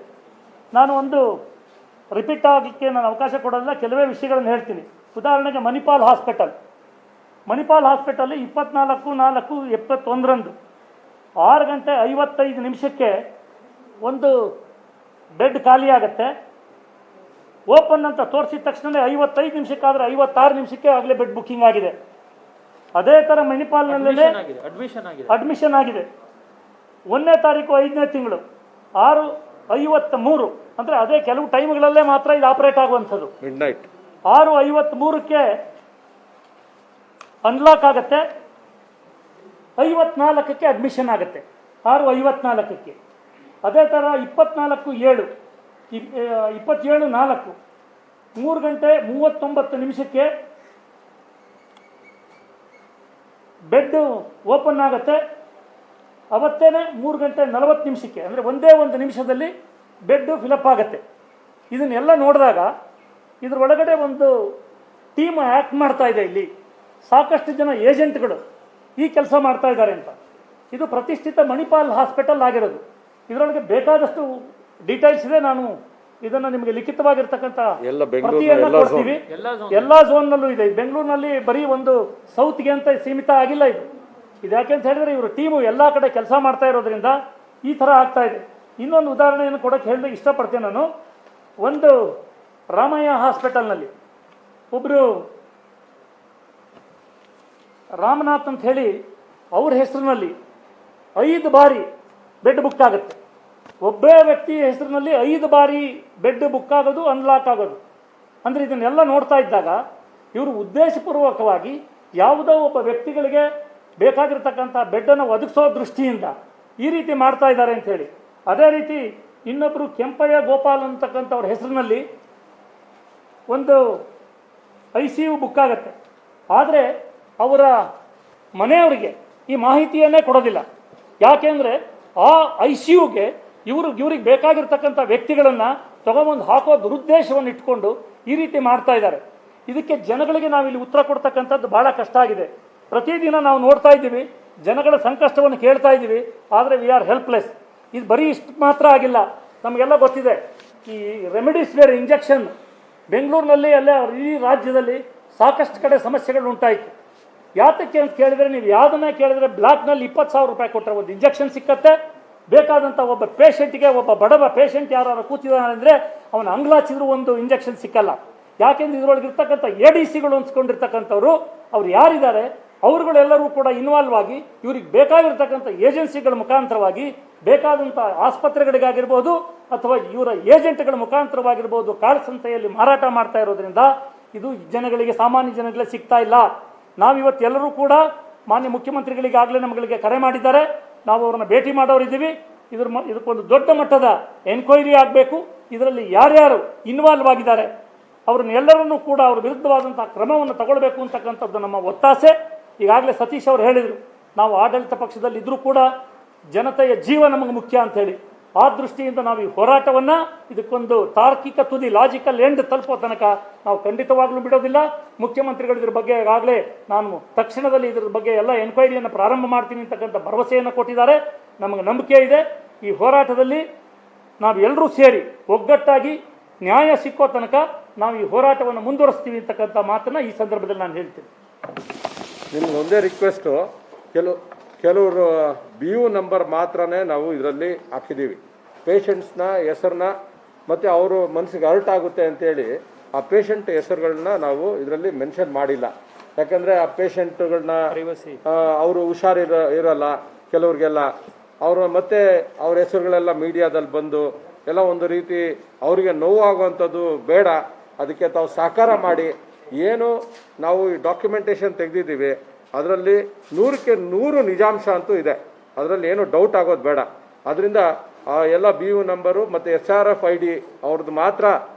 ನಾನು ಒಂದು ರಿಪೀಟ್ ಆಗಲಿಕ್ಕೆ ನಾನು ಅವಕಾಶ ಕೊಡೋದಿಲ್ಲ, ಕೆಲವೇ ವಿಷಯಗಳನ್ನು ಹೇಳ್ತೀನಿ. ಉದಾಹರಣೆಗೆ ಮಣಿಪಾಲ್ ಹಾಸ್ಪಿಟಲ್ 24/4/21 6 ಗಂಟೆ 55 ನಿಮಿಷಕ್ಕೆ ಒಂದು ಬೆಡ್ ಖಾಲಿ ಆಗುತ್ತೆ. ಓಪನ್ ಅಂತ ತೋರಿಸಿದ ತಕ್ಷಣ 55 ನಿಮಿಷಕ್ಕಾದರೆ 56 ನಿಮಿಷಕ್ಕೆ ಆಗಲೇ ಬೆಡ್ ಬುಕ್ಕಿಂಗ್ ಆಗಿದೆ. ಅದೇ ಥರ ಮಣಿಪಾಲ್ನಲ್ಲೇ ಅಡ್ಮಿಷನ್ ಆಗಿದೆ. 1ನೇ ತಾರೀಕು 5ನೇ ತಿಂಗಳು 6:53 ಅಂದರೆ ಅದೇ ಕೆಲವು ಟೈಮ್ಗಳಲ್ಲೇ ಮಾತ್ರ ಇದು ಆಪರೇಟ್ ಆಗುವಂಥದ್ದು. 6:53ಕ್ಕೆ ಅನ್ಲಾಕ್ ಆಗುತ್ತೆ, 54ಕ್ಕೆ ಅಡ್ಮಿಷನ್ ಆಗುತ್ತೆ. 6:54ಕ್ಕೆ. ಅದೇ ಥರ 24/7 27/4 3 ಗಂಟೆ 39 ನಿಮಿಷಕ್ಕೆ ಬೆಡ್ ಓಪನ್ ಆಗುತ್ತೆ. ಅವತ್ತೇನೆ 3 ಗಂಟೆ 40 ನಿಮಿಷಕ್ಕೆ, ಅಂದರೆ ಒಂದೇ ಒಂದು ನಿಮಿಷದಲ್ಲಿ ಬೆಡ್ ಫಿಲಪ್ ಆಗುತ್ತೆ. ಇದನ್ನೆಲ್ಲ ನೋಡಿದಾಗ ಇದ್ರ ಒಳಗಡೆ ಒಂದು ಟೀಮ್ ಆ್ಯಕ್ಟ್ ಮಾಡ್ತಾ ಇದೆ. ಇಲ್ಲಿ ಸಾಕಷ್ಟು ಜನ ಏಜೆಂಟ್ಗಳು ಈ ಕೆಲಸ ಮಾಡ್ತಾ ಇದ್ದಾರೆ ಅಂತ. ಇದು ಪ್ರತಿಷ್ಠಿತ ಮಣಿಪಾಲ್ ಹಾಸ್ಪಿಟಲ್ ಆಗಿರೋದು. ಇದರೊಳಗೆ ಬೇಕಾದಷ್ಟು ಡೀಟೇಲ್ಸ್ ಇದೆ. ನಾನು ಇದನ್ನು ನಿಮಗೆ ಲಿಖಿತವಾಗಿರ್ತಕ್ಕಂಥ ಪ್ರತಿಯನ್ನು ಕೊಡ್ತೀವಿ. ಎಲ್ಲ ಝೋನ್ನಲ್ಲೂ ಇದೆ. ಬೆಂಗಳೂರಿನಲ್ಲಿ ಬರೀ ಒಂದು ಸೌತ್ಗೆ ಅಂತ ಸೀಮಿತ ಆಗಿಲ್ಲ ಇದು. ಯಾಕೆ ಅಂತ ಹೇಳಿದ್ರೆ ಇವರು ಟೀಮು ಎಲ್ಲ ಕಡೆ ಕೆಲಸ ಮಾಡ್ತಾ ಇರೋದ್ರಿಂದ ಈ ಥರ ಆಗ್ತಾ ಇದೆ. ಇನ್ನೊಂದು ಉದಾಹರಣೆಯನ್ನು ಕೊಡೋಕ್ಕೆ ಹೇಳಲಿಕ್ಕೆ ಇಷ್ಟಪಡ್ತೇನೆ ನಾನು. ಒಂದು ರಾಮಯ್ಯ ಹಾಸ್ಪಿಟಲ್ನಲ್ಲಿ ಒಬ್ಬರು ರಾಮನಾಥ್ ಅಂತ ಹೇಳಿ ಅವ್ರ ಹೆಸರಿನಲ್ಲಿ 5 ಬಾರಿ ಬೆಡ್ ಬುಕ್ ಆಗುತ್ತೆ. ಒಬ್ಬೇ ವ್ಯಕ್ತಿ ಹೆಸರಿನಲ್ಲಿ 5 ಬಾರಿ ಬೆಡ್ ಬುಕ್ ಆಗೋದು, ಅನ್ಲಾಕ್ ಆಗೋದು. ಅಂದರೆ ಇದನ್ನೆಲ್ಲ ನೋಡ್ತಾ ಇದ್ದಾಗ ಇವರು ಉದ್ದೇಶಪೂರ್ವಕವಾಗಿ ಯಾವುದೋ ಒಬ್ಬ ವ್ಯಕ್ತಿಗಳಿಗೆ ಬೇಕಾಗಿರ್ತಕ್ಕಂಥ ಬೆಡ್ಡನ್ನು ಒದಗಿಸೋ ದೃಷ್ಟಿಯಿಂದ ಈ ರೀತಿ ಮಾಡ್ತಾ ಇದ್ದಾರೆ ಅಂಥೇಳಿ. ಅದೇ ರೀತಿ ಇನ್ನೊಬ್ಬರು ಕೆಂಪಯ್ಯ ಗೋಪಾಲ್ ಅಂತಕ್ಕಂಥವ್ರ ಹೆಸರಿನಲ್ಲಿ ಒಂದು ICU ಬುಕ್ ಆಗುತ್ತೆ. ಆದರೆ ಅವರ ಮನೆಯವರಿಗೆ ಈ ಮಾಹಿತಿಯನ್ನೇ ಕೊಡೋದಿಲ್ಲ. ಯಾಕೆಂದರೆ ಆ ICUಗೆ ಇವ್ರಿಗೆ ಬೇಕಾಗಿರ್ತಕ್ಕಂಥ ವ್ಯಕ್ತಿಗಳನ್ನು ತಗೊಂಬಂದು ಹಾಕೋ ದುರುದ್ದೇಶವನ್ನು ಇಟ್ಕೊಂಡು ಈ ರೀತಿ ಮಾಡ್ತಾ ಇದ್ದಾರೆ. ಇದಕ್ಕೆ ಜನಗಳಿಗೆ ನಾವಿಲ್ಲಿ ಉತ್ತರ ಕೊಡ್ತಕ್ಕಂಥದ್ದು ಭಾಳ ಕಷ್ಟ ಆಗಿದೆ. ಪ್ರತಿದಿನ ನಾವು ನೋಡ್ತಾ ಇದ್ದೀವಿ, ಜನಗಳ ಸಂಕಷ್ಟವನ್ನು ಕೇಳ್ತಾ ಇದ್ದೀವಿ, ಆದರೆ ವಿ ಆರ್ ಹೆಲ್ಪ್ಲೆಸ್. ಇದು ಬರೀ ಇಷ್ಟು ಮಾತ್ರ ಆಗಿಲ್ಲ. ನಮಗೆಲ್ಲ ಗೊತ್ತಿದೆ, ಈ ರೆಮಿಡಿಸಿವಿರ್ ಇಂಜೆಕ್ಷನ್ ಬೆಂಗಳೂರಿನಲ್ಲಿ ಈ ರಾಜ್ಯದಲ್ಲಿ ಸಾಕಷ್ಟು ಕಡೆ ಸಮಸ್ಯೆಗಳು ಉಂಟಾಯಿತು. ಯಾತಕ್ಕೆ ಅಂತ ಕೇಳಿದರೆ, ನೀವು ಯಾವುದನ್ನೇ ಕೇಳಿದರೆ ಬ್ಲಾಕ್ನಲ್ಲಿ 20,000 ರೂಪಾಯಿ ಕೊಟ್ಟರೆ ಒಂದು ಇಂಜೆಕ್ಷನ್ ಸಿಕ್ಕತ್ತೆ, ಬೇಕಾದಂಥ ಒಬ್ಬ ಪೇಷಂಟ್ಗೆ, ಒಬ್ಬ ಬಡವ ಪೇಷಂಟ್ ಯಾರು ಕೂತಿದ್ದಾನೆ ಅಂದರೆ ಅವನ ಅಂಗ್ಲಾಚಿದ್ರು ಒಂದು ಇಂಜೆಕ್ಷನ್ ಸಿಕ್ಕಲ್ಲ. ಯಾಕೆಂದ್ರೆ ಇದರೊಳಗೆ ಇರ್ತಕ್ಕಂಥ ADCಗಳು ಅನ್ಸ್ಕೊಂಡಿರ್ತಕ್ಕಂಥವ್ರು ಅವ್ರು ಯಾರಿದ್ದಾರೆ ಅವರುಗಳೆಲ್ಲರೂ ಕೂಡ ಇನ್ವಾಲ್ವ್ ಆಗಿ ಇವ್ರಿಗೆ ಬೇಕಾಗಿರ್ತಕ್ಕಂಥ ಏಜೆನ್ಸಿಗಳ ಮುಖಾಂತರವಾಗಿ ಬೇಕಾದಂಥ ಆಸ್ಪತ್ರೆಗಳಿಗಾಗಿರ್ಬೋದು ಅಥವಾ ಇವರ ಏಜೆಂಟ್ಗಳ ಮುಖಾಂತರವಾಗಿರ್ಬೋದು ಕಾಳಸಂತೆಯಲ್ಲಿ ಮಾರಾಟ ಮಾಡ್ತಾ ಇರೋದ್ರಿಂದ ಇದು ಜನಗಳಿಗೆ, ಸಾಮಾನ್ಯ ಜನಗಳಿಗೆ ಸಿಗ್ತಾ ಇಲ್ಲ. ನಾವಿವತ್ತೆಲ್ಲರೂ ಕೂಡ ಮಾನ್ಯ ಮುಖ್ಯಮಂತ್ರಿಗಳಿಗಾಗಲೇ ನಮಗೆ ಕರೆ ಮಾಡಿದ್ದಾರೆ, ನಾವು ಅವ್ರನ್ನ ಭೇಟಿ ಮಾಡೋರಿದ್ದೀವಿ. ಇದಕ್ಕೊಂದು ದೊಡ್ಡ ಮಟ್ಟದ ಎನ್ಕ್ವೈರಿ ಆಗಬೇಕು. ಇದರಲ್ಲಿ ಯಾರ್ಯಾರು ಇನ್ವಾಲ್ವ್ ಆಗಿದ್ದಾರೆ ಅವ್ರನ್ನೆಲ್ಲರನ್ನೂ ಕೂಡ ಅವ್ರ ವಿರುದ್ಧವಾದಂಥ ಕ್ರಮವನ್ನು ತಗೊಳ್ಬೇಕು ಅಂತಕ್ಕಂಥದ್ದು ನಮ್ಮ ಒತ್ತಾಸೆ. ಈಗಾಗಲೇ ಸತೀಶ್ ಅವರು ಹೇಳಿದರು, ನಾವು ಆಡಳಿತ ಪಕ್ಷದಲ್ಲಿ ಇದ್ರೂ ಕೂಡ ಜನತೆಯ ಜೀವ ನಮಗೆ ಮುಖ್ಯ ಅಂತ ಹೇಳಿ. ಆ ದೃಷ್ಟಿಯಿಂದ ನಾವು ಈ ಹೋರಾಟವನ್ನು ಇದಕ್ಕೊಂದು ತಾರ್ಕಿಕ ತುದಿ, ಲಾಜಿಕಲ್ ಎಂಡ್ ತಲುಪೋ ತನಕ ನಾವು ಖಂಡಿತವಾಗ್ಲೂ ಬಿಡೋದಿಲ್ಲ. ಮುಖ್ಯಮಂತ್ರಿಗಳು ಇದ್ರ ಬಗ್ಗೆ ಈಗಾಗಲೇ ನಾನು ತಕ್ಷಣದಲ್ಲಿ ಇದ್ರ ಬಗ್ಗೆ ಎಲ್ಲ ಎನ್ಕ್ವೈರಿಯನ್ನು ಪ್ರಾರಂಭ ಮಾಡ್ತೀನಿ ಅಂತಕ್ಕಂಥ ಭರವಸೆಯನ್ನು ಕೊಟ್ಟಿದ್ದಾರೆ. ನಮಗೆ ನಂಬಿಕೆ ಇದೆ ಈ ಹೋರಾಟದಲ್ಲಿ ನಾವೆಲ್ಲರೂ ಸೇರಿ ಒಗ್ಗಟ್ಟಾಗಿ ನ್ಯಾಯ ಸಿಕ್ಕೋ ತನಕ ನಾವು ಈ ಹೋರಾಟವನ್ನು ಮುಂದುವರಿಸ್ತೀವಿ ಅಂತಕ್ಕಂಥ ಮಾತನ್ನು ಈ ಸಂದರ್ಭದಲ್ಲಿ ನಾನು ಹೇಳ್ತೀನಿ. ನಿಮ್ಗೆ ಒಂದೇ ರಿಕ್ವೆಸ್ಟು, ಕೆಲವರು BU ನಂಬರ್ ಮಾತ್ರನೇ ನಾವು ಇದರಲ್ಲಿ ಹಾಕಿದ್ದೀವಿ. ಪೇಷಂಟ್ಸ್ನ ಹೆಸರನ್ನ ಮತ್ತು ಅವರು ಮನಸ್ಸಿಗೆ ಹರ್ಟ್ ಆಗುತ್ತೆ ಅಂತೇಳಿ ಆ ಪೇಷಂಟ್ ಹೆಸರುಗಳನ್ನ ನಾವು ಇದರಲ್ಲಿ ಮೆನ್ಷನ್ ಮಾಡಿಲ್ಲ. ಯಾಕಂದರೆ ಆ ಪೇಷಂಟ್ಗಳನ್ನ ಅವರು ಇರಲ್ಲ ಕೆಲವ್ರಿಗೆಲ್ಲ ಅವರು ಮತ್ತೆ ಅವ್ರ ಹೆಸರುಗಳೆಲ್ಲ ಮೀಡಿಯಾದಲ್ಲಿ ಬಂದು ಎಲ್ಲ ಒಂದು ರೀತಿ ಅವರಿಗೆ ನೋವಾಗುವಂಥದ್ದು ಬೇಡ. ಅದಕ್ಕೆ ತಾವು ಸಹಕಾರ ಮಾಡಿ. ಏನು ನಾವು ಈ ಡಾಕ್ಯುಮೆಂಟೇಶನ್ ತೆಗೆದಿದ್ದೀವಿ ಅದರಲ್ಲಿ 100ಕ್ಕೆ 100 ನಿಜಾಂಶ ಅಂತೂ ಇದೆ, ಅದರಲ್ಲಿ ಏನು ಡೌಟ್ ಆಗೋದು ಬೇಡ. ಅದರಿಂದ ಎಲ್ಲ BU ನಂಬರು ಮತ್ತು SRF ID ಅವ್ರದ್ದು ಮಾತ್ರ,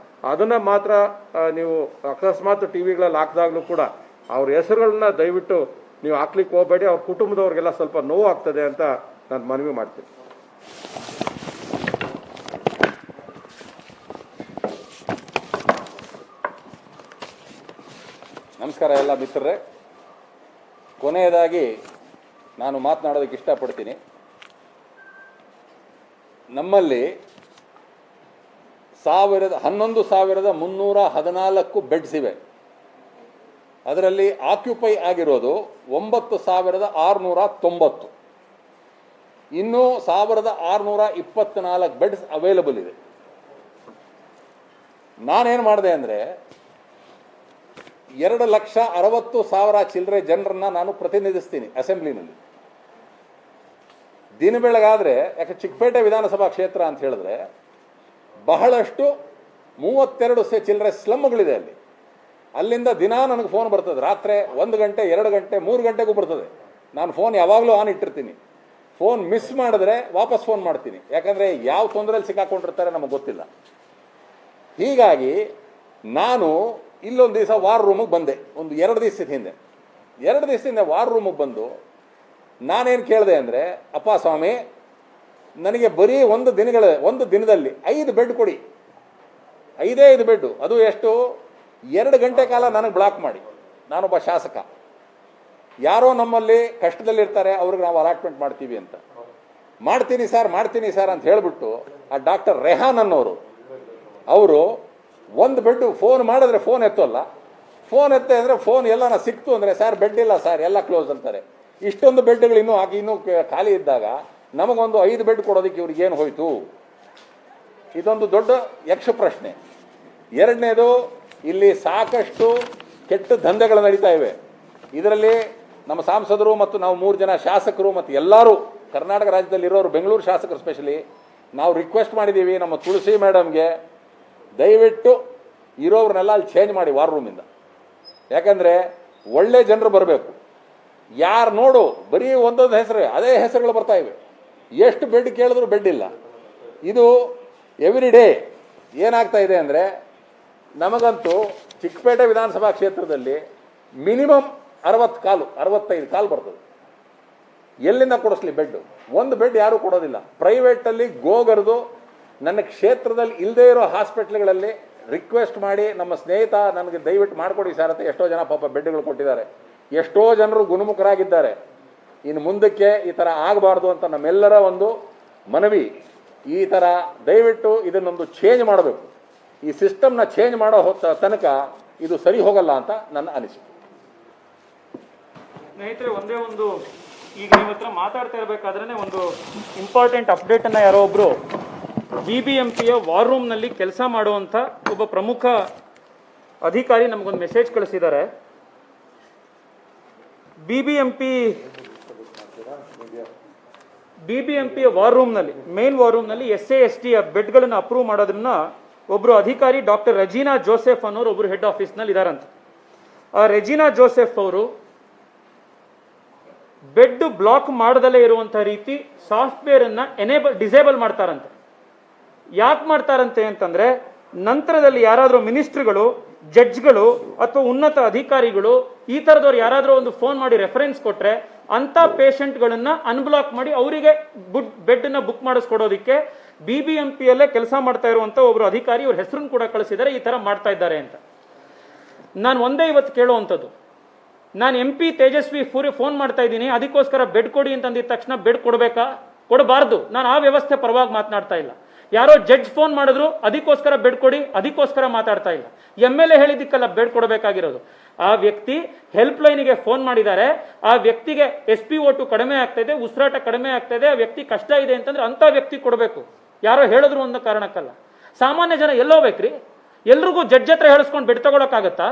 ಅದನ್ನು ಮಾತ್ರ ನೀವು ಅಕಸ್ಮಾತ್ TVಗಳಲ್ಲಿ ಹಾಕಿದಾಗಲೂ ಕೂಡ ಅವ್ರ ಹೆಸರುಗಳನ್ನ ದಯವಿಟ್ಟು ನೀವು ಹಾಕ್ಲಿಕ್ಕೆ ಹೋಗಬೇಡಿ. ಅವ್ರ ಕುಟುಂಬದವ್ರಿಗೆಲ್ಲ ಸ್ವಲ್ಪ ನೋವು ಆಗ್ತದೆ ಅಂತ ನಾನು ಮನವಿ ಮಾಡ್ತೀನಿ. ನಮಸ್ಕಾರ ಎಲ್ಲ ಮಿತ್ರರೇ. ಕೊನೆಯದಾಗಿ ನಾನು ಮಾತನಾಡೋದಕ್ಕೆ ಇಷ್ಟಪಡ್ತೀನಿ. ನಮ್ಮಲ್ಲಿ 11,314 ಬೆಡ್ಸ್ ಇವೆ. ಅದರಲ್ಲಿ ಆಕ್ಯುಪೈ ಆಗಿರೋದು 9,690. ಇನ್ನೂ 1,624 ಬೆಡ್ಸ್ ಅವೈಲಬಲ್ ಇದೆ. ನಾನೇನು ಮಾಡಿದೆ ಅಂದರೆ 2,60,000 ಚಿಲ್ಲರೆ ಜನರನ್ನ ನಾನು ಪ್ರತಿನಿಧಿಸ್ತೀನಿ ಅಸೆಂಬ್ಲಿನಲ್ಲಿ. ದಿನ ಬೆಳಗಾದರೆ, ಯಾಕೆ ಚಿಕ್ಕಪೇಟೆ ವಿಧಾನಸಭಾ ಕ್ಷೇತ್ರ ಅಂತ ಹೇಳಿದ್ರೆ ಬಹಳಷ್ಟು 32 ಚಿಲ್ಲರೆ ಸ್ಲಮ್ಗಳಿದೆ ಅಲ್ಲಿ. ಅಲ್ಲಿಂದ ದಿನ ನನಗೆ ಫೋನ್ ಬರ್ತದೆ, ರಾತ್ರಿ 1 ಗಂಟೆ 2 ಗಂಟೆ 3 ಗಂಟೆಗೂ ಬರ್ತದೆ. ನಾನು ಫೋನ್ ಯಾವಾಗಲೂ ಆನ್ ಇಟ್ಟಿರ್ತೀನಿ. ಫೋನ್ ಮಿಸ್ ಮಾಡಿದ್ರೆ ವಾಪಸ್ ಫೋನ್ ಮಾಡ್ತೀನಿ, ಯಾಕಂದರೆ ಯಾವ ತೊಂದರೆಯಲ್ಲಿ ಸಿಕ್ಕಾಕೊಂಡಿರ್ತಾರೆ ನಮಗೆ ಗೊತ್ತಿಲ್ಲ. ಹೀಗಾಗಿ ನಾನು ಇಲ್ಲೊಂದು ದಿವಸ ವಾರ್ ರೂಮಿಗೆ ಬಂದೆ, ಒಂದು 2 ದಿವಸದ ಹಿಂದೆ. 2 ದಿವಸದಿಂದ ವಾರ್ ರೂಮಿಗೆ ಬಂದು ನಾನೇನು ಕೇಳಿದೆ ಅಂದರೆ, ಅಪ್ಪ ಸ್ವಾಮಿ ನನಗೆ ಬರೀ ಒಂದು ದಿನದಲ್ಲಿ 5 ಬೆಡ್ ಕೊಡಿ, 5 ಬೆಡ್ಡು. ಅದು ಎಷ್ಟು? 2 ಗಂಟೆ ಕಾಲ ನನಗೆ ಬ್ಲಾಕ್ ಮಾಡಿ. ನಾನೊಬ್ಬ ಶಾಸಕ, ಯಾರೋ ನಮ್ಮಲ್ಲಿ ಕಷ್ಟದಲ್ಲಿರ್ತಾರೆ ಅವ್ರಿಗೆ ನಾವು ಅಲಾಟ್ಮೆಂಟ್ ಮಾಡ್ತೀವಿ ಅಂತ. ಮಾಡ್ತೀನಿ ಸರ್ ಅಂತ ಹೇಳಿಬಿಟ್ಟು ಆ ಡಾಕ್ಟರ್ ರೆಹಾನ್ ಅನ್ನೋರು ಅವರು 1 ಬೆಡ್ಡು ಫೋನ್ ಮಾಡಿದ್ರೆ ಫೋನ್ ಎತ್ತೋಲ್ಲ. ಫೋನ್ ಎತ್ತೆ ಅಂದರೆ ಫೋನ್ ಎಲ್ಲ ಸಿಕ್ತು ಅಂದರೆ ಸರ್ ಬೆಡ್ ಇಲ್ಲ ಸರ್, ಎಲ್ಲ ಕ್ಲೋಸ್ ಅಂತಾರೆ. ಇಷ್ಟೊಂದು ಬೆಡ್ಗಳು ಇನ್ನೂ ಖಾಲಿ ಇದ್ದಾಗ ನಮಗೊಂದು 5 ಬೆಡ್ ಕೊಡೋದಕ್ಕೆ ಇವ್ರಿಗೆ ಏನು ಹೋಯ್ತು? ಇದೊಂದು ದೊಡ್ಡ ಯಕ್ಷ ಪ್ರಶ್ನೆ. ಎರಡನೇದು, ಇಲ್ಲಿ ಸಾಕಷ್ಟು ಕೆಟ್ಟ ದಂಧೆಗಳು ನಡೀತಾ ಇವೆ. ಇದರಲ್ಲಿ ನಮ್ಮ ಸಂಸದರು ಮತ್ತು ನಾವು 3 ಜನ ಶಾಸಕರು ಮತ್ತು ಎಲ್ಲರೂ ಕರ್ನಾಟಕ ರಾಜ್ಯದಲ್ಲಿರೋರು, ಬೆಂಗಳೂರು ಶಾಸಕರು ಸ್ಪೆಷಲಿ, ನಾವು ರಿಕ್ವೆಸ್ಟ್ ಮಾಡಿದ್ದೀವಿ ನಮ್ಮ ತುಳಸಿ ಮೇಡಮ್ಗೆ, ದಯವಿಟ್ಟು ಇರೋವ್ರನ್ನೆಲ್ಲ ಅಲ್ಲಿ ಚೇಂಜ್ ಮಾಡಿ ವಾರ್ ರೂಮಿಂದ. ಯಾಕಂದರೆ ಒಳ್ಳೆ ಜನರು ಬರಬೇಕು. ಯಾರು ನೋಡು ಬರೀ ಒಂದೊಂದು ಹೆಸರು, ಅದೇ ಹೆಸರುಗಳು ಬರ್ತಾ ಇವೆ. ಎಷ್ಟು ಬೆಡ್ ಕೇಳಿದ್ರು ಬೆಡ್ ಇಲ್ಲ. ಇದು ಎವ್ರಿ ಡೇ ಏನಾಗ್ತಾ ಇದೆ ಅಂದರೆ, ನಮಗಂತೂ ಚಿಕ್ಕಪೇಟೆ ವಿಧಾನಸಭಾ ಕ್ಷೇತ್ರದಲ್ಲಿ ಮಿನಿಮಮ್ 65 ಕಾಲು ಬರ್ತದೆ. ಎಲ್ಲಿಂದ ಕೊಡಿಸ್ಲಿ ಬೆಡ್ಡು? 1 ಬೆಡ್ ಯಾರೂ ಕೊಡೋದಿಲ್ಲ. ಪ್ರೈವೇಟಲ್ಲಿ ಗೋಗರ್ದು ನನ್ನ ಕ್ಷೇತ್ರದಲ್ಲಿ ಇಲ್ಲದೇ ಇರೋ ಹಾಸ್ಪಿಟ್ಲ್ಗಳಲ್ಲಿ ರಿಕ್ವೆಸ್ಟ್ ಮಾಡಿ ನಮ್ಮ ಸ್ನೇಹಿತ ನನಗೆ ದಯವಿಟ್ಟು ಮಾಡಿಕೊಡಿ ಸರ್ ಅಂತ ಎಷ್ಟೋ ಜನ ಪಾಪ ಬೆಡ್ಗಳು ಕೊಟ್ಟಿದ್ದಾರೆ. ಎಷ್ಟೋ ಜನರು ಗುಣಮುಖರಾಗಿದ್ದಾರೆ. ಇನ್ನು ಮುಂದಕ್ಕೆ ಈ ಥರ ಆಗಬಾರ್ದು ಅಂತ ನಮ್ಮೆಲ್ಲರ ಒಂದು ಮನವಿ. ಈ ಥರ ದಯವಿಟ್ಟು ಇದನ್ನೊಂದು ಚೇಂಜ್ ಮಾಡಬೇಕು. ಈ ಸಿಸ್ಟಮ್ನ ಚೇಂಜ್ ಮಾಡೋ ತನಕ ಇದು ಸರಿ ಹೋಗಲ್ಲ ಅಂತ ನನ್ನ ಅನಿಸಿಕೆ. ಸ್ನೇಹಿತರೆ, ಒಂದೇ ಒಂದು ಈಗ ನಿಮ್ಮ ಹತ್ರ ಮಾತಾಡ್ತಾ ಇರಬೇಕಾದ್ರೆ ಒಂದು ಇಂಪಾರ್ಟೆಂಟ್ ಅಪ್ಡೇಟನ್ನು ಯಾರೋ ಒಬ್ಬರು BBMPಯ ವಾರ್ ರೂಮ್ನಲ್ಲಿ ಕೆಲಸ ಮಾಡುವಂಥ ಒಬ್ಬ ಪ್ರಮುಖ ಅಧಿಕಾರಿ ನಮಗೊಂದು ಮೆಸೇಜ್ ಕಳಿಸಿದ್ದಾರೆ. BBMPಯ ವಾರ್ ರೂಮ್ನಲ್ಲಿ, ಮೇನ್ ವಾರ್ ರೂಮ್ನಲ್ಲಿ SASTಯ ಬೆಡ್ಗಳನ್ನು ಅಪ್ರೂವ್ ಮಾಡೋದನ್ನ ಒಬ್ಬರು ಅಧಿಕಾರಿ ಡಾಕ್ಟರ್ ರೆಜಿನಾ ಜೋಸೆಫ್ ಅನ್ನೋರು ಒಬ್ಬರು ಹೆಡ್ ಆಫೀಸ್ನಲ್ಲಿ ಇದಾರಂತೆ. ಆ ರೆಜಿನಾ ಜೋಸೆಫ್ ಅವರು ಬೆಡ್ ಬ್ಲಾಕ್ ಮಾಡದಲ್ಲೇ ಇರುವಂಥ ರೀತಿ ಸಾಫ್ಟ್ವೇರ್ ಅನ್ನ ಡಿಸೇಬಲ್ ಮಾಡ್ತಾರಂತೆ. ಯಾಕೆ ಮಾಡ್ತಾರಂತೆ ಅಂತಂದ್ರೆ, ನಂತರದಲ್ಲಿ ಯಾರಾದರೂ ಮಿನಿಸ್ಟ್ರಿಗಳು, ಜಡ್ಜ್ಗಳು ಅಥವಾ ಉನ್ನತ ಅಧಿಕಾರಿಗಳು ಈ ಥರದವ್ರು ಯಾರಾದರೂ ಒಂದು ಫೋನ್ ಮಾಡಿ ರೆಫರೆನ್ಸ್ ಕೊಟ್ಟರೆ ಅಂಥ ಪೇಷಂಟ್ಗಳನ್ನ ಅನ್ಬ್ಲಾಕ್ ಮಾಡಿ ಅವರಿಗೆ ಬೆಡ್ನ ಬುಕ್ ಮಾಡಿಸ್ಕೊಡೋದಕ್ಕೆ BBMPಯಲ್ಲೇ ಕೆಲಸ ಮಾಡ್ತಾ ಇರುವಂಥ ಒಬ್ಬರು ಅಧಿಕಾರಿ ಅವ್ರ ಹೆಸರನ್ನು ಕೂಡ ಕಳಿಸಿದ್ದಾರೆ, ಈ ಥರ ಮಾಡ್ತಾ ಇದ್ದಾರೆ ಅಂತ. ನಾನು ಒಂದೇ ಇವತ್ತು ಕೇಳುವಂಥದ್ದು, ನಾನು MP ತೇಜಸ್ವಿ ಫೋನ್ ಮಾಡ್ತಾ ಇದ್ದೀನಿ, ಅದಕ್ಕೋಸ್ಕರ ಬೆಡ್ ಕೊಡಿ ಅಂತಂದಿದ ತಕ್ಷಣ ಬೆಡ್ ಕೊಡಬೇಕಾ? ಕೊಡಬಾರ್ದು. ನಾನು ಆ ವ್ಯವಸ್ಥೆ ಪರವಾಗಿ ಮಾತನಾಡ್ತಾ ಇಲ್ಲ. ಯಾರೋ ಜಡ್ಜ್ ಫೋನ್ ಮಾಡಿದ್ರು, ಅದಕ್ಕೋಸ್ಕರ ಬೆಡ್ ಕೊಡಿ, ಅದಕ್ಕೋಸ್ಕರ ಮಾತಾಡ್ತಾ ಇಲ್ಲ. MLA ಹೇಳಿದ್ದಕ್ಕಲ್ಲ ಬೆಡ್ ಕೊಡಬೇಕಾಗಿರೋದು. ಆ ವ್ಯಕ್ತಿ ಹೆಲ್ಪ್ ಲೈನ್ಗೆ ಫೋನ್ ಮಾಡಿದ್ದಾರೆ, ಆ ವ್ಯಕ್ತಿಗೆ SpO2 ಕಡಿಮೆ ಆಗ್ತಾ ಇದೆ, ಉಸಿರಾಟ ಕಡಿಮೆ ಆಗ್ತಾ ಇದೆ, ಆ ವ್ಯಕ್ತಿ ಕಷ್ಟ ಇದೆ ಅಂತಂದ್ರೆ ಅಂತ ವ್ಯಕ್ತಿ ಕೊಡಬೇಕು, ಯಾರೋ ಹೇಳಿದ್ರು ಅನ್ನೋ ಕಾರಣಕ್ಕಲ್ಲ. ಸಾಮಾನ್ಯ ಜನ ಎಲ್ಲೋಗ್ಬೇಕ್ರಿ? ಎಲ್ರಿಗೂ ಜಡ್ಜ್ ಹತ್ರ ಹೇಳಿಸ್ಕೊಂಡು ಬೆಡ್ ತಗೊಳಕ್ಕಾಗತ್ತಾ?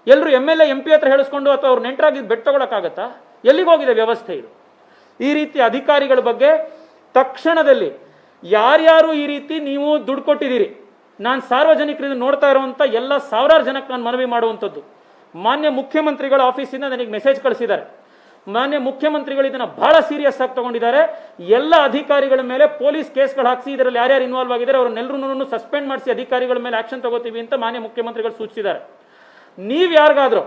ಎಲ್ಲರೂ MLA MP ಹತ್ರ ಹೇಳಿಸ್ಕೊಂಡು ಅಥವಾ ಅವ್ರು ನೆಂಟರಾಗಿ ಬೆಡ್ ತಗೊಳಕ್ಕಾಗತ್ತಾ? ಎಲ್ಲಿಗೆ ಹೋಗಿದೆ ವ್ಯವಸ್ಥೆ ಇದು? ಈ ರೀತಿ ಅಧಿಕಾರಿಗಳ ಬಗ್ಗೆ ತಕ್ಷಣದಲ್ಲಿ ಯಾರ್ಯಾರು ಈ ರೀತಿ ನೀವು ದುಡ್ಡು ಕೊಟ್ಟಿದ್ದೀರಿ, ನಾನು ಸಾರ್ವಜನಿಕರಿಂದ ನೋಡ್ತಾ ಇರುವಂಥ ಎಲ್ಲ ಸಾವಿರಾರು ಜನಕ್ಕೆ ನಾನು ಮನವಿ ಮಾಡುವಂಥದ್ದು, ಮಾನ್ಯ ಮುಖ್ಯಮಂತ್ರಿಗಳ ಆಫೀಸಿಂದ ನನಗೆ ಮೆಸೇಜ್ ಕಳಿಸಿದ್ದಾರೆ. ಮಾನ್ಯ ಮುಖ್ಯಮಂತ್ರಿಗಳು ಇದನ್ನ ಬಹಳ ಸೀರಿಯಸ್ ಆಗಿ ತಗೊಂಡಿದ್ದಾರೆ. ಎಲ್ಲ ಅಧಿಕಾರಿಗಳ ಮೇಲೆ ಪೊಲೀಸ್ ಕೇಸ್ಗಳು ಹಾಕಿಸಿ ಇದರಲ್ಲಿ ಯಾರ್ಯಾರು ಇನ್ವಾಲ್ವ್ ಆಗಿದ್ದಾರೆ ಅವರನ್ನೆಲ್ಲರೂ ಸಸ್ಪೆಂಡ್ ಮಾಡಿಸಿ ಅಧಿಕಾರಿಗಳ ಮೇಲೆ ಆಕ್ಷನ್ ತಗೋತೀವಿ ಅಂತ ಮಾನ್ಯ ಮುಖ್ಯಮಂತ್ರಿಗಳು ಸೂಚಿಸಿದ್ದಾರೆ. ನೀವು ಯಾರಿಗಾದ್ರೂ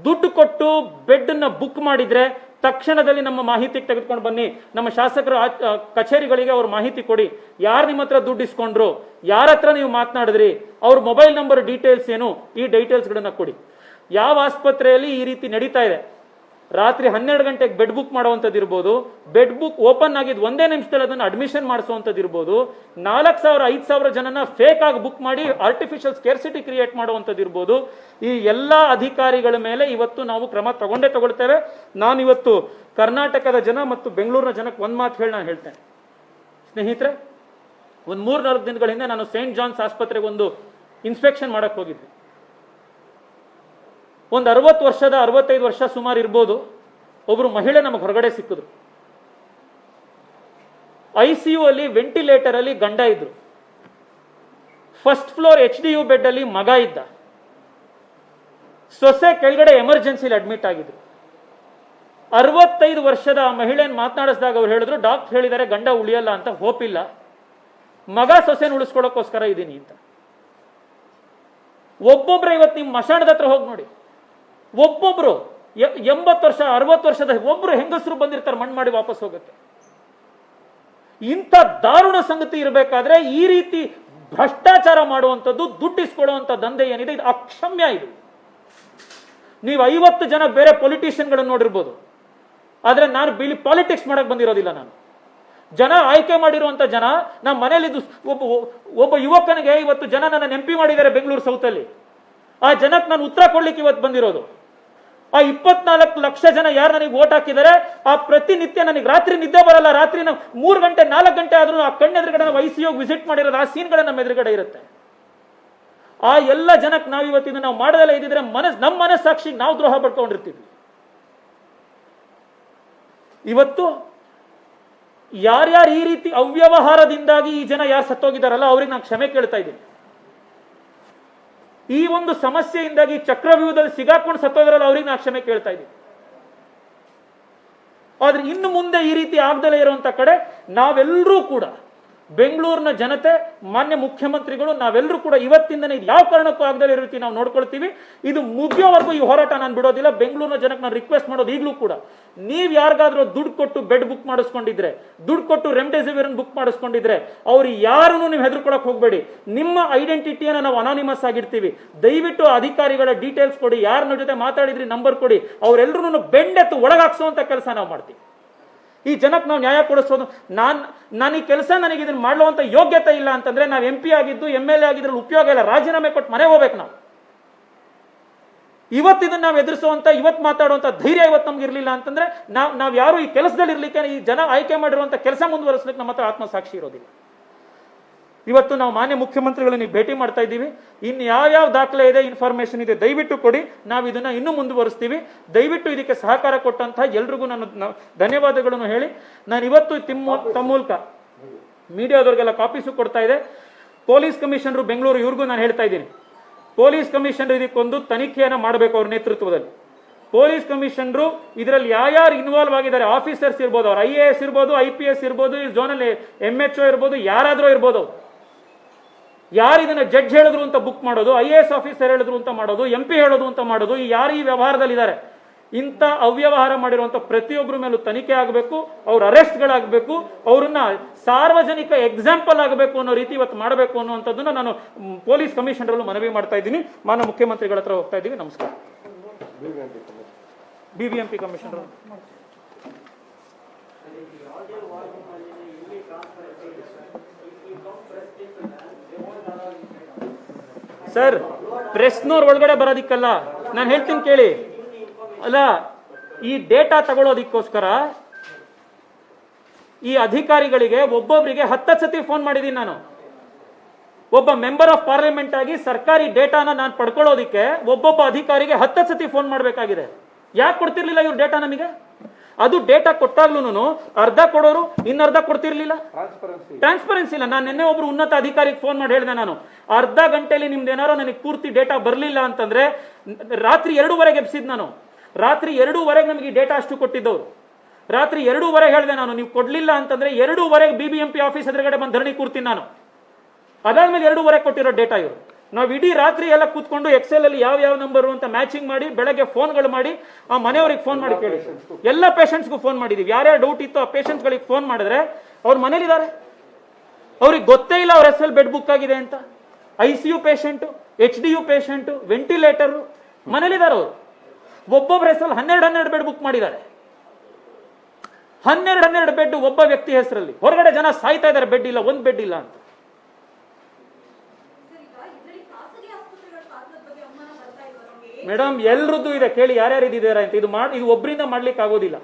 ದುಡ್ಡು ಕೊಟ್ಟು ಬೆಡ್ನ ಬುಕ್ ಮಾಡಿದ್ರೆ ತಕ್ಷಣದಲ್ಲಿ ನಮ್ಮ ಮಾಹಿತಿಗೆ ತೆಗೆದುಕೊಂಡು ಬನ್ನಿ, ನಮ್ಮ ಶಾಸಕರ ಕಚೇರಿಗಳಿಗೆ ಅವ್ರ ಮಾಹಿತಿ ಕೊಡಿ. ಯಾರು ನಿಮ್ಮ ಹತ್ರ ದುಡ್ಡು ಇಸ್ಕೊಂಡ್ರು, ಯಾರ ಹತ್ರ ನೀವು ಮಾತನಾಡಿದ್ರಿ, ಅವ್ರ ಮೊಬೈಲ್ ನಂಬರ್ ಡೀಟೇಲ್ಸ್ ಏನು, ಈ ಡೀಟೇಲ್ಸ್ಗಳನ್ನ ಕೊಡಿ. ಯಾವ ಆಸ್ಪತ್ರೆಯಲ್ಲಿ ಈ ರೀತಿ ನಡೀತಾ ಇದೆ, ರಾತ್ರಿ 12 ಗಂಟೆಗೆ ಬೆಡ್ ಬುಕ್ ಮಾಡುವಂಥದ್ದು ಇರ್ಬೋದು, ಬೆಡ್ ಬುಕ್ ಓಪನ್ ಆಗಿದ್ದು ಒಂದೇ ನಿಮಿಷದಲ್ಲಿ ಅದನ್ನು ಅಡ್ಮಿಷನ್ ಮಾಡಿಸುವಂಥದ್ದು ಇರ್ಬೋದು, 4,000-5,000 ಜನನ ಫೇಕ್ ಆಗಿ ಬುಕ್ ಮಾಡಿ ಆರ್ಟಿಫಿಷಿಯಲ್ ಸ್ಕೇರ್ಸಿಟಿ ಕ್ರಿಯೇಟ್ ಮಾಡುವಂಥದ್ದು ಇರ್ಬೋದು. ಈ ಎಲ್ಲ ಅಧಿಕಾರಿಗಳ ಮೇಲೆ ಇವತ್ತು ನಾವು ಕ್ರಮ ತಗೊಳ್ತೇವೆ. ನಾನು ಇವತ್ತು ಕರ್ನಾಟಕದ ಜನ ಮತ್ತು ಬೆಂಗಳೂರಿನ ಜನಕ್ಕೆ ಒಂದು ಮಾತು ಹೇಳಿ ನಾನು ಹೇಳ್ತೇನೆ. ಸ್ನೇಹಿತರೆ, ಒಂದು 3-4 ದಿನಗಳ ಹಿಂದೆ ನಾನು ಸೇಂಟ್ ಜಾನ್ಸ್ ಆಸ್ಪತ್ರೆಗೆ ಒಂದು ಇನ್ಸ್ಪೆಕ್ಷನ್ ಮಾಡಕ್ಕೆ ಹೋಗಿದ್ದೆ. ಒಂದು 65 ವರ್ಷ ಸುಮಾರು ಇರ್ಬೋದು, ಒಬ್ರು ಮಹಿಳೆ ನಮಗೆ ಹೊರಗಡೆ ಸಿಕ್ಕಿದ್ರು. ICU ಅಲ್ಲಿ ವೆಂಟಿಲೇಟರ್ ಅಲ್ಲಿ ಗಂಡ ಇದ್ರು, ಫಸ್ಟ್ ಫ್ಲೋರ್ HDU ಬೆಡ್ ಅಲ್ಲಿ ಮಗ ಇದ್ದ, ಸೊಸೆ ಕೆಳಗಡೆ ಎಮರ್ಜೆನ್ಸಿಲಿ ಅಡ್ಮಿಟ್ ಆಗಿದ್ರು. 65 ವರ್ಷದ ಆ ಮಹಿಳೆಯನ್ನು ಮಾತನಾಡಿಸಿದಾಗ ಅವ್ರು ಹೇಳಿದ್ರು, ಡಾಕ್ಟರ್ ಹೇಳಿದ್ದಾರೆ ಗಂಡ ಉಳಿಯಲ್ಲ ಅಂತ, ಹೋಪ್ ಇಲ್ಲ, ಮಗ ಸೊಸೆನ ಉಳಿಸ್ಕೊಳ್ಳೋಕ್ಕೋಸ್ಕರ ಇದ್ದೀನಿ ಅಂತ. ಒಬ್ಬೊಬ್ರೆ ಇವತ್ತು ನಿಮ್ಮ ಮಶಾಣದ ಹತ್ರ ಹೋಗಿ ನೋಡಿ, ಒಬ್ಬೊಬ್ರು 80 ವರ್ಷ 60 ವರ್ಷದ ಒಬ್ರು ಹೆಂಗಸರು ಬಂದಿರ್ತಾರೆ ಮಣ್ಣು ಮಾಡಿ ವಾಪಸ್ ಹೋಗುತ್ತೆ. ಇಂಥ ದಾರುಣ ಸಂಗತಿ ಇರಬೇಕಾದ್ರೆ ಈ ರೀತಿ ಭ್ರಷ್ಟಾಚಾರ ಮಾಡುವಂಥದ್ದು, ದುಡ್ಡಿಸ್ಕೊಳ್ಳುವಂಥ ದಂಧೆ ಏನಿದೆ ಇದು ಅಕ್ಷಮ್ಯ. ಇದು ನೀವು 50 ಜನ ಬೇರೆ ಪೊಲಿಟಿಷಿಯನ್ಗಳನ್ನು ನೋಡಿರ್ಬೋದು, ಆದ್ರೆ ನಾನು ಪಾಲಿಟಿಕ್ಸ್ ಮಾಡಕ್ ಬಂದಿರೋದಿಲ್ಲ. ನಾನು ಜನ ಆಯ್ಕೆ ಮಾಡಿರುವಂತ ಜನ, ನಮ್ಮ ಮನೇಲಿ ಒಬ್ಬ ಯುವಕನಿಗೆ ಇವತ್ತು ಜನ ನನ್ನ MP ಮಾಡಿದ್ದಾರೆ ಬೆಂಗಳೂರು ಸೌತ್ ಅಲ್ಲಿ. ಆ ಜನಕ್ಕೆ ನಾನು ಉತ್ತರ ಕೊಡ್ಲಿಕ್ಕೆ ಇವತ್ತು ಬಂದಿರೋದು. ಆ 24 ಲಕ್ಷ ಜನ ಯಾರು ನನಗೆ ವೋಟ್ ಹಾಕಿದ್ದಾರೆ, ಆ ಪ್ರತಿನಿತ್ಯ ನನಗೆ ರಾತ್ರಿ ನಿದ್ದೆ ಬರಲ್ಲ, ರಾತ್ರಿ 3 ಗಂಟೆ 4 ಗಂಟೆ ಆದ್ರೂ ಆ ಕಣ್ಣೆದುರುಗಡೆ ನಾವು ICU ವಿಸಿಟ್ ಮಾಡಿರೋದು, ಆ ಸೀನ್ಗಳೇ ನಮ್ಮ ಎದುರುಗಡೆ ಇರುತ್ತೆ. ಆ ಎಲ್ಲ ಜನಕ್ಕೆ ನಾವು ಇವತ್ತಿನ ನಾವು ಮಾಡದಲ್ಲ ಇದ್ದಿದ್ರೆ ನಮ್ಮ ಮನಸ್ಸಾಕ್ಷಿ ನಾವು ದ್ರೋಹ ಪಡ್ಕೊಂಡಿರ್ತೀವಿ. ಇವತ್ತು ಯಾರ್ಯಾರು ಈ ರೀತಿ ಅವ್ಯವಹಾರದಿಂದಾಗಿ ಈ ಜನ ಯಾರು ಸತ್ತೋಗಿದ್ದಾರಲ್ಲ ಅವ್ರಿಗೆ ನಾನು ಕ್ಷಮೆ ಕೇಳ್ತಾ ಇದ್ದೀನಿ. ಈ ಒಂದು ಸಮಸ್ಯೆಯಿಂದಾಗಿ ಚಕ್ರವ್ಯೂಹದಲ್ಲಿ ಸಿಗಾಕೊಂಡು ಸತ್ತೋದ್ರಲ್ಲ ಅವ್ರಿಗೆ ನಾನು ಕ್ಷಮೆ ಕೇಳ್ತಾ ಇದ್ದೀನಿ. ಆದ್ರೆ ಇನ್ನು ಮುಂದೆ ಈ ರೀತಿ ಆಗದಲ್ಲೇ ಇರುವಂತ ಕಡೆ ನಾವೆಲ್ಲರೂ ಕೂಡ, ಬೆಂಗಳೂರಿನ ಜನತೆ, ಮಾನ್ಯ ಮುಖ್ಯಮಂತ್ರಿಗಳು, ನಾವೆಲ್ಲರೂ ಕೂಡ ಇವತ್ತಿಂದನೇ ಯಾವ ಕಾರಣಕ್ಕೂ ಆಗದಲ್ಲೇ ಇರೋ ರೀತಿ ನಾವು ನೋಡ್ಕೊಳ್ತೀವಿ. ಇದು ಮುಗಿಯೋವರೆಗೂ ಈ ಹೋರಾಟ ನಾನು ಬಿಡೋದಿಲ್ಲ. ಬೆಂಗಳೂರಿನ ಜನಕ್ಕೆ ನಾನು ರಿಕ್ವೆಸ್ಟ್ ಮಾಡೋದು ಈಗಲೂ ಕೂಡ, ನೀವು ಯಾರಿಗಾದ್ರೂ ದುಡ್ಡು ಕೊಟ್ಟು ಬೆಡ್ ಬುಕ್ ಮಾಡಿಸ್ಕೊಂಡಿದ್ರೆ, ದುಡ್ಡು ಕೊಟ್ಟು ರೆಮ್ಡೆಸಿವಿರ್ ಬುಕ್ ಮಾಡಿಸ್ಕೊಂಡಿದ್ರೆ, ಅವ್ರು ಯಾರನ್ನು ನೀವು ಹೆದರ್ಕೊಳಕ್ ಹೋಗಬೇಡಿ. ನಿಮ್ಮ ಐಡೆಂಟಿಟಿಯನ್ನು ನಾವು ಅನಾನಿಮಸ್ ಆಗಿರ್ತೀವಿ. ದಯವಿಟ್ಟು ಅಧಿಕಾರಿಗಳ ಡೀಟೇಲ್ಸ್ ಕೊಡಿ, ಯಾರ ಜೊತೆ ಮಾತಾಡಿದ್ರಿ ನಂಬರ್ ಕೊಡಿ, ಅವರೆಲ್ಲರೂ ಬೆಂಡೆತ್ತು ಒಳಗಾಕ್ಸುವಂತ ಕೆಲಸ ನಾವು ಮಾಡ್ತೀವಿ. ಈ ಜನಕ್ಕೆ ನಾವು ನ್ಯಾಯ ಕೊಡಿಸೋದು. ನಾನು ಈ ಕೆಲಸ ನನಗೆ ಇದನ್ನು ಮಾಡುವಂತ ಯೋಗ್ಯತೆ ಇಲ್ಲ ಅಂತಂದ್ರೆ ನಾವು MP ಆಗಿದ್ದು MLA ಆಗಿದ್ರಲ್ಲಿ ಉಪಯೋಗ ಇಲ್ಲ, ರಾಜೀನಾಮೆ ಕೊಟ್ಟು ಮನೆ ಹೋಗ್ಬೇಕು ನಾವು. ಇವತ್ತಿದನ್ನ ನಾವು ಎದುರಿಸುವಂತ, ಇವತ್ತು ಮಾತಾಡುವಂತ ಧೈರ್ಯ ಇವತ್ತು ನಮ್ಗೆ ಇರಲಿಲ್ಲ ಅಂತಂದ್ರೆ ನಾವು ಯಾರು ಈ ಕೆಲಸದಲ್ಲಿ ಇರ್ಲಿಕ್ಕೆ, ಈ ಜನ ಆಯ್ಕೆ ಮಾಡಿರುವಂತ ಕೆಲಸ ಮುಂದುವರಿಸಲಿಕ್ಕೆ ನಮ್ಮ ಹತ್ರ ಆತ್ಮಸಾಕ್ಷಿ ಇರೋದಿಲ್ಲ. ಇವತ್ತು ನಾವು ಮಾನ್ಯ ಮುಖ್ಯಮಂತ್ರಿಗಳನ್ನ ಭೇಟಿ ಮಾಡ್ತಾ ಇದ್ದೀವಿ. ಇನ್ನು ಯಾವ್ಯಾವ ದಾಖಲೆ ಇದೆ, ಇನ್ಫಾರ್ಮೇಶನ್ ಇದೆ, ದಯವಿಟ್ಟು ಕೊಡಿ, ನಾವು ಇದನ್ನ ಇನ್ನೂ ಮುಂದುವರಿಸ್ತೀವಿ. ದಯವಿಟ್ಟು ಇದಕ್ಕೆ ಸಹಕಾರ ಕೊಟ್ಟಂತಹ ಎಲ್ರಿಗೂ ನಾನು ಧನ್ಯವಾದಗಳನ್ನು ಹೇಳಿ, ನಾನು ಇವತ್ತು ತಮ್ಮ ಮೂಲಕ ಮೀಡಿಯಾದವ್ರಿಗೆಲ್ಲ ಕಾಪೀಸು ಕೊಡ್ತಾ ಇದೆ. ಪೊಲೀಸ್ ಕಮಿಷನರ್ ಬೆಂಗಳೂರು, ಇವ್ರಿಗೂ ನಾನು ಹೇಳ್ತಾ ಇದ್ದೀನಿ, ಪೊಲೀಸ್ ಕಮಿಷನರ್ ಇದಕ್ಕೊಂದು ತನಿಖೆಯನ್ನ ಮಾಡಬೇಕು ಅವ್ರ ನೇತೃತ್ವದಲ್ಲಿ. ಪೊಲೀಸ್ ಕಮಿಷನರು ಇದರಲ್ಲಿ ಯಾರ್ಯಾರು ಇನ್ವಾಲ್ವ್ ಆಗಿದ್ದಾರೆ, ಆಫೀಸರ್ಸ್ ಇರ್ಬೋದು, ಅವ್ರು IAS ಇರ್ಬೋದು, IPS ಇರ್ಬೋದು, ಈ ಝೋನಲ್ MHO ಇರ್ಬೋದು, ಯಾರಾದ್ರೂ ಇರ್ಬೋದು, ಯಾರು ಇದನ್ನ ಜಡ್ಜ್ ಹೇಳಿದ್ರು ಅಂತ ಬುಕ್ ಮಾಡೋದು, IAS ಆಫೀಸರ್ ಹೇಳಿದ್ರು ಅಂತ ಮಾಡೋದು, MP ಹೇಳೋದು ಅಂತ ಮಾಡೋದು, ಯಾರು ಈ ವ್ಯವಹಾರದಲ್ಲಿ ಇದ್ದಾರೆ, ಇಂಥ ಅವ್ಯವಹಾರ ಮಾಡಿರುವಂತ ಪ್ರತಿಯೊಬ್ಬರ ಮೇಲೂ ತನಿಖೆ ಆಗಬೇಕು, ಅವ್ರ ಅರೆಸ್ಟ್ಗಳಾಗಬೇಕು, ಅವ್ರನ್ನ ಸಾರ್ವಜನಿಕ ಎಕ್ಸಾಂಪಲ್ ಆಗಬೇಕು ಅನ್ನೋ ರೀತಿ ಇವತ್ತು ಮಾಡಬೇಕು ಅನ್ನುವಂಥದ್ದನ್ನ ನಾನು ಪೊಲೀಸ್ ಕಮಿಷನರ್ ಮನವಿ ಮಾಡ್ತಾ ಇದ್ದೀನಿ. ಮಾನ್ಯ ಮುಖ್ಯಮಂತ್ರಿಗಳ ಹತ್ರ ಹೋಗ್ತಾ ಇದ್ದೀವಿ. ನಮಸ್ಕಾರ. BBMP commissioner. ಸರ್, ಪ್ರೆಸ್ನವ್ರ ಒಳಗಡೆ ಬರೋದಿಕ್ಕಲ್ಲ, ನಾನು ಹೇಳ್ತೀನಿ ಕೇಳಿ. ಅಲ್ಲ, ಈ ಡೇಟಾ ತಗೊಳ್ಳೋದಿಕ್ಕೋಸ್ಕರ ಈ ಅಧಿಕಾರಿಗಳಿಗೆ ಒಬ್ಬೊಬ್ಬರಿಗೆ 10 ಸತಿ ಫೋನ್ ಮಾಡಿದ್ದೀನಿ ನಾನು. ಒಬ್ಬ ಮೆಂಬರ್ ಆಫ್ ಪಾರ್ಲಿಮೆಂಟ್ ಆಗಿ ಸರ್ಕಾರಿ ಡೇಟಾನ ನಾನು ಪಡ್ಕೊಳ್ಳೋದಿಕ್ಕೆ ಒಬ್ಬೊಬ್ಬ ಅಧಿಕಾರಿಗೆ 10 ಸತಿ ಫೋನ್ ಮಾಡಬೇಕಾಗಿದೆ. ಯಾಕೆ ಕೊಡ್ತಿರ್ಲಿಲ್ಲ ಇವ್ರು ಡೇಟಾ ನಮಗೆ? ಅದು ಡೇಟಾ ಕೊಟ್ಟಾಗ್ಲೂ ಅರ್ಧ ಕೊಡೋರು, ಇನ್ನರ್ಧ ಕೊಡ್ತಿರ್ಲಿಲ್ಲ. ಟ್ರಾನ್ಸ್ಪರೆನ್ಸಿ ಇಲ್ಲ. ನಾನು ನಿನ್ನೆ ಒಬ್ರು ಉನ್ನತ ಅಧಿಕಾರಿಗೆ ಫೋನ್ ಮಾಡಿ ಹೇಳಿದೆ, ನಾನು ಅರ್ಧ ಗಂಟೆಯಲ್ಲಿ ನಿಮ್ದು ಏನಾರೋ ನನಗೆ ಪೂರ್ತಿ ಡೇಟಾ ಬರಲಿಲ್ಲ ಅಂತಂದ್ರೆ ರಾತ್ರಿ 2:30 ಎಬ್ಸಿದ್ ನಾನು. ರಾತ್ರಿ 2:30 ನಮಗೆ ಡೇಟಾ ಅಷ್ಟು ಕೊಟ್ಟಿದ್ದವರು. ರಾತ್ರಿ 2:30 ಹೇಳಿದೆ ನಾನು, ನೀವು ಕೊಡ್ಲಿಲ್ಲ ಅಂತಂದ್ರೆ 2:30 BBMP ಆಫೀಸ್ ಎದುರುಗಡೆ ಬಂದು ಧರಣಿ ಕೂರ್ತೀನಿ ನಾನು. ಅದಾದ್ಮೇಲೆ 2:30 ಕೊಟ್ಟಿರೋ ಡೇಟಾ ಇವರು. ನಾವು ಇಡೀ ರಾತ್ರಿ ಎಲ್ಲ ಕೂತ್ಕೊಂಡು ಎಕ್ಸೆಲ್ ಅಲ್ಲಿ ಯಾವ ನಂಬರು ಅಂತ ಮ್ಯಾಚಿಂಗ್ ಮಾಡಿ, ಬೆಳಗ್ಗೆ ಫೋನ್ಗಳು ಮಾಡಿ, ಆ ಮನೆಯವ್ರಿಗೆ ಫೋನ್ ಮಾಡಿ ಕೇಳಿ, ಎಲ್ಲ ಪೇಷಂಟ್ಸ್ಗೂ ಫೋನ್ ಮಾಡಿದೀವಿ. ಯಾರ್ಯಾರು ಡೌಟ್ ಇತ್ತು ಆ ಪೇಷಂಟ್ಸ್ಗಳಿಗೆ ಫೋನ್ ಮಾಡಿದ್ರೆ ಅವ್ರ ಮನೇಲಿದ್ದಾರೆ, ಅವ್ರಿಗೆ ಗೊತ್ತೇ ಇಲ್ಲ ಅವ್ರ ಹೆಸರಲ್ಲಿ ಬೆಡ್ ಬುಕ್ ಆಗಿದೆ ಅಂತ. ICU patient, HDU patient, ventilator ಮನೇಲಿದ್ದಾರೆ ಅವರು. ಒಬ್ಬೊಬ್ಬರ ಹೆಸರಲ್ಲಿ 12 ಬೆಡ್ ಬುಕ್ ಮಾಡಿದ್ದಾರೆ. 12 ಬೆಡ್ ಒಬ್ಬ ವ್ಯಕ್ತಿ ಹೆಸರಲ್ಲಿ. ಹೊರಗಡೆ ಜನ ಸಾಯ್ತಾ ಇದ್ದಾರೆ, ಬೆಡ್ ಇಲ್ಲ, ಒಂದು ಬೆಡ್ ಇಲ್ಲ ಅಂತ. ಮೇಡಮ್, ಎಲ್ರದ್ದು ಇದೆ, ಕೇಳಿ ಯಾರ್ಯಾರು ಇದ್ದಾರೆ ಅಂತ. ಇದು ಒಬ್ಬರಿಂದ ಮಾಡ್ಲಿಕ್ಕೆ ಆಗೋದಿಲ್ಲ.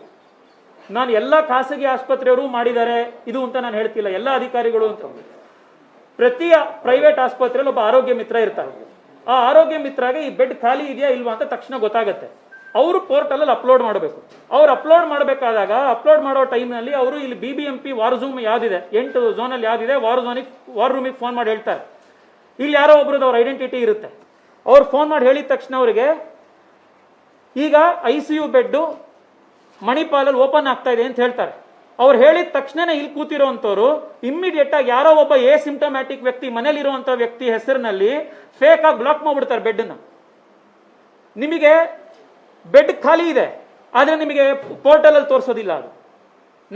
ನಾನು ಎಲ್ಲ ಖಾಸಗಿ ಆಸ್ಪತ್ರೆಯವರು ಮಾಡಿದ್ದಾರೆ ಇದು ಅಂತ ನಾನು ಹೇಳ್ತಿಲ್ಲ, ಎಲ್ಲ ಅಧಿಕಾರಿಗಳು ಅಂತ. ಪ್ರತಿ ಪ್ರೈವೇಟ್ ಆಸ್ಪತ್ರೆಯಲ್ಲಿ ಒಬ್ಬ ಆರೋಗ್ಯ ಮಿತ್ರ ಇರ್ತಾರೆ. ಆ ಆರೋಗ್ಯ ಮಿತ್ರಗೆ ಈ ಬೆಡ್ ಖಾಲಿ ಇದೆಯಾ ಇಲ್ವಾ ಅಂತ ತಕ್ಷಣ ಗೊತ್ತಾಗುತ್ತೆ. ಅವರು ಪೋರ್ಟಲ್ ಅಪ್ಲೋಡ್ ಮಾಡಬೇಕು. ಅವ್ರು ಅಪ್ಲೋಡ್ ಮಾಡಬೇಕಾದಾಗ ಅಪ್ಲೋಡ್ ಮಾಡೋ ಟೈಮ್ನಲ್ಲಿ ಅವರು ಇಲ್ಲಿ BBMP ವಾರ್ ಝೂಮ್ ಯಾವ್ದಿದೆ, 8 ಝೋನಲ್ಲಿ ಯಾವ್ದಿದೆ, ವಾರ್ ರೂಮಿಗೆ ಫೋನ್ ಮಾಡಿ ಹೇಳ್ತಾರೆ. ಇಲ್ಲಿ ಯಾರೋ ಒಬ್ರದ್ದು ಅವ್ರ ಐಡೆಂಟಿಟಿ ಇರುತ್ತೆ. ಅವ್ರು ಫೋನ್ ಮಾಡಿ ಹೇಳಿದ ತಕ್ಷಣ ಅವರಿಗೆ ಈಗ ICU ಬೆಡ್ ಮಣಿಪಾಲಲ್ಲಿ ಓಪನ್ ಆಗ್ತಾ ಇದೆ ಅಂತ ಹೇಳ್ತಾರೆ. ಅವ್ರು ಹೇಳಿದ ತಕ್ಷಣ ಇಲ್ಲಿ ಕೂತಿರೋಂಥವ್ರು ಇಮ್ಮಿಡಿಯೇಟ್ ಆಗಿ ಯಾರೋ ಒಬ್ಬ ಸಿಂಪ್ಟಮ್ಯಾಟಿಕ್ ವ್ಯಕ್ತಿ ಮನೇಲಿರುವಂತ ವ್ಯಕ್ತಿ ಹೆಸರಿನಲ್ಲಿ ಫೇಕ್ ಆಗಿ ಬ್ಲಾಕ್ ಮಾಡ್ಬಿಡ್ತಾರೆ ಬೆಡ್ನ. ನಿಮಗೆ ಬೆಡ್ ಖಾಲಿ ಇದೆ, ಆದ್ರೆ ನಿಮಗೆ ಪೋರ್ಟಲ್ ಅಲ್ಲಿ ತೋರಿಸೋದಿಲ್ಲ ಅದು.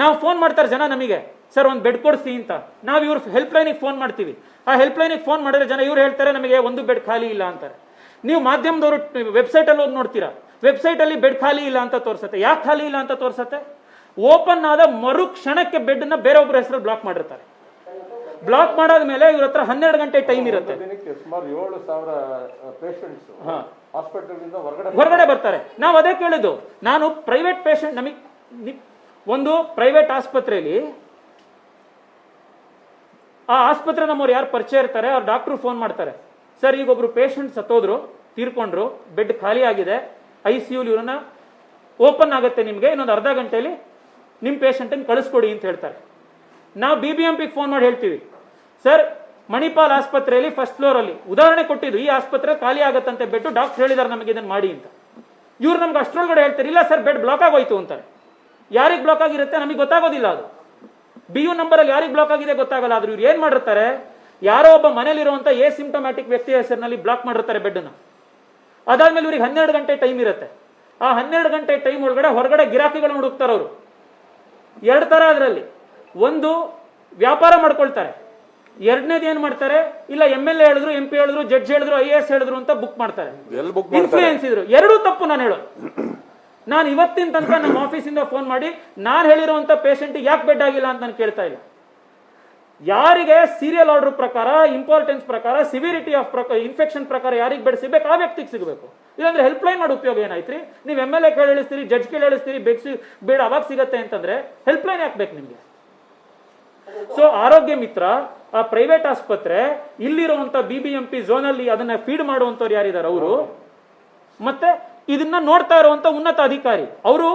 ನಾವು ಫೋನ್ ಮಾಡ್ತಾರೆ ಜನ ನಮಗೆ, ಸರ್ ಒಂದು ಬೆಡ್ ಕೊಡಿಸಿ ಅಂತ. ನಾವು ಇವ್ರ ಹೆಲ್ಪ್ ಲೈನಿಗೆ ಫೋನ್ ಮಾಡ್ತೀವಿ. ಆ ಹೆಲ್ಪ್ ಲೈನಿಗೆ ಫೋನ್ ಮಾಡಿದ್ರೆ ಜನ ಇವ್ರು ಹೇಳ್ತಾರೆ ನಮಗೆ ಒಂದು ಬೆಡ್ ಖಾಲಿ ಇಲ್ಲ ಅಂತಾರೆ. ನೀವು ಮಾಧ್ಯಮದವರು ವೆಬ್ಸೈಟ್ ಅಲ್ಲಿ ಹೋಗಿ ನೋಡ್ತೀರಾ, ವೆಬ್ಸೈಟ್ ಅಲ್ಲಿ ಬೆಡ್ ಖಾಲಿ ಇಲ್ಲ ಅಂತ ತೋರಿಸುತ್ತೆ. ಯಾಕೆ ಖಾಲಿ ಇಲ್ಲ ಅಂತ ತೋರಿಸುತ್ತೆ? ಓಪನ್ ಆದ ಮರು ಕ್ಷಣಕ್ಕೆ ಬೆಡ್ ನ ಬೇರೆ ಒಬ್ಬರ ಹೆಸರು ಬ್ಲಾಕ್ ಮಾಡಿರ್ತಾರೆ. ಬ್ಲಾಕ್ ಮಾಡಾದ ಮೇಲೆ ಇವ್ರ ಹತ್ರ 12 ಗಂಟೆ ಟೈಮ್ ಇರುತ್ತೆ. ಸುಮಾರು 7,000 ಪೇಷಂಟ್ಸ್ ಹಾಸ್ಪಿಟಲ್ ಹೊರಗಡೆ ಬರ್ತಾರೆ. ನಾವು ಅದೇ ಕೇಳಿದ್ದು. ನಾನು ಪ್ರೈವೇಟ್ ಪೇಷಂಟ್, ನಮಗೆ ಒಂದು ಪ್ರೈವೇಟ್ ಆಸ್ಪತ್ರೆಯಲ್ಲಿ ಆ ಆಸ್ಪತ್ರೆ ನಮ್ಮವ್ರು ಯಾರು ಪರಿಚಯ ಇರ್ತಾರೆ, ಅವ್ರು ಡಾಕ್ಟ್ರು ಫೋನ್ ಮಾಡ್ತಾರೆ, ಸರ್ ಈಗ ಒಬ್ರು ಪೇಷಂಟ್ ಸತ್ತೋದ್ರು, ತೀರ್ಕೊಂಡ್ರು, ಬೆಡ್ ಖಾಲಿ ಆಗಿದೆ, ICU ಇವ್ರನ್ನ ಓಪನ್ ಆಗುತ್ತೆ, ನಿಮಗೆ ಇನ್ನೊಂದು ಅರ್ಧ ಗಂಟೆಯಲ್ಲಿ ನಿಮ್ಮ ಪೇಷಂಟನ್ನು ಕಳಿಸ್ಕೊಡಿ ಅಂತ ಹೇಳ್ತಾರೆ. ನಾವು BBMPಗೆ ಫೋನ್ ಮಾಡಿ ಹೇಳ್ತೀವಿ, ಸರ್ ಮಣಿಪಾಲ್ ಆಸ್ಪತ್ರೆಯಲ್ಲಿ ಫಸ್ಟ್ ಫ್ಲೋರ್ ಅಲ್ಲಿ ಉದಾಹರಣೆ ಕೊಟ್ಟಿದ್ದು, ಈ ಆಸ್ಪತ್ರೆ ಖಾಲಿ ಆಗತ್ತಂತೆ ಬೆಡ್, ಡಾಕ್ಟರ್ ಹೇಳಿದಾರೆ ನಮಗೆ ಇದನ್ನು ಮಾಡಿ ಅಂತ. ಇವ್ರು ನಮ್ಗೆ ಅಷ್ಟರೊಳಗಡೆ ಹೇಳ್ತಾರೆ, ಇಲ್ಲ ಸರ್ ಬೆಡ್ ಬ್ಲಾಕ್ ಆಗೋಯ್ತು ಅಂತಾರೆ. ಯಾರಿಗೆ ಬ್ಲಾಕ್ ಆಗಿರುತ್ತೆ ನಮಗೆ ಗೊತ್ತಾಗೋದಿಲ್ಲ. ಅದು BU ನಂಬರ್ ಅಲ್ಲಿ ಯಾರಿಗೆ ಬ್ಲಾಕ್ ಆಗಿದೆ ಗೊತ್ತಾಗಲ್ಲ. ಆದ್ರೆ ಇವ್ರು ಏನ್ ಮಾಡಿರ್ತಾರೆ, ಯಾರೋ ಒಬ್ಬ ಮನೇಲಿರುವಂತ ಸಿಂಪ್ಟಮ್ಯಾಟಿಕ್ ವ್ಯಕ್ತಿ ಹೆಸರಿನಲ್ಲಿ ಬ್ಲಾಕ್ ಮಾಡಿರ್ತಾರೆ ಬೆಡ್ನ. ಅದಾದ್ಮೇಲೆ ಇವ್ರಿಗೆ 12 ಗಂಟೆ ಟೈಮ್ ಇರುತ್ತೆ. ಆ 12 ಗಂಟೆ ಟೈಮ್ ಒಳಗಡೆ ಹೊರಗಡೆ ಗಿರಾಕಿಗಳನ್ನ ಹುಡುಕ್ತಾರೆ ಅವರು. 2 ತರ ಅದರಲ್ಲಿ. ಒಂದು ವ್ಯಾಪಾರ ಮಾಡ್ಕೊಳ್ತಾರೆ, ಎರಡನೇದು ಏನ್ ಮಾಡ್ತಾರೆ, ಇಲ್ಲ MLA ಹೇಳಿದ್ರು, MP ಹೇಳಿದ್ರು, ಜಡ್ಜ್ ಹೇಳಿದ್ರು, IAS ಹೇಳಿದ್ರು ಅಂತ ಬುಕ್ ಮಾಡ್ತಾರೆ, ಇನ್ಫ್ಲೂಯೆನ್ಸ್ ಇದ್ರು. ಎರಡೂ ತಪ್ಪು. ನಾನು ಹೇಳೋದು, ನಾನು ಇವತ್ತಿನ ತನಕ ನಮ್ಮ ಆಫೀಸಿಂದ ಫೋನ್ ಮಾಡಿ ನಾನು ಹೇಳಿರುವಂತ ಪೇಷಂಟ್ ಯಾಕೆ ಬೆಡ್ ಆಗಿಲ್ಲ ಅಂತ ನಾನು ಕೇಳ್ತಾ ಇಲ್ಲ. ಯಾರಿಗೆ ಸೀರಿಯಲ್ ಆರ್ಡರ್ ಪ್ರಕಾರ, ಇಂಪಾರ್ಟೆನ್ಸ್ ಪ್ರಕಾರ, ಸಿವಿರಿಟಿ ಆಫ್ ಇನ್ಫೆಕ್ಷನ್ ಪ್ರಕಾರ ಯಾರಿಗೆ ಬೆಡ್ ಸಿಗಬೇಕು ಆ ವ್ಯಕ್ತಿಗೆ ಸಿಗಬೇಕು. ಇಲ್ಲಾಂದ್ರೆ ಹೆಲ್ಪ್ ಲೈನ್ ಮಾಡೋ ಉಪಯೋಗ ಏನಾಯ್ತ್ರಿ? ನೀವು MLA ಕೇಳಿ ಹೇಳಿಸ್ತೀರಿ, ಜಡ್ಜ್ ಕೇಳಿ ಹೇಳಿಸ್ತೀರಿ, ಬೇಡ ಅವಾಗ ಸಿಗತ್ತೆ ಅಂತಂದ್ರೆ ಹೆಲ್ಪ್ ಲೈನ್ ಯಾಕೆ ನಿಮ್ಗೆ? ಸೊ ಆರೋಗ್ಯ ಮಿತ್ರ, ಆ ಪ್ರೈವೇಟ್ ಆಸ್ಪತ್ರೆ, ಇಲ್ಲಿರುವಂತ BBMP ಝೋನಲ್ಲಿ ಅದನ್ನ ಫೀಡ್ ಮಾಡುವಂತವ್ರು ಯಾರಿದ್ದಾರೆ ಅವರು, ಮತ್ತೆ ಇದನ್ನ ನೋಡ್ತಾ ಇರುವಂತ ಉನ್ನತ ಅಧಿಕಾರಿ, ಅವರು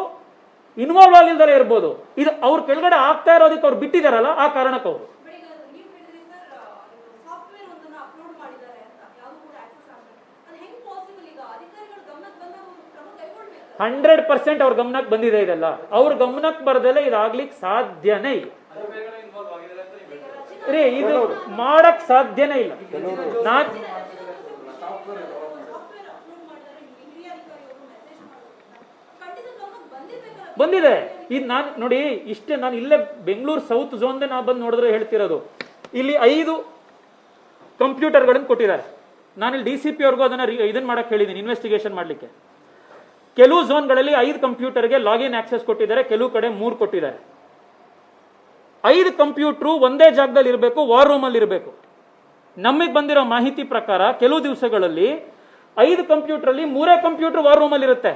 ಇನ್ವಾಲ್ವ್ ಆಗಿಲ್ದಲೇ ಇರ್ಬೋದು. ಇದು ಅವ್ರ ಕೆಳಗಡೆ ಆಗ್ತಾ ಇರೋದಕ್ಕೆ ಅವ್ರು ಬಿಟ್ಟಿದಾರಲ್ಲ, ಆ ಕಾರಣಕ್ಕೆ ಅವರು 100% ಅವ್ರ ಗಮನಕ್ಕೆ ಬಂದಿದೆ. ಇದೆಲ್ಲ ಅವ್ರ ಗಮನಕ್ಕೆ ಬರ್ದಲ್ಲ ಇದಾಗ್ಲಿಕ್ಕೆ ಸಾಧ್ಯನೇ ಇಲ್ಲ ರೀ, ಇದು ಮಾಡಕ್ ಸಾಧ್ಯನೇ ಇಲ್ಲ. ಬಂದಿದೆ. ಇದು ನಾನು ನೋಡಿ, ಇಷ್ಟೇ ನಾನು ಇಲ್ಲೇ ಬೆಂಗಳೂರು ಸೌತ್ ಝೋನ್ದೇ ನಾ ಬಂದು ನೋಡಿದ್ರೆ ಹೇಳ್ತಿರೋದು, ಇಲ್ಲಿ 5 ಕಂಪ್ಯೂಟರ್ಗಳನ್ನು ಕೊಟ್ಟಿದ್ದಾರೆ. ನಾನಿಲ್ಲಿ DCP ಅವ್ರಿಗೂ ಅದನ್ನ ಇದನ್ನ ಮಾಡಕ್ ಹೇಳಿದ್ದೀನಿ, ಇನ್ವೆಸ್ಟಿಗೇಷನ್ ಮಾಡ್ಲಿಕ್ಕೆ. ಕೆಲವು ಝೋನ್ಗಳಲ್ಲಿ 5 ಕಂಪ್ಯೂಟರ್ಗೆ ಲಾಗಿನ್ ಆಕ್ಸೆಸ್ ಕೊಟ್ಟಿದ್ದಾರೆ, ಕೆಲವು ಕಡೆ 3 ಕೊಟ್ಟಿದ್ದಾರೆ. 5 ಕಂಪ್ಯೂಟರ್ ಒಂದೇ ಜಾಗದಲ್ಲಿ ಇರಬೇಕು, ವಾರ್ ರೂಮ್ ಅಲ್ಲಿ ಇರಬೇಕು. ನಮಗೆ ಬಂದಿರೋ ಮಾಹಿತಿ ಪ್ರಕಾರ ಕೆಲವು ದಿವಸಗಳಲ್ಲಿ 5 ಕಂಪ್ಯೂಟರ್ ಅಲ್ಲಿ 3 ಕಂಪ್ಯೂಟರ್ ವಾರ್ ರೂಮ್ ಅಲ್ಲಿ ಇರುತ್ತೆ,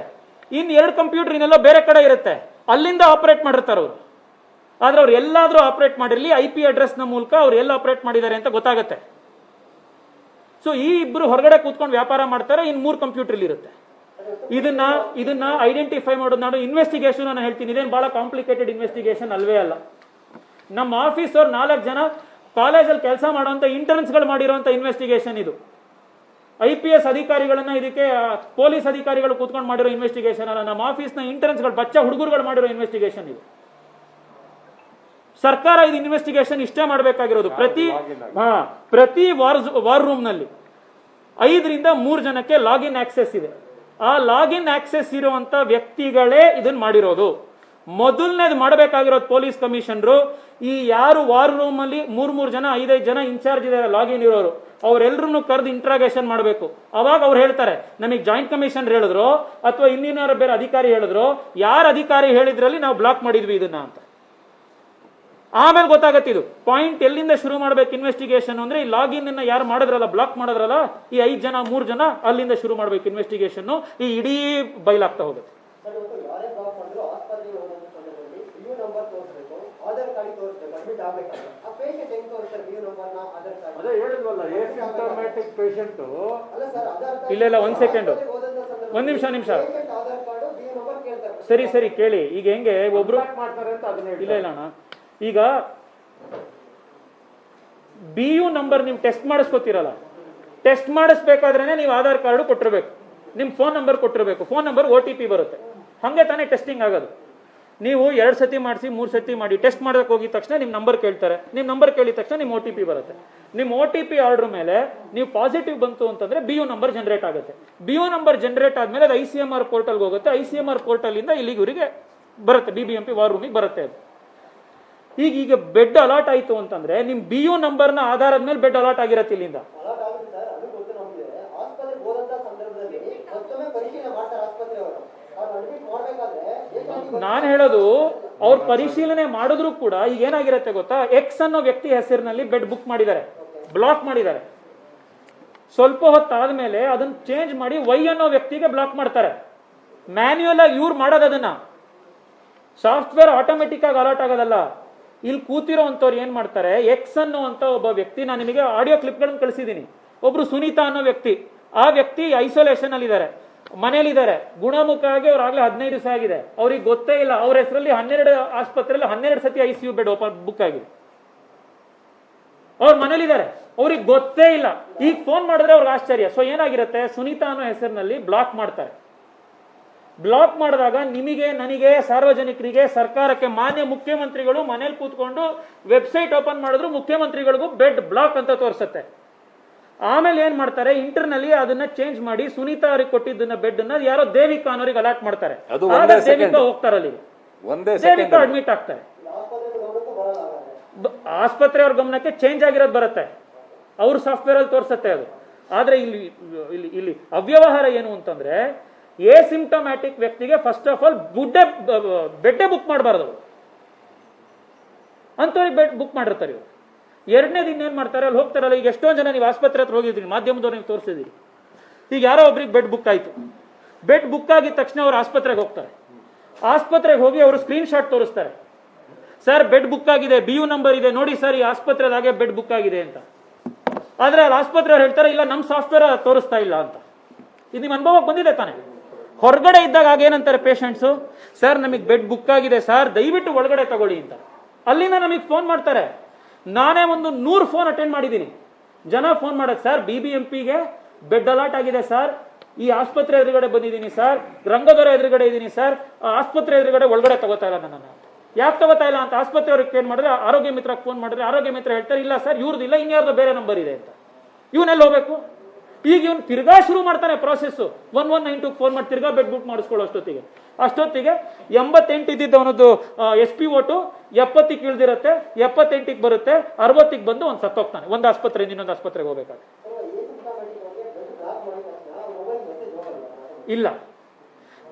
ಇನ್ 2 ಕಂಪ್ಯೂಟರ್ ಇನ್ನೆಲ್ಲ ಬೇರೆ ಕಡೆ ಇರುತ್ತೆ, ಅಲ್ಲಿಂದ ಆಪರೇಟ್ ಮಾಡಿರ್ತಾರೆ ಅವರು. ಆದ್ರೆ ಅವ್ರು ಎಲ್ಲಾದ್ರೂ ಆಪರೇಟ್ ಮಾಡಿರ್ಲಿ, IP ಅಡ್ರೆಸ್ ನ ಮೂಲಕ ಅವ್ರು ಎಲ್ಲ ಆಪರೇಟ್ ಮಾಡಿದ್ದಾರೆ ಅಂತ ಗೊತ್ತಾಗುತ್ತೆ. ಸೊ ಈ ಇಬ್ರು ಹೊರಗಡೆ ಕೂತ್ಕೊಂಡು ವ್ಯಾಪಾರ ಮಾಡ್ತಾರೆ, ಇನ್ 3 ಕಂಪ್ಯೂಟರ್ ಇಲ್ಲಿ ಇರುತ್ತೆ. ಇದನ್ನ ಐಡೆಂಟಿಫೈ ಮಾಡೋದು ನಾನು ಇನ್ವೆಸ್ಟಿಗೇಷನ್ ನಾನು ಹೇಳ್ತೀನಿ, ಇದೇನು ಬಹಳ ಕಾಂಪ್ಲಿಕೇಟೆಡ್ ಇನ್ವೆಸ್ಟಿಗೇಷನ್ ಅಲ್ವೇ ಅಲ್ಲ. ನಮ್ಮ ಆಫೀಸರ್ 4 ಜನ ಕಾಲೇಜಲ್ಲಿ ಕೆಲಸ ಮಾಡುವಂತ ಇಂಟರ್ನ್ಸ್ಗಳು ಮಾಡಿರುವಂತ ಇನ್ವೆಸ್ಟಿಗೇಷನ್ ಇದು. IPS ಅಧಿಕಾರಿಗಳನ್ನ ಇದಕ್ಕೆ ಪೊಲೀಸ್ ಅಧಿಕಾರಿಗಳು ಕೂತ್ಕೊಂಡು ಮಾಡಿರೋ ಇನ್ವೆಸ್ಟಿಗೇಷನ್ ಅಲ್ಲ, ನಮ್ಮ ಆಫೀಸ್ನ ಇಂಟರ್ನ್ಸ್ಗಳು ಬಚ್ಚ ಹುಡುಗರುಗಳು ಮಾಡಿರೋ ಇನ್ವೆಸ್ಟಿಗೇಷನ್ ಇದು. ಸರ್ಕಾರ ಇದು ಇನ್ವೆಸ್ಟಿಗೇಷನ್ ಇಷ್ಟೇ ಮಾಡಬೇಕಾಗಿರೋದು. ಪ್ರತಿ ವಾರ್ ರೂಮ್ ನಲ್ಲಿ 5ರಿಂದ 3 ಜನಕ್ಕೆ ಲಾಗಿನ್ ಆಕ್ಸೆಸ್ ಇದೆ. ಆ ಲಾಗಿನ್ ಆಕ್ಸೆಸ್ ಇರುವಂತ ವ್ಯಕ್ತಿಗಳೇ ಇದನ್ನ ಮಾಡಿರೋದು. ಮೊದಲನೇದು ಮಾಡಬೇಕಾಗಿರೋದು ಪೊಲೀಸ್ ಕಮಿಷನರು, ಈ ಯಾರು ವಾರ್ ರೂಮ್ ಅಲ್ಲಿ 3 ಜನ 5 ಜನ ಇನ್ಚಾರ್ಜ್ ಇದ್ದಾರೆ ಲಾಗಿನ್ ಇರೋರು, ಅವರೆಲ್ಲರನ್ನು ಕರೆದು ಇಂಟ್ರಾಗೇಷನ್ ಮಾಡಬೇಕು. ಅವಾಗ ಅವ್ರು ಹೇಳ್ತಾರೆ, ನಮಗೆ ಜಾಯಿಂಟ್ ಕಮಿಷನರ್ ಹೇಳಿದ್ರು ಅಥವಾ ಇನ್ನೇನಾರು ಬೇರೆ ಅಧಿಕಾರಿ ಹೇಳಿದ್ರು, ಯಾರ ಅಧಿಕಾರಿ ಹೇಳಿದ್ರಲ್ಲಿ ನಾವು ಬ್ಲಾಕ್ ಮಾಡಿದ್ವಿ ಇದನ್ನ ಅಂತ. ಆಮೇಲೆ ಗೊತ್ತಾಗತ್ತೆ ಇದು ಪಾಯಿಂಟ್ ಎಲ್ಲಿಂದ ಶುರು ಮಾಡ್ಬೇಕು ಇನ್ವೆಸ್ಟಿಗೇಷನ್ ಅಂದ್ರೆ, ಈ ಲಾಗಿನ್ ಅನ್ನ ಯಾರು ಮಾಡಿದ್ರಲ್ಲ, ಬ್ಲಾಕ್ ಮಾಡಿದ್ರಲ್ಲ, ಈ 5 ಜನ 3 ಜನ ಅಲ್ಲಿಂದ ಶುರು ಮಾಡ್ಬೇಕು ಇನ್ವೆಸ್ಟಿಗೇಷನ್. ಈ ಇಡೀ ಬಯಲಾಗ್ತಾ ಹೋಗುತ್ತೆ. ಇಲ್ಲ 1 ಸೆಕೆಂಡ್, 1 ನಿಮಿಷ ಸರಿ ಕೇಳಿ. ಈಗ ಹೆಂಗೆ ಒಬ್ರು ಇಲ್ಲ ಅಣ್ಣ, ಈಗ BU ನಂಬರ್ ನೀವು ಟೆಸ್ಟ್ ಮಾಡಿಸ್ಕೊತೀರಲ್ಲ, ಟೆಸ್ಟ್ ಮಾಡಿಸ್ಬೇಕಾದ್ರೆ ನೀವು ಆಧಾರ್ ಕಾರ್ಡ್ ಕೊಟ್ಟಿರ್ಬೇಕು, ನಿಮ್ ಫೋನ್ ನಂಬರ್ ಕೊಟ್ಟಿರ್ಬೇಕು, ಫೋನ್ ನಂಬರ್ OTP ಬರುತ್ತೆ, ಹಂಗೆ ತಾನೇ ಟೆಸ್ಟಿಂಗ್ ಆಗೋದು. ನೀವು 2 ಸತಿ ಮಾಡಿಸಿ 3 ಸತಿ ಮಾಡಿ ಟೆಸ್ಟ್ ಮಾಡೋಕೆ ಹೋಗಿದ ತಕ್ಷಣ ನಿಮ್ ನಂಬರ್ ಕೇಳ್ತಾರೆ, ನಿಮ್ ನಂಬರ್ ಕೇಳಿದ ತಕ್ಷಣ ನಿಮ್ OTP ಬರುತ್ತೆ. ನಿಮ್ OTP ಆರ್ಡರ್ ಮೇಲೆ ನೀವು ಪಾಸಿಟಿವ್ ಬಂತು ಅಂತಂದ್ರೆ BU ನಂಬರ್ ಜನರೇಟ್ ಆಗುತ್ತೆ. BU ನಂಬರ್ ಜನರೇಟ್ ಆದ್ಮೇಲೆ ಅದು ICMR ಪೋರ್ಟಲ್ಗೆ ಹೋಗುತ್ತೆ, ICMR ಪೋರ್ಟಲ್ ಇಂದ ಇಲ್ಲಿಗೆ ಇವರಿಗೆ ಬರುತ್ತೆ, BBMP ವಾರ್ ರೂಮಿಗೆ ಬರುತ್ತೆ ಅದು. ಈಗ ಬೆಡ್ ಅಲಾಟ್ ಆಯ್ತು ಅಂತಂದ್ರೆ ನಿಮ್ BU ನಂಬರ್ನ ಆಧಾರದ ಮೇಲೆ ಬೆಡ್ ಅಲಾಟ್ ಆಗಿರತ್ತೆ ಇಲ್ಲಿಂದ. ನಾನು ಹೇಳೋದು ಅವ್ರ ಪರಿಶೀಲನೆ ಮಾಡಿದ್ರು ಕೂಡ ಈಗ ಏನಾಗಿರುತ್ತೆ ಗೊತ್ತಾ, X ಅನ್ನೋ ವ್ಯಕ್ತಿ ಹೆಸರಿನಲ್ಲಿ ಬೆಡ್ ಬುಕ್ ಮಾಡಿದ್ದಾರೆ, ಬ್ಲಾಕ್ ಮಾಡಿದ್ದಾರೆ. ಸ್ವಲ್ಪ ಹೊತ್ತಾದ್ಮೇಲೆ ಅದನ್ನ ಚೇಂಜ್ ಮಾಡಿ Y ಅನ್ನೋ ವ್ಯಕ್ತಿಗೆ ಬ್ಲಾಕ್ ಮಾಡ್ತಾರೆ. ಮ್ಯಾನ್ಯುಯಲ್ ಆಗಿ ಇವ್ರು ಮಾಡೋದು, ಅದನ್ನ ಸಾಫ್ಟ್ವೇರ್ ಆಟೋಮೆಟಿಕ್ ಆಗಿ ಅಲರ್ಟ್ ಆಗೋದಲ್ಲ. ಇಲ್ಲಿ ಕೂತಿರೋ ಅಂತವ್ರು ಏನ್ ಮಾಡ್ತಾರೆ, X ಅನ್ನುವಂತ ಒಬ್ಬ ವ್ಯಕ್ತಿ, ನಾನು ನಿಮಗೆ ಆಡಿಯೋ ಕ್ಲಿಪ್ಗಳನ್ನು ಕಳಿಸಿದ್ದೀನಿ. ಒಬ್ರು ಸುನೀತಾ ಅನ್ನೋ ವ್ಯಕ್ತಿ, ಆ ವ್ಯಕ್ತಿ ಐಸೋಲೇಷನ್ ಅಲ್ಲಿ ಇದ್ದಾರೆ, ಮನೇಲಿದ್ದಾರೆ, ಗುಣಮುಖ ಆಗಿ ಅವ್ರು ಆಗ್ಲೇ 15 ದಿವಸ ಆಗಿದೆ, ಅವ್ರಿಗೆ ಗೊತ್ತೇ ಇಲ್ಲ. ಅವ್ರ ಹೆಸರಲ್ಲಿ 12 ಆಸ್ಪತ್ರೆಯಲ್ಲಿ 12 ಸತಿ ICU ಬೆಡ್ ಬುಕ್ ಆಗಿದೆ. ಅವ್ರ ಮನೇಲಿದ್ದಾರೆ, ಅವ್ರಿಗೆ ಗೊತ್ತೇ ಇಲ್ಲ. ಈಗ ಫೋನ್ ಮಾಡಿದ್ರೆ ಅವ್ರಿಗೆ ಆಶ್ಚರ್ಯ. ಸೊ ಏನಾಗಿರುತ್ತೆ, ಸುನೀತಾ ಅನ್ನೋ ಹೆಸರಿನಲ್ಲಿ ಬ್ಲಾಕ್ ಮಾಡ್ತಾರೆ. ಬ್ಲಾಕ್ ಮಾಡಿದಾಗ ನಿಮಗೆ, ನನಗೆ, ಸಾರ್ವಜನಿಕರಿಗೆ, ಸರ್ಕಾರಕ್ಕೆ, ಮಾನ್ಯ ಮುಖ್ಯಮಂತ್ರಿಗಳು ಮನೇಲಿ ಕೂತ್ಕೊಂಡು ವೆಬ್ಸೈಟ್ ಓಪನ್ ಮಾಡಿದ್ರು ಮುಖ್ಯಮಂತ್ರಿಗಳಿಗೂ ಬೆಡ್ ಬ್ಲಾಕ್ ಅಂತ ತೋರಿಸುತ್ತೆ. ಆಮೇಲೆ ಏನ್ ಮಾಡ್ತಾರೆ, ಇಂಟರ್ನಲ್ಲಿ ಅದನ್ನ ಚೇಂಜ್ ಮಾಡಿ ಸುನೀತಾ ಅವ್ರಿಗೆ ಕೊಟ್ಟಿದ್ದನ್ನ ಬೆಡ್ ಅನ್ನ ಯಾರೋ ದೇವಿಕಾ ಅನ್ನೋರಿಗೆ ಅಲಾಟ್ ಮಾಡ್ತಾರೆ. ದೇವಿಕಾ ಹೋಗ್ತಾರಲ್ಲಿ, ದೇವಿಕಾ ಅಡ್ಮಿಟ್ ಆಗ್ತಾರೆ. ಆಸ್ಪತ್ರೆ ಅವ್ರ ಗಮನಕ್ಕೆ ಚೇಂಜ್ ಆಗಿರೋದು ಬರುತ್ತೆ, ಅವ್ರ ಸಾಫ್ಟ್ವೇರ್ ಅಲ್ಲಿ ತೋರಿಸುತ್ತೆ ಅದು. ಆದ್ರೆ ಇಲ್ಲಿ ಅವ್ಯವಹಾರ ಏನು ಅಂತಂದ್ರೆ, ಸಿಂಪ್ಟಮ್ಯಾಟಿಕ್ ವ್ಯಕ್ತಿಗೆ ಫಸ್ಟ್ ಆಫ್ ಆಲ್ ಬೆಡ್ಡೆ ಬುಕ್ ಮಾಡಬಾರ್ದು, ಅಂತವ್ರಿಗೆ ಬೆಡ್ ಬುಕ್ ಮಾಡಿರ್ತಾರೆ ಇವರು. ಎರಡನೇದು ಇನ್ನೇನ್ ಮಾಡ್ತಾರೆ, ಅಲ್ಲಿ ಹೋಗ್ತಾರಲ್ಲ, ಈಗ ಎಷ್ಟೊಂದು ಜನ ನೀವು ಆಸ್ಪತ್ರೆ ಹತ್ರ ಹೋಗಿದ್ದೀರಿ, ಮಾಧ್ಯಮದವ್ರು ನೀವು ತೋರಿಸಿದಿರಿ, ಈಗ ಯಾರೋ ಒಬ್ರಿಗೆ ಬೆಡ್ ಬುಕ್ ಆಯ್ತು, ಬೆಡ್ ಬುಕ್ ಆಗಿದ ತಕ್ಷಣ ಅವ್ರು ಆಸ್ಪತ್ರೆಗೆ ಹೋಗ್ತಾರೆ. ಆಸ್ಪತ್ರೆಗೆ ಹೋಗಿ ಅವರು ಸ್ಕ್ರೀನ್ ಶಾಟ್ ತೋರಿಸ್ತಾರೆ. ಸರ್ ಬೆಡ್ ಬುಕ್ ಆಗಿದೆ, BU ನಂಬರ್ ಇದೆ ನೋಡಿ ಸರ್, ಈ ಆಸ್ಪತ್ರೆದಾಗೆ ಬೆಡ್ ಬುಕ್ ಆಗಿದೆ ಅಂತ. ಆದ್ರೆ ಅಲ್ಲಿ ಆಸ್ಪತ್ರೆಯವ್ರು ಹೇಳ್ತಾರೆ ಇಲ್ಲ ನಮ್ಮ ಸಾಫ್ಟ್ವೇರ್ ತೋರಿಸ್ತಾ ಇಲ್ಲ ಅಂತ. ಇದು ನಿಮ್ಮ ಅನುಭವಕ್ಕೆ ಬಂದಿದೆ ತಾನೆ? ಹೊರಗಡೆ ಇದ್ದಾಗ ಆಗೇನಂತಾರೆ ಪೇಷಂಟ್ಸು, ಸರ್ ನಮಗೆ ಬೆಡ್ ಬುಕ್ ಆಗಿದೆ ಸರ್, ದಯವಿಟ್ಟು ಒಳಗಡೆ ತಗೊಳ್ಳಿ ಅಂತ. ಅಲ್ಲಿಂದ ನಮಗೆ ಫೋನ್ ಮಾಡ್ತಾರೆ. ನಾನೇ ಒಂದು 100 ಫೋನ್ ಅಟೆಂಡ್ ಮಾಡಿದ್ದೀನಿ. ಜನ ಫೋನ್ ಮಾಡೋದು, ಸರ್ BBMPಗೆ ಬೆಡ್ ಅಲಾಟ್ ಆಗಿದೆ ಸರ್, ಈ ಆಸ್ಪತ್ರೆ ಎದುರುಗಡೆ ಬಂದಿದ್ದೀನಿ ಸರ್, ರಂಗದೊರೆ ಎದುರುಗಡೆ ಇದ್ದೀನಿ ಸರ್, ಆಸ್ಪತ್ರೆ ಎದುರುಗಡೆ ಒಳಗಡೆ ತಗೋತಾ ಇಲ್ಲ ನನ್ನನ್ನು. ಯಾಕೆ ತಗೋತಾ ಇಲ್ಲ ಅಂತ ಆಸ್ಪತ್ರೆಯವ್ರಿಗೆ ಫೋನ್ ಮಾಡಿದ್ರೆ, ಆರೋಗ್ಯ ಮಿತ್ರಕ್ಕೆ ಫೋನ್ ಮಾಡಿದ್ರೆ ಆರೋಗ್ಯ ಮಿತ್ರ ಹೇಳ್ತಾರೆ ಇಲ್ಲ ಸರ್ ಇವ್ರದಿಲ್ಲ, ಇನ್ಯಾರ್ದು ಬೇರೆ ನಂಬರ್ ಇದೆ ಅಂತ. ಇವನೆಲ್ಲ ಹೋಗ್ಬೇಕು? ಈಗ ಇವನು ತಿರ್ಗಾ ಶುರು ಮಾಡ್ತಾನೆ ಪ್ರಾಸೆಸ್. 1192 ಫೋನ್ ಮಾಡಿ ತಿರ್ಗಾ ಬೆಡ್ ಬುಕ್ ಮಾಡಿಸ್ಕೊಳ್ಳೋ ಅಷ್ಟೊತ್ತಿಗೆ 88 ಇದ್ದಿದ್ದ ಅವನದ್ದು SP ಓಟು 70ಕ್ಕೆ ಇಳ್ದಿರುತ್ತೆ, 78ಕ್ಕೆ ಬರುತ್ತೆ, 60ಕ್ಕೆ ಬಂದು ಅವ್ನು ಸತ್ತೋಗ್ತಾನೆ. ಒಂದು ಆಸ್ಪತ್ರೆಯಿಂದ ಇನ್ನೊಂದು ಆಸ್ಪತ್ರೆಗೆ ಹೋಗ್ಬೇಕಾದ್ರೆ. ಇಲ್ಲ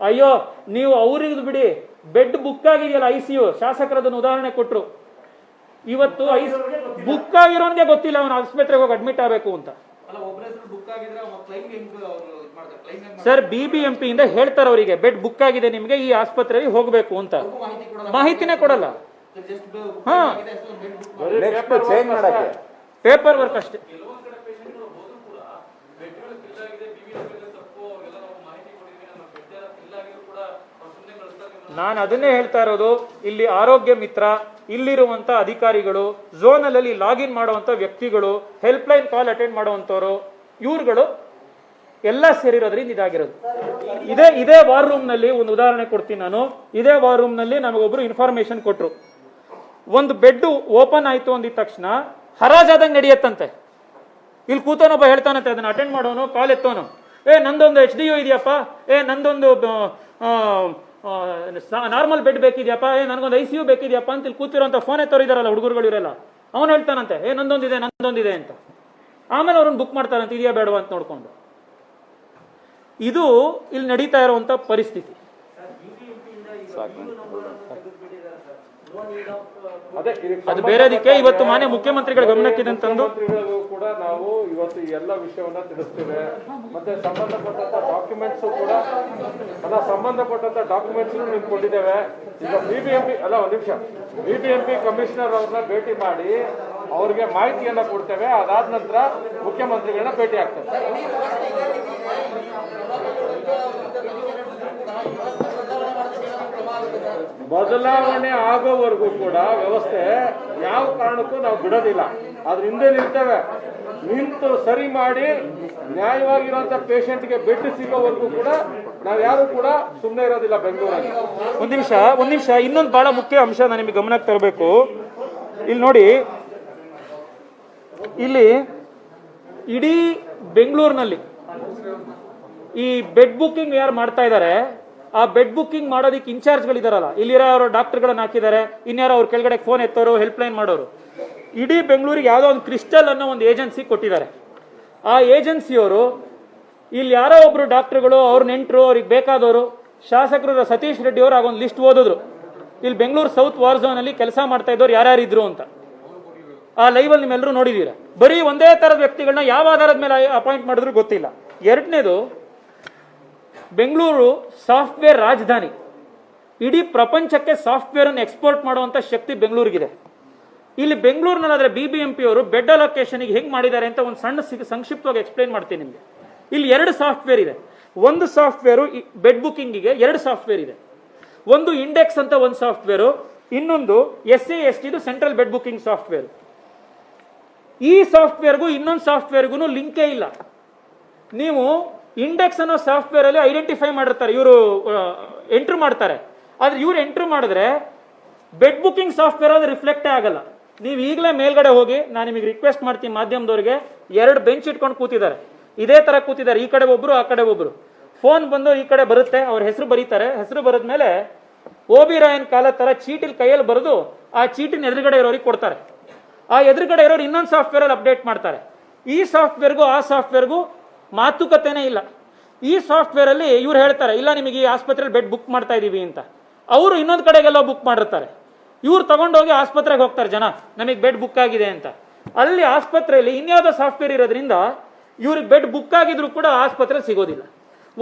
ಅಯ್ಯೋ ನೀವು ಅವ್ರಿಗೆ ಬಿಡಿ, ಬೆಡ್ ಬುಕ್ ಆಗಿದೆಯಲ್ಲ ICU, ಶಾಸಕರದನ್ನು ಉದಾಹರಣೆ ಕೊಟ್ಟರು. ಇವತ್ತು ಬುಕ್ ಆಗಿರೋನ್ಗೆ ಗೊತ್ತಿಲ್ಲ ಅವನು ಆಸ್ಪತ್ರೆಗೆ ಹೋಗಿ ಅಡ್ಮಿಟ್ ಆಗಬೇಕು ಅಂತ. ಸರ್ BBMP ಇಂದ ಹೇಳ್ತಾರೆ ಅವರಿಗೆ ಬೆಡ್ ಬುಕ್ ಆಗಿದೆ ನಿಮ್ಗೆ, ಈ ಆಸ್ಪತ್ರೆಗೆ ಹೋಗ್ಬೇಕು ಅಂತ. ಮಾಹಿತಿನೇ ಕೊಡಲ್ಲ. ಹಾ, ಪೇಪರ್ ವರ್ಕ್ ಅಷ್ಟೇ. ನಾನು ಅದನ್ನೇ ಹೇಳ್ತಾ ಇರೋದು, ಇಲ್ಲಿ ಆರೋಗ್ಯ ಮಿತ್ರ, ಇಲ್ಲಿರುವಂತ ಅಧಿಕಾರಿಗಳು, ಝೋನಲ್ಲಿ ಲಾಗಿನ್ ಮಾಡುವಂತ ವ್ಯಕ್ತಿಗಳು, ಹೆಲ್ಪ್ ಲೈನ್ ಕಾಲ್ ಅಟೆಂಡ್ ಮಾಡುವಂತವರು, ಇವ್ರುಗಳು ಎಲ್ಲ ಸೇರಿರೋದ್ರಿಂದ ಇದಾಗಿರೋದು. ಇದೇ ವಾರ್ ರೂಮ್ ನಲ್ಲಿ ಒಂದು ಉದಾಹರಣೆ ಕೊಡ್ತೀನಿ ನಾನು. ಇದೇ ವಾರ್ ರೂಮ್ ನಲ್ಲಿ ನಮಗೊಬ್ರು ಇನ್ಫಾರ್ಮೇಶನ್ ಕೊಟ್ರು. ಒಂದು ಬೆಡ್ ಓಪನ್ ಆಯ್ತು ಅಂದಿದ ತಕ್ಷಣ ಹರಾಜಾದಂಗೆ ನಡೆಯತ್ತಂತೆ. ಇಲ್ಲಿ ಕೂತವನೊಬ್ಬ ಹೇಳ್ತಾನಂತೆ, ಅದನ್ನ ಅಟೆಂಡ್ ಮಾಡೋನು ಕಾಲ್ ಎತ್ತೋನು, ನಂದೊಂದು HDU ಇದೆಯಪ್ಪ, ನಂದೊಂದು ನಾರ್ಮಲ್ ಬೆಡ್ ಬೇಕಿದ್ಯಪ್ಪ, ನನಗೊಂದು ICU ಬೇಕಿದ್ಯಪ್ಪ ಅಂತ ಇಲ್ಲಿ ಕೂತಿರೋಂಥ ಫೋನ್ ಎತ್ತೋರಿದಾರಲ್ಲ ಹುಡುಗರುಗಳು ಇರಲ್ಲ, ಅವನು ಹೇಳ್ತಾನಂತೆ ನಂದೊಂದಿದೆ ಅಂತ. ಆಮೇಲೆ ಅವ್ರನ್ನ ಬುಕ್ ಮಾಡ್ತಾರಂತೆ, ಇದೆಯಾ ಬೇಡವಾ ಅಂತ ನೋಡ್ಕೊಂಡು. ಇದು ಇಲ್ಲಿ ನಡೀತಾ ಇರುವಂತ ಪರಿಸ್ಥಿತಿ. ಅದು ಬೇರೆದಕ್ಕೆ ಇವತ್ತು ಮಾನ್ಯ ಮುಖ್ಯಮಂತ್ರಿಗಳ ಗಮನಕ್ಕಿದೆ ಅಂತಂದು ಕೂಡ ನಾವು ಇವತ್ತು ಈ ಎಲ್ಲ ವಿಷಯವನ್ನ ತಿಳಿಸ್ತೇವೆ. ಮತ್ತೆ ಸಂಬಂಧಪಟ್ಟಂತ ಡಾಕ್ಯುಮೆಂಟ್ಸ್ ಕೂಡ ನಿಮ್ಗೆ ಕೊಟ್ಟಿದ್ದೇವೆ. ಈಗ BBMP ಕಮಿಷನರ್ ಅವ್ರನ್ನ ಭೇಟಿ ಮಾಡಿ ಅವ್ರಿಗೆ ಮಾಹಿತಿಯನ್ನ ಕೊಡ್ತೇವೆ. ಅದಾದ ನಂತರ ಮುಖ್ಯಮಂತ್ರಿಗಳನ್ನ ಭೇಟಿ ಆಗ್ತೇವೆ. ಬದಲಾವಣೆ ಆಗೋವರೆಗೂ ಕೂಡ ವ್ಯವಸ್ಥೆ ಯಾವ ಕಾರಣಕ್ಕೂ ನಾವು ಬಿಡೋದಿಲ್ಲ. ಅದ್ರ ಹಿಂದೆ ನಿಂತು ಸರಿ ಮಾಡಿ ನ್ಯಾಯವಾಗಿರುವಂತ ಪೇಷಂಟ್ಗೆ ಬೆಡ್ ಸಿಗೋವರೆಗೂ ಕೂಡ ನಾವು ಯಾರು ಕೂಡ ಸುಮ್ಮನೆ ಇರೋದಿಲ್ಲ ಬೆಂಗಳೂರಲ್ಲಿ. ಒಂದ್ ನಿಮಿಷ ಇನ್ನೊಂದು ಬಹಳ ಮುಖ್ಯ ಅಂಶ ನಾನು ನಿಮಗೆ ಗಮನಕ್ಕೆ ತರಬೇಕು. ಇಲ್ಲಿ ನೋಡಿ, ಇಲ್ಲಿ ಇಡೀ ಬೆಂಗಳೂರಿನಲ್ಲಿ ಈ ಬೆಡ್ ಬುಕ್ಕಿಂಗ್ ಯಾರು ಮಾಡ್ತಾ ಇದ್ದಾರೆ, ಆ ಬೆಡ್ ಬುಕ್ಕಿಂಗ್ ಮಾಡೋದಕ್ಕೆ ಇನ್ಚಾರ್ಜ್ಗಳಿದಾರಲ್ಲ, ಇಲ್ಲಿರೋ ಡಾಕ್ಟರ್ಗಳನ್ನ ಹಾಕಿದ್ದಾರೆ, ಇನ್ಯಾರೋ ಅವ್ರ ಕೆಳಗಡೆ ಫೋನ್ ಎತ್ತೋರು, ಹೆಲ್ಪ್ ಲೈನ್ ಮಾಡೋರು. ಇಡೀ ಬೆಂಗಳೂರಿಗೆ ಯಾವುದೋ ಒಂದು ಕ್ರಿಸ್ಟಲ್ ಅನ್ನೋ ಒಂದು ಏಜೆನ್ಸಿ ಕೊಟ್ಟಿದ್ದಾರೆ. ಆ ಏಜೆನ್ಸಿಯವರು ಇಲ್ಲಿ ಯಾರೋ ಒಬ್ರು ಡಾಕ್ಟರ್ಗಳು, ಅವ್ರ ನೆಂಟರು, ಅವ್ರಿಗೆ ಬೇಕಾದವರು, ಶಾಸಕರು ಸತೀಶ್ ರೆಡ್ಡಿ ಅವರು ಆಗೊಂದು ಲಿಸ್ಟ್ ಓದಿದ್ರು. ಇಲ್ಲಿ ಬೆಂಗಳೂರು ಸೌತ್ ವಾರ್ ಝೋನ್ ಅಲ್ಲಿ ಕೆಲಸ ಮಾಡ್ತಾ ಇದ್ದವ್ರು ಯಾರ್ಯಾರಿದ್ರು ಅಂತ. ಆ ಲೈವಲ್ಲಿ ನಿಮ್ಮೆಲ್ಲರೂ ನೋಡಿದೀರ. ಬರೀ ಒಂದೇ ತರದ ವ್ಯಕ್ತಿಗಳನ್ನ ಯಾವ ಆಧಾರದ ಮೇಲೆ ಅಪಾಯಿಂಟ್ ಮಾಡಿದ್ರು ಗೊತ್ತಿಲ್ಲ. ಎರಡನೇದು, ಬೆಂಗಳೂರು ಸಾಫ್ಟ್ವೇರ್ ರಾಜಧಾನಿ. ಇಡೀ ಪ್ರಪಂಚಕ್ಕೆ ಸಾಫ್ಟ್ವೇರ್ ಅನ್ನು ಎಕ್ಸ್ಪೋರ್ಟ್ ಮಾಡುವಂತ ಶಕ್ತಿ ಬೆಂಗಳೂರಿಗಿದೆ. ಇಲ್ಲಿ ಬೆಂಗಳೂರಿನಲ್ಲಾದ್ರೆ BBMP ಅವರು ಬೆಡ್ ಅಲೋಕೇಶನ್ಗೆ ಹೆಂಗ್ ಮಾಡಿದ್ದಾರೆ ಅಂತ ಒಂದು ಸಣ್ಣ ಸಂಕ್ಷಿಪ್ತವಾಗಿ ಎಕ್ಸ್ಪ್ಲೈನ್ ಮಾಡ್ತೀನಿ ನಿಮಗೆ. ಇಲ್ಲಿ 2 ಸಾಫ್ಟ್ವೇರ್ ಇದೆ. ಒಂದು ಸಾಫ್ಟ್ವೇರು ಬೆಡ್ ಬುಕ್ಕಿಂಗಿಗೆ 2 ಸಾಫ್ಟ್ವೇರ್ ಇದೆ. ಒಂದು ಇಂಡೆಕ್ಸ್ ಅಂತ ಒಂದು ಸಾಫ್ಟ್ವೇರು, ಇನ್ನೊಂದು SAST central bed booking software. ಈ ಸಾಫ್ಟ್ವೇರ್ಗೂ ಇನ್ನೊಂದು ಸಾಫ್ಟ್ವೇರ್ಗೂ ಲಿಂಕೇ ಇಲ್ಲ. ನೀವು ಇಂಡೆಕ್ಸ್ ಅನ್ನೋ ಸಾಫ್ಟ್ವೇರ್ ಅಲ್ಲಿ ಐಡೆಂಟಿಫೈ ಮಾಡಿರ್ತಾರೆ, ಇವರು ಎಂಟ್ರಿ ಮಾಡ್ತಾರೆ. ಆದ್ರೆ ಇವ್ರು ಎಂಟ್ರಿ ಮಾಡಿದ್ರೆ ಬೆಡ್ ಬುಕ್ಕಿಂಗ್ ಸಾಫ್ಟ್ವೇರ್ ಅದು ರಿಫ್ಲೆಕ್ಟೇ ಆಗಲ್ಲ. ನೀವು ಈಗಲೇ ಮೇಲ್ಗಡೆ ಹೋಗಿ, ನಾನು ನಿಮಗೆ ರಿಕ್ವೆಸ್ಟ್ ಮಾಡ್ತೀನಿ ಮಾಧ್ಯಮದವ್ರಿಗೆ, 2 ಬೆಂಚ್ ಇಟ್ಕೊಂಡು ಕೂತಿದ್ದಾರೆ, ಇದೇ ತರ ಕೂತಿದ್ದಾರೆ, ಈ ಕಡೆ ಒಬ್ರು ಆ ಕಡೆ ಒಬ್ರು. ಫೋನ್ ಬಂದು ಈ ಕಡೆ ಬರುತ್ತೆ, ಅವ್ರ ಹೆಸರು ಬರೀತಾರೆ. ಹೆಸರು ಬರೆದ್ಮೇಲೆ OB ರಾಯನ್ ಕಾಲ ತರ ಚೀಟಿಲ್ ಕೈಯಲ್ಲಿ ಬರೆದು ಆ ಚೀಟಿನ ಎದುರುಗಡೆ ಇರೋರಿಗೆ ಕೊಡ್ತಾರೆ. ಆ ಎದುರುಗಡೆ ಇರೋರು ಇನ್ನೊಂದು ಸಾಫ್ಟ್ವೇರ್ ಅಲ್ಲಿ ಅಪ್ಡೇಟ್ ಮಾಡ್ತಾರೆ. ಈ ಸಾಫ್ಟ್ವೇರ್ಗೂ ಆ ಸಾಫ್ಟ್ವೇರ್ಗೂ ಮಾತುಕತೆನೇ ಇಲ್ಲ. ಈ ಸಾಫ್ಟ್ವೇರ್ ಅಲ್ಲಿ ಇವ್ರು ಹೇಳ್ತಾರೆ, ಇಲ್ಲ ನಿಮಗೆ ಈ ಆಸ್ಪತ್ರೆಯಲ್ಲಿ ಬೆಡ್ ಬುಕ್ ಮಾಡ್ತಾ ಇದೀವಿ ಅಂತ. ಅವರು ಇನ್ನೊಂದು ಕಡೆಗೆಲ್ಲ ಬುಕ್ ಮಾಡಿರ್ತಾರೆ. ಇವ್ರು ತಗೊಂಡೋಗಿ ಆಸ್ಪತ್ರೆಗೆ ಹೋಗ್ತಾರೆ, ಜನ ನಮಗೆ ಬೆಡ್ ಬುಕ್ ಆಗಿದೆ ಅಂತ. ಅಲ್ಲಿ ಆಸ್ಪತ್ರೆಯಲ್ಲಿ ಇನ್ಯಾವುದೋ ಸಾಫ್ಟ್ವೇರ್ ಇರೋದ್ರಿಂದ ಇವ್ರಿಗೆ ಬೆಡ್ ಬುಕ್ ಆಗಿದ್ರು ಕೂಡ ಆಸ್ಪತ್ರೆ ಸಿಗೋದಿಲ್ಲ.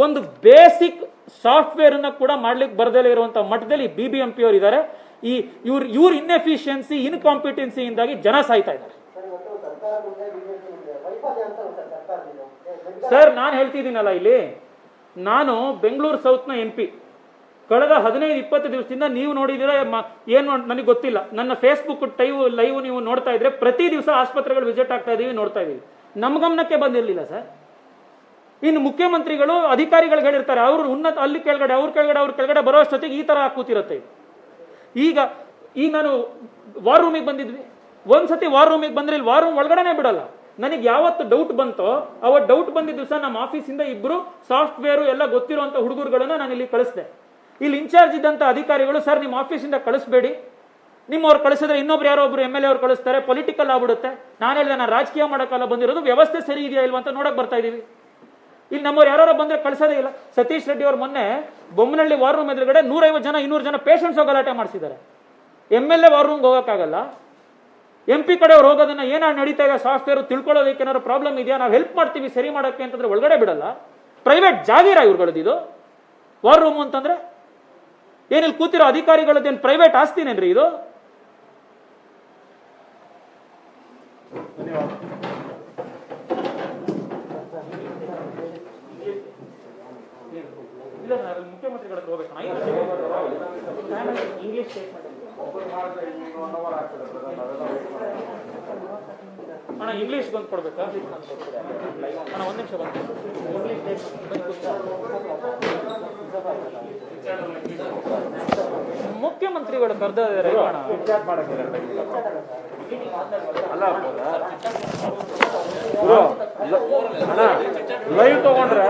ಒಂದು ಬೇಸಿಕ್ ಸಾಫ್ಟ್ವೇರ್ ಅನ್ನ ಕೂಡ ಮಾಡ್ಲಿಕ್ಕೆ ಬರದೇ ಇರುವಂತ ಮಟ್ಟದಲ್ಲಿ BBMP ಅವರು ಇದ್ದಾರೆ. ಇವ್ರ ಇನ್ಎಫಿಷಿಯನ್ಸಿ ಇನ್ಕಾಂಪಿಟೆನ್ಸಿ ಇಂದಾಗಿ ಜನ ಸಾಯ್ತಾ ಇದ್ದಾರೆ. ಸರ್ ನಾನು ಹೇಳ್ತಿದ್ದೀನಲ್ಲ, ಇಲ್ಲಿ ನಾನು ಬೆಂಗಳೂರು ಸೌತ್ನ MP. ಕಳೆದ 15-20 ದಿವಸದಿಂದ ನೀವು ನೋಡಿದಿರ ಏನು ನನಗೆ ಗೊತ್ತಿಲ್ಲ, ನನ್ನ ಫೇಸ್ಬುಕ್ ಲೈವ್ ನೀವು ನೋಡ್ತಾ ಇದ್ರೆ ಪ್ರತಿ ದಿವಸ ಆಸ್ಪತ್ರೆಗಳು ವಿಸಿಟ್ ಆಗ್ತಾ ಇದೀವಿ, ನೋಡ್ತಾ ಇದೀವಿ. ನಮ್ಮ ಗಮನಕ್ಕೆ ಬಂದಿರಲಿಲ್ಲ ಸರ್. ಇನ್ನು ಮುಖ್ಯಮಂತ್ರಿಗಳು ಅಧಿಕಾರಿಗಳಿಗೆ ಹೇಳಿರ್ತಾರೆ, ಅವರು ಉನ್ನತ ಅಲ್ಲಿ ಕೆಳಗಡೆ ಅವ್ರ ಕೆಳಗಡೆ ಬರೋ ಅಷ್ಟೊತ್ತಿಗೆ ಈ ತರ ಕೂತಿರುತ್ತೆ. ಈಗ ನಾನು ವಾರ್ ರೂಮಿಗೆ ಬಂದಿದ್ವಿ, ಒಂದ್ಸತಿ ವಾರ್ ರೂಮಿಗೆ ಬಂದ್ರೆ ಇಲ್ಲಿ ವಾರ್ ರೂಮ್ ಒಳಗಡೆನೆ ಬಿಡಲ್ಲ. ನನಗೆ ಯಾವತ್ತು ಡೌಟ್ ಬಂತೋ ಅವತ್ತು ಡೌಟ್ ಬಂದಿದ್ದ ದಿವಸ ನಮ್ಮ ಆಫೀಸಿಂದ ಇಬ್ರು ಸಾಫ್ಟ್ವೇರ್ ಎಲ್ಲ ಗೊತ್ತಿರುವಂತ ಹುಡುಗರುಗಳನ್ನ ನಾನು ಇಲ್ಲಿ ಕಳಿಸಿದೆ. ಇಲ್ಲಿ ಇನ್ಚಾರ್ಜ್ ಇದ್ದಂತ ಅಧಿಕಾರಿಗಳು, ಸರ್ ನಿಮ್ಮ ಆಫೀಸಿಂದ ಕಳಿಸ್ಬೇಡಿ, ನಿಮ್ಮವ್ರು ಕಳಿಸಿದ್ರೆ ಇನ್ನೊಬ್ರು ಯಾರೋ ಒಬ್ರು MLA ಅವ್ರು ಕಳಿಸ್ತಾರೆ, ಪೊಲಿಟಿಕಲ್ ಆಗ್ಬಿಡುತ್ತೆ. ನಾನು ಹೇಳಿದೆ, ನಾನು ರಾಜಕೀಯ ಮಾಡೋಕ್ಕಲ್ಲ ಬಂದಿರೋದು, ವ್ಯವಸ್ಥೆ ಸರಿ ಇದೆಯಾ ಇಲ್ವಾ ಅಂತ ನೋಡಕ್ ಬರ್ತಾ ಇದೀವಿ. ಇಲ್ಲಿ ನಮ್ಮವ್ರು ಯಾರು ಬಂದ್ರೆ ಕಳ್ಸೋದೇ ಇಲ್ಲ. ಸತೀಶ್ ರೆಡ್ಡಿ ಅವ್ರು ಮೊನ್ನೆ ಬೊಮ್ಮನಹಳ್ಳಿ ವಾರ್ ರೂಮ್ ಎದುರುಗಡೆ 150 ಜನ 200 ಜನ ಪೇಷಂಟ್ಸ್ ಗಲಾಟೆ ಮಾಡಿಸಿದ್ದಾರೆ. MLA ವಾರ್ ರೂಮ್ಗೆ ಹೋಗೋಕ್ಕಾಗಲ್ಲ, MP ಕಡೆ ಅವ್ರು ಹೋಗೋದನ್ನ ಏನಾದ್ರು ನಡೀತಾ ಇದೆ ಸಾಫ್ಟ್ವೇರ್ ತಿಳ್ಕೊಳ್ಳೋದಕ್ಕೆ ಏನಾದ್ರು ಪ್ರಾಬ್ಲಮ್ ಇದೆಯಾ, ನಾವು ಹೆಲ್ಪ್ ಮಾಡ್ತೀವಿ ಸರಿ ಮಾಡೋಕ್ಕೆ ಅಂತಂದ್ರೆ ಒಳಗಡೆ ಬಿಡಲ್ಲ. ಪ್ರೈವೇಟ್ ಜಾಗೀರ ಇವ್ರುಗಳದ್ದು ವಾರ್ ರೂಮ್ ಅಂತಂದ್ರೆ ಏನಿಲ್ಲಿ ಕೂತಿರೋ ಅಧಿಕಾರಿಗಳದ್ದೇನು ಪ್ರೈವೇಟ್ ಆಸ್ತಿನೇನ್ರಿ ಇದು? ಮುಖ್ಯಮಂತ್ರಿಗಳ ಇಂಗ್ಲಿಷ್ ಅಣ್ಣ ಇಂಗ್ಲಿಷ್ ಬಂದು ಕೊಡ್ಬೇಕಾ ಅಣ್ಣ? ಒಂದ್ ನಿಮಿಷ ಬಂದು ಮುಖ್ಯಮಂತ್ರಿಗಳು ಕರೆದಿದ್ದಾರೆ. ಲೈವ್ ತಗೊಂಡ್ರೆ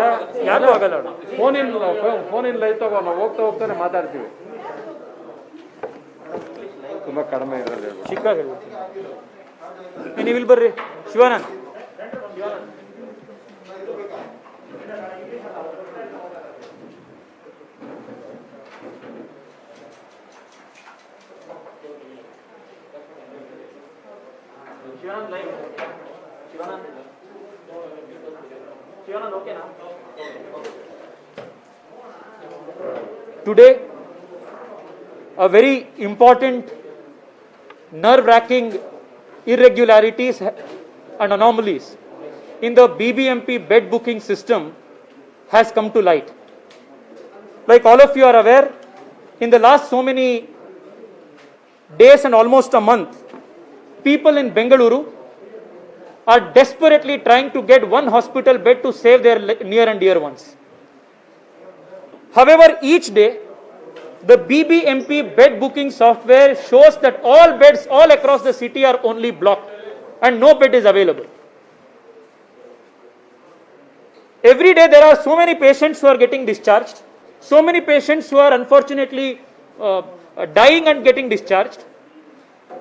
ಯಾರು ಆಗಲ್ಲ. ಫೋನಿನ ಲೈವ್ ತಗೊಂಡು ನಾವು ಹೋಗ್ತಾನೆ ಮಾತಾಡ್ತೀವಿ. ತುಂಬಾ ಕಡಿಮೆ ಇರೋದು ಚಿಕ್ಕಾಗಿ ನೀವು ಇಲ್ಲಿ ಬರ್ರಿ. Shivanand Today, a very important nerve-wracking irregularities and anomalies in the BBMP bed booking system has come to light. Like all of you are aware, in the last so many days and almost a month, people in Bengaluru are desperately trying to get one hospital bed to save their near and dear ones. However, each day, the BBMP bed booking software shows that all beds all across the city are only blocked and no bed is available. Every day there are so many patients who are getting discharged, so many patients who are unfortunately dying and getting discharged,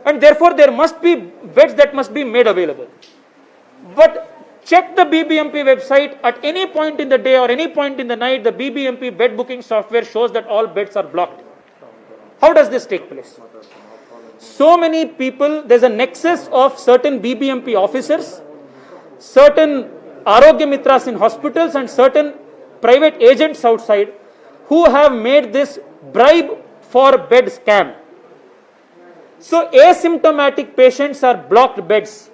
and therefore there must be beds that must be made available. But check the BBMP website at any point in the day or any point in the night, the BBMP bed booking software shows that all beds are blocked. How does this take place? So many people, there's a nexus of certain BBMP officers, certain Arogya Mitras in hospitals and certain private agents outside who have made this bribe for bed scam. So asymptomatic patients are blocked beds.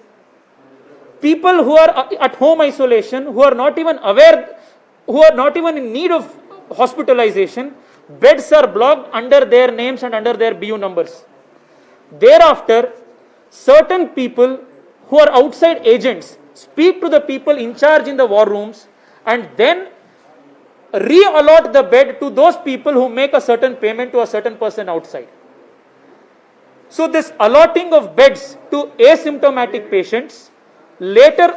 People who are at home isolation, who are not even aware, who are not even in need of hospitalization, beds are blocked under their names and under their BU numbers. Thereafter, certain people who are outside agents speak to the people in charge in the war rooms and then re-allot the bed to those people who make a certain payment to a certain person outside. So this allotting of beds to asymptomatic patients, later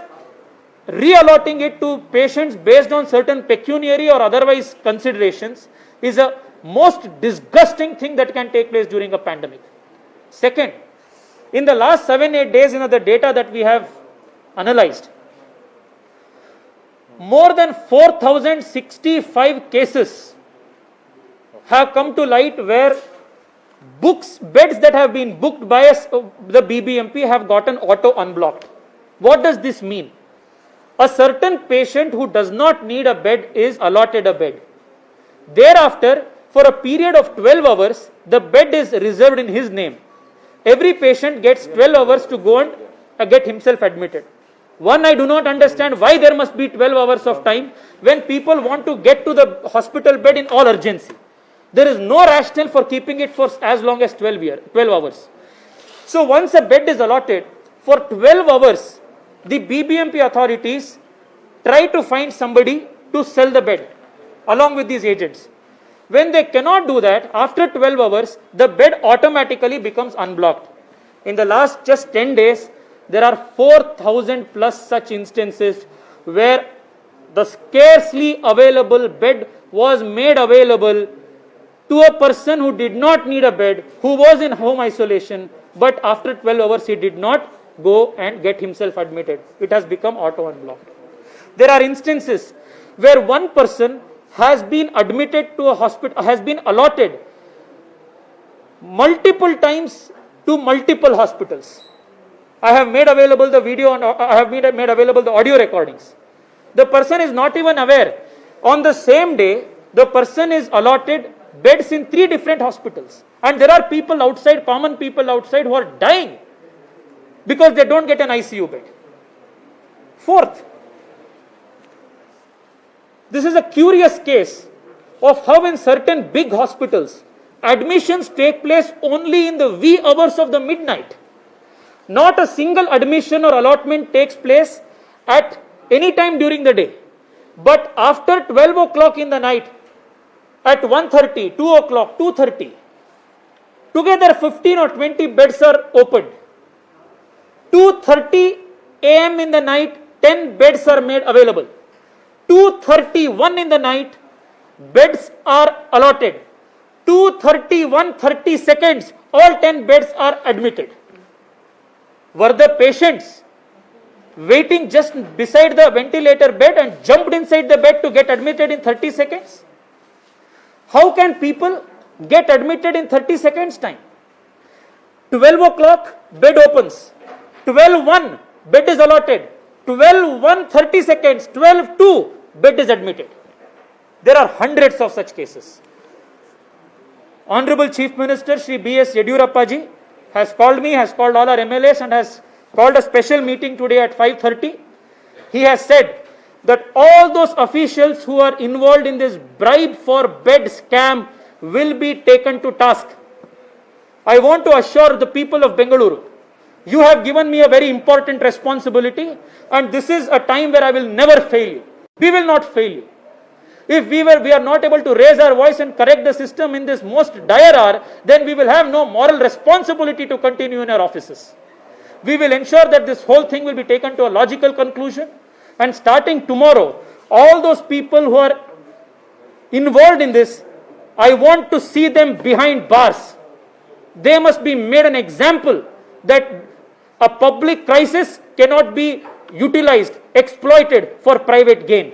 re-allotting it to patients based on certain pecuniary or otherwise considerations, is a most disgusting thing that can take place during a pandemic. Second, in the last 7-8 days, the data that we have analyzed, more than 4,065 cases have come to light where beds that have been booked by the BBMP have gotten auto unblocked. What does this mean? a certain patient who does not need a bed is allotted a bed. Thereafter, for a period of 12 hours, the bed is reserved in his name. Every patient gets 12 hours to go and get himself admitted. One, I do not understand why there must be 12 hours of time when people want to get to the hospital bed in all urgency. There is no rationale for keeping it for as long as 12 hours. So once a bed is allotted, for 12 hours, the BBMP authorities try to find somebody to sell the bed along with these agents. When they cannot do that, after 12 hours, the bed automatically becomes unblocked. In the last just 10 days, there are 4,000 plus such instances where the scarcely available bed was made available to a person who did not need a bed, who was in home isolation, but after 12 hours he did not go and get himself admitted. It has become auto unblocked. There are instances where one person has been admitted to a hospital, has been allotted multiple times to multiple hospitals. I have made available the video and I have made available the audio recordings. The person is not even aware. On the same day, the person is allotted beds in 3 different hospitals. And there are people outside, common people outside who are dying because they don't get an ICU bed. Fourth, this is a curious case of how in certain big hospitals, admissions take place only in the wee hours of the midnight. Not a single admission or allotment takes place at any time during the day. But after 12 o'clock in the night, at 1:30, 2 o'clock, 2:30, together 15 or 20 beds are opened. 2:30 a.m. in the night, 10 beds are made available. 2:31 in the night, beds are allotted. 2:31, 30 seconds, all 10 beds are admitted. Were the patients waiting just beside the ventilator bed and jumped inside the bed to get admitted in 30 seconds? How can people get admitted in 30 seconds time? 12 o'clock, bed opens. 12:01, bed is allotted. 12:01, 30 seconds. 12:02, bed is admitted. There are hundreds of such cases. Honorable Chief Minister Shri B.S. Yediyurappa ji has called me, has called all our MLAs and has called a special meeting today at 5:30. He has said that all those officials who are involved in this bribe for bed scam will be taken to task. I want to assure the people of Bengaluru, you have given me a very important responsibility and this is a time where I will never fail you. We will not fail you. If we are not able to raise our voice and correct the system in this most dire hour, then we will have no moral responsibility to continue in our offices. We will ensure that this whole thing will be taken to a logical conclusion, and starting tomorrow, all those people who are involved in this, I want to see them behind bars. They must be made an example that a public crisis cannot be utilized, exploited for private gain.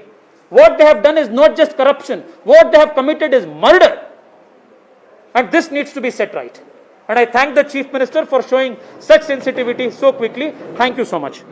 What they have done is not just corruption. What they have committed is murder. And this needs to be set right. And I thank the Chief Minister for showing such sensitivity so quickly. Thank you so much.